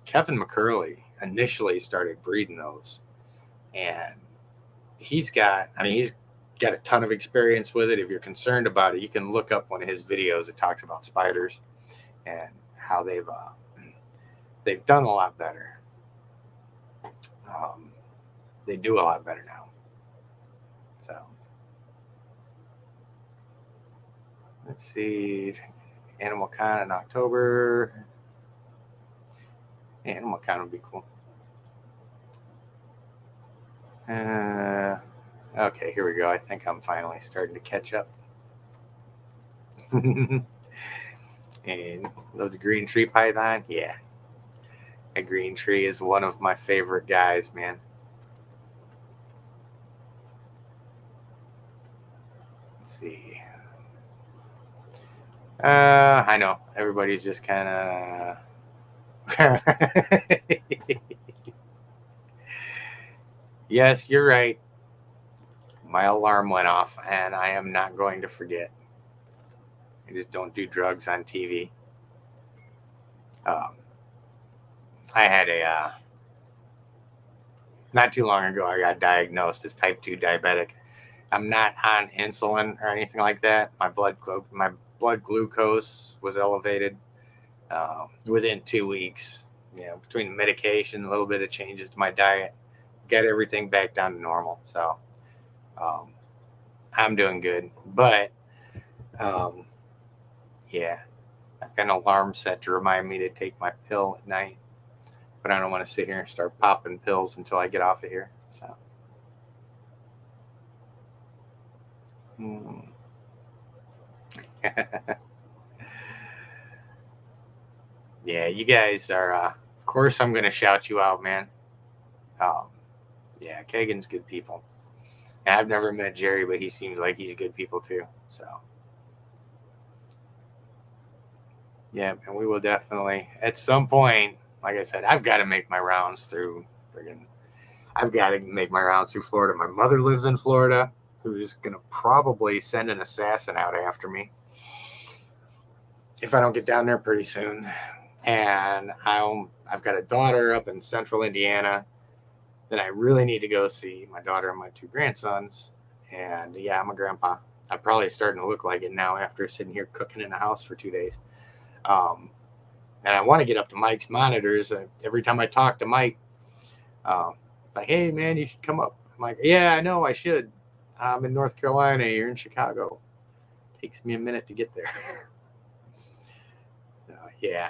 Kevin McCurley initially started breeding those, and he's got a ton of experience with it. If you're concerned about it, you can look up one of his videos that talks about spiders and how they've done a lot better. They do a lot better now. So let's see, Animal Con in October. Animal Con would be cool. Okay, here we go. I think I'm finally starting to catch up. And love the green tree python. Yeah, a green tree is one of my favorite guys, man. Let's see. I know everybody's just kind of. Yes, you're right. My alarm went off, and I am not going to forget. I just don't do drugs on TV. I had not too long ago, I got diagnosed as type 2 diabetic. I'm not on insulin or anything like that. My blood glucose was elevated within 2 weeks. Between the medication, a little bit of changes to my diet, got everything back down to normal. So I'm doing good. But yeah, I've got an alarm set to remind me to take my pill at night. But I don't want to sit here and start popping pills until I get off of here. So. Yeah, you guys are, of course, I'm going to shout you out, man. Yeah, Kagan's good people. And I've never met Jerry, but he seems like he's good people too. So, yeah, and we will definitely, at some point, like I said, I've got to make my rounds through Florida. My mother lives in Florida, who's going to probably send an assassin out after me if I don't get down there pretty soon. And I've got a daughter up in central Indiana that I really need to go see, my daughter and my 2 grandsons. And yeah, I'm a grandpa. I'm probably starting to look like it now after sitting here cooking in the house for 2 days. And I want to get up to Mike's monitors. Every time I talk to Mike, like, hey, man, you should come up. I'm like, yeah, I know I should. I'm in North Carolina. You're in Chicago. Takes me a minute to get there. So, yeah,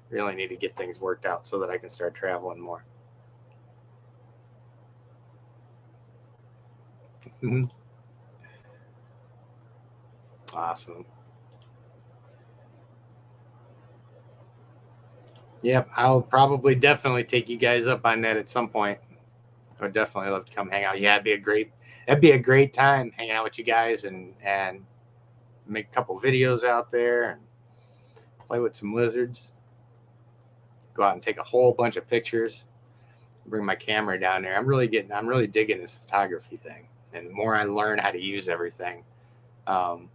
really need to get things worked out so that I can start traveling more. Awesome. Yep, I'll probably definitely take you guys up on that at some point. I would definitely love to come hang out. Yeah, that'd be a great time hanging out with you guys and make a couple videos out there and play with some lizards. Go out and take a whole bunch of pictures. Bring my camera down there. I'm really digging this photography thing. And the more I learn how to use everything, the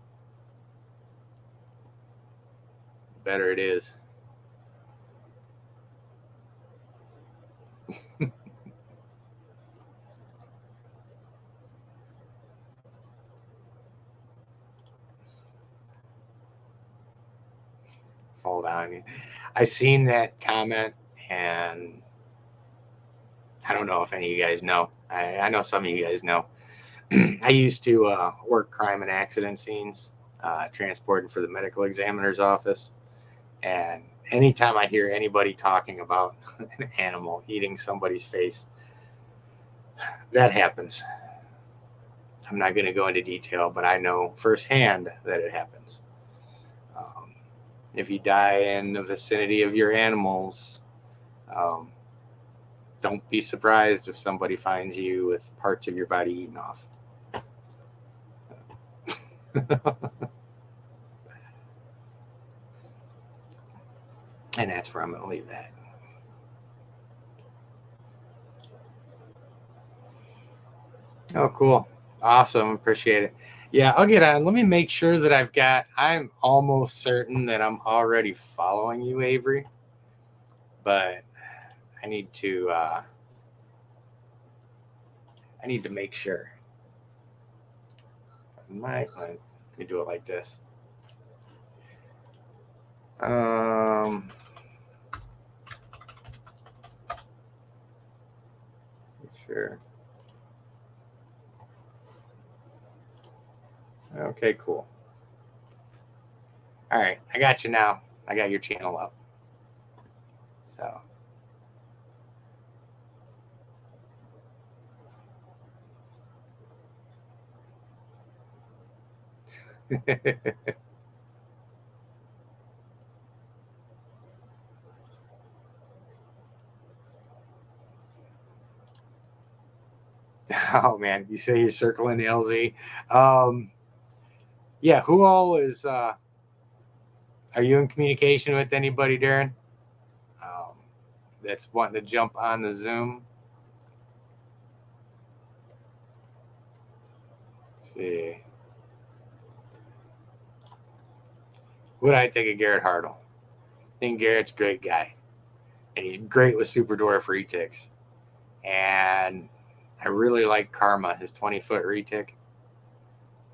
better it is. Fall down. I seen that comment, and I don't know if any of you guys know. I know some of you guys know. I used to work crime and accident scenes, transporting for the medical examiner's office. And anytime I hear anybody talking about an animal eating somebody's face, that happens. I'm not going to go into detail, but I know firsthand that it happens. If you die in the vicinity of your animals, don't be surprised if somebody finds you with parts of your body eaten off. And that's where I'm going to leave that. Oh, cool. Awesome. Appreciate it. Yeah, I'll get on. Let me make sure that I'm almost certain that I'm already following you, Avery. But I need to make sure. Let me do it like this. Sure. Okay, cool. All right, I got you now. I got your channel up. So. Oh man, you say you're circling the LZ. Yeah, who all is are you in communication with anybody, Darren? That's wanting to jump on the Zoom. Let's see. What do I think of Garrett Hartle? I think Garrett's a great guy. And he's great with super dwarf retics. And I really like Karma, his 20-foot retic.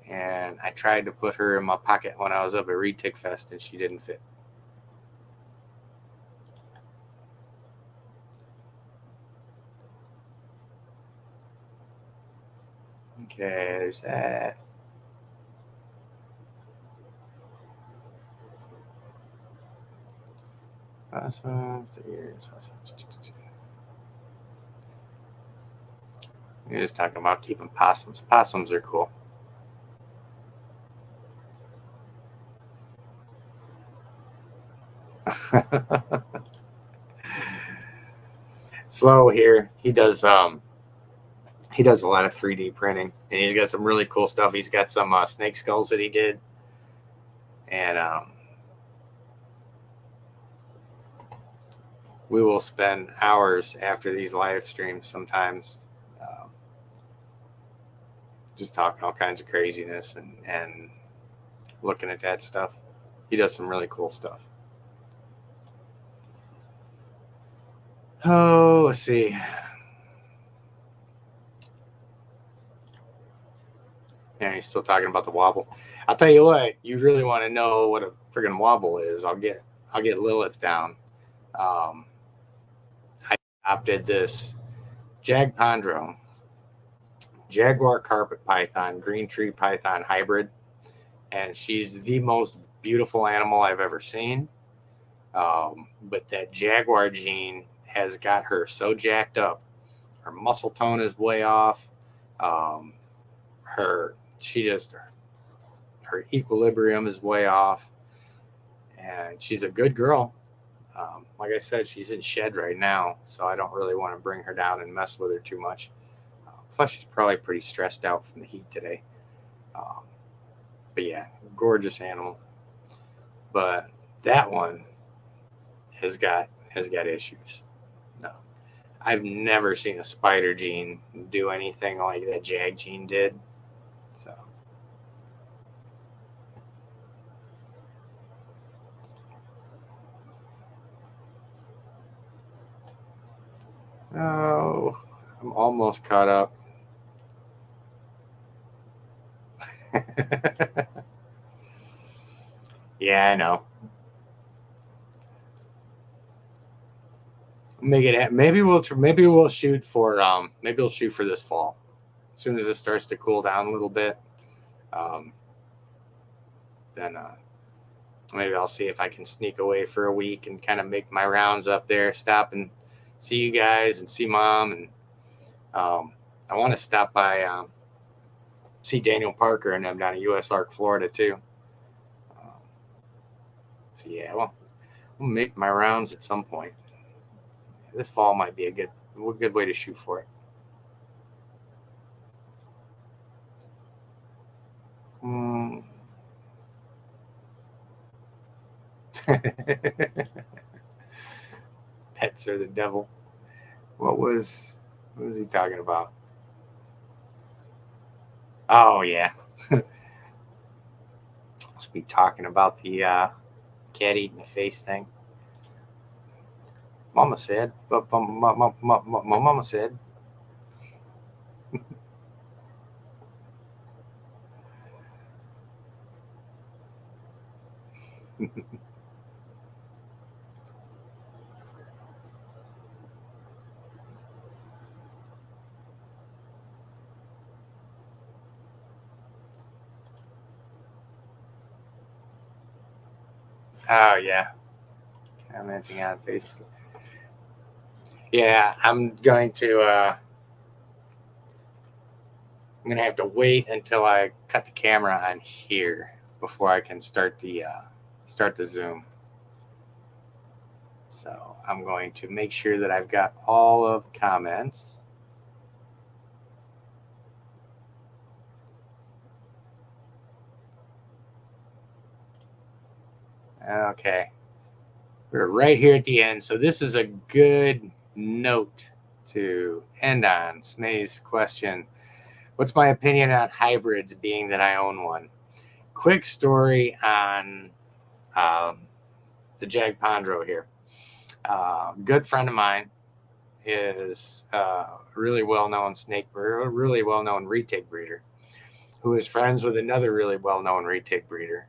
And I tried to put her in my pocket when I was up at Retic Fest, and she didn't fit. Okay, there's that. Awesome. You're just talking about keeping possums. Possums are cool. Slow here. He does a lot of 3D printing, and he's got some really cool stuff. He's got some snake skulls that he did, and we will spend hours after these live streams sometimes just talking all kinds of craziness and looking at that stuff. He does some really cool stuff. Oh, let's see. Yeah, he's still talking about the wobble. I'll tell you what, you really want to know what a friggin' wobble is. I'll get Lilith down. I adopted this Jagpondro, Jaguar carpet python, green tree python hybrid, and she's the most beautiful animal I've ever seen. But that Jaguar gene has got her so jacked up. Her muscle tone is way off. Her equilibrium is way off, and she's a good girl. Like I said, she's in shed right now, so I don't really want to bring her down and mess with her too much. Plus, she's probably pretty stressed out from the heat today. But yeah, gorgeous animal. But that one has got issues. No, I've never seen a spider gene do anything like that Jag gene did. So. Oh, I'm almost caught up. Yeah, I know. Make it. Maybe we'll shoot for this fall. As soon as it starts to cool down a little bit, then maybe I'll see if I can sneak away for a week and kind of make my rounds up there, stop and see you guys and see Mom. And I want to stop by, see Daniel Parker and them down at USARK, Florida too. So yeah, well, I'll make my rounds at some point. This fall might be a good way to shoot for it. Pets are the devil. What was he talking about? Oh yeah. Must be talking about the cat eating the face thing. Mama said, but my mama said. Oh yeah, commenting on Facebook. Yeah, I'm gonna have to wait until I cut the camera on here before I can start the Zoom. So I'm going to make sure that I've got all of the comments. Okay. We're right here at the end. So this is a good note to end on. Snae's question. What's my opinion on hybrids, being that I own one? Quick story on the Jag Pondro here. Good friend of mine is a really well-known snake breeder, a really well-known retic breeder, who is friends with another really well-known retic breeder,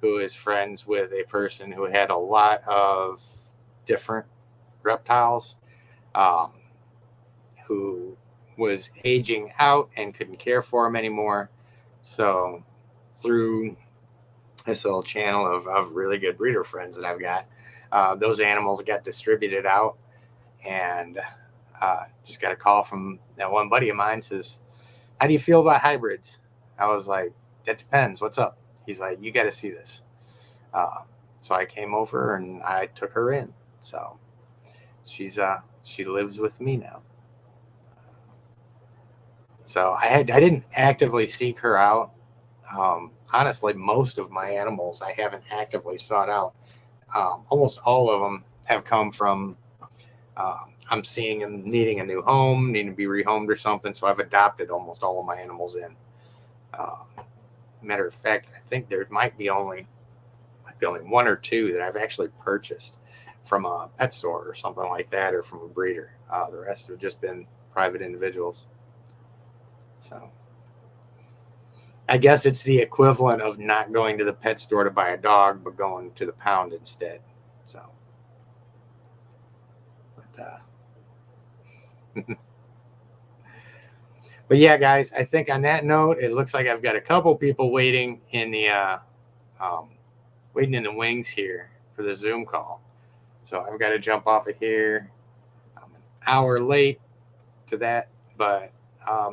who is friends with a person who had a lot of different reptiles, who was aging out and couldn't care for them anymore. So through this little channel of really good breeder friends that I've got, those animals got distributed out, and just got a call from that one buddy of mine, says, how do you feel about hybrids? I was like, that depends. What's up? He's like, you got to see this. So I came over and I took her in. So she lives with me now. So I didn't actively seek her out. Honestly, most of my animals I haven't actively sought out. Almost all of them have come from I'm seeing them needing a new home, needing to be rehomed or something. So I've adopted almost all of my animals in. Matter of fact, I think there might be only one or two that I've actually purchased from a pet store or something like that, or from a breeder. The rest have just been private individuals. So I guess it's the equivalent of not going to the pet store to buy a dog, but going to the pound instead. So, but yeah, guys, I think on that note, it looks like I've got a couple people waiting in the wings here for the Zoom call. So I've got to jump off of here. I'm an hour late to that, but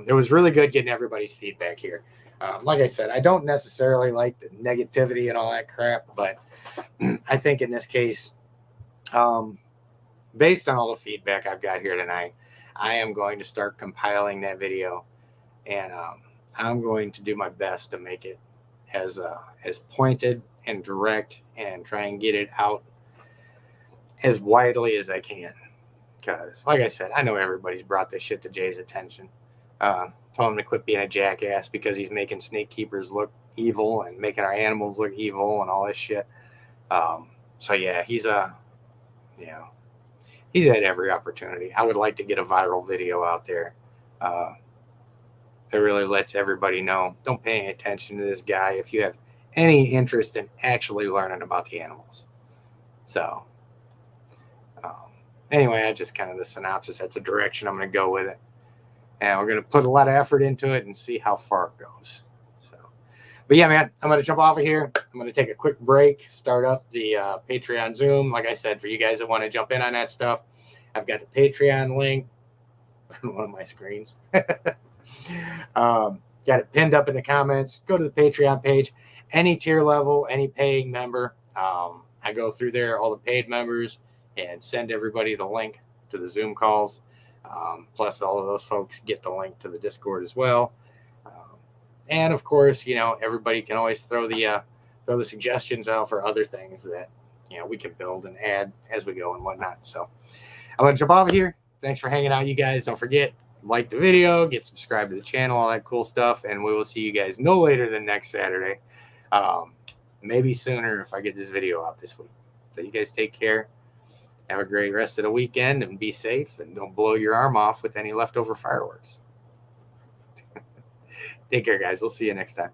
it was really good getting everybody's feedback here. Like I said, I don't necessarily like the negativity and all that crap, but I think in this case, based on all the feedback I've got here tonight, I am going to start compiling that video, and I'm going to do my best to make it as pointed and direct, and try and get it out as widely as I can. Because, like I said, I know everybody's brought this shit to Jay's attention. Told him to quit being a jackass because he's making snake keepers look evil and making our animals look evil and all this shit. So yeah, he's had every opportunity. I would like to get a viral video out there that really lets everybody know, don't pay any attention to this guy if you have any interest in actually learning about the animals. So anyway, I just kind of the synopsis. That's the direction I'm going to go with it. And we're going to put a lot of effort into it and see how far it goes. So, But yeah, man, I'm going to jump off of here. I'm going to take a quick break, start up the Patreon Zoom. Like I said, for you guys that want to jump in on that stuff, I've got the Patreon link on one of my screens. Got it pinned up in the comments. Go to the Patreon page. Any tier level, any paying member. I go through there, all the paid members, and send everybody the link to the Zoom calls. Plus, all of those folks get the link to the Discord as well. And of course, you know, everybody can always throw the suggestions out for other things that, you know, we can build and add as we go and whatnot. So I'm going to jump off of here. Thanks for hanging out, you guys. Don't forget, like the video, get subscribed to the channel, all that cool stuff. And we will see you guys no later than next Saturday. Maybe sooner if I get this video out this week. So you guys take care. Have a great rest of the weekend and be safe, and don't blow your arm off with any leftover fireworks. Take care, guys. We'll see you next time.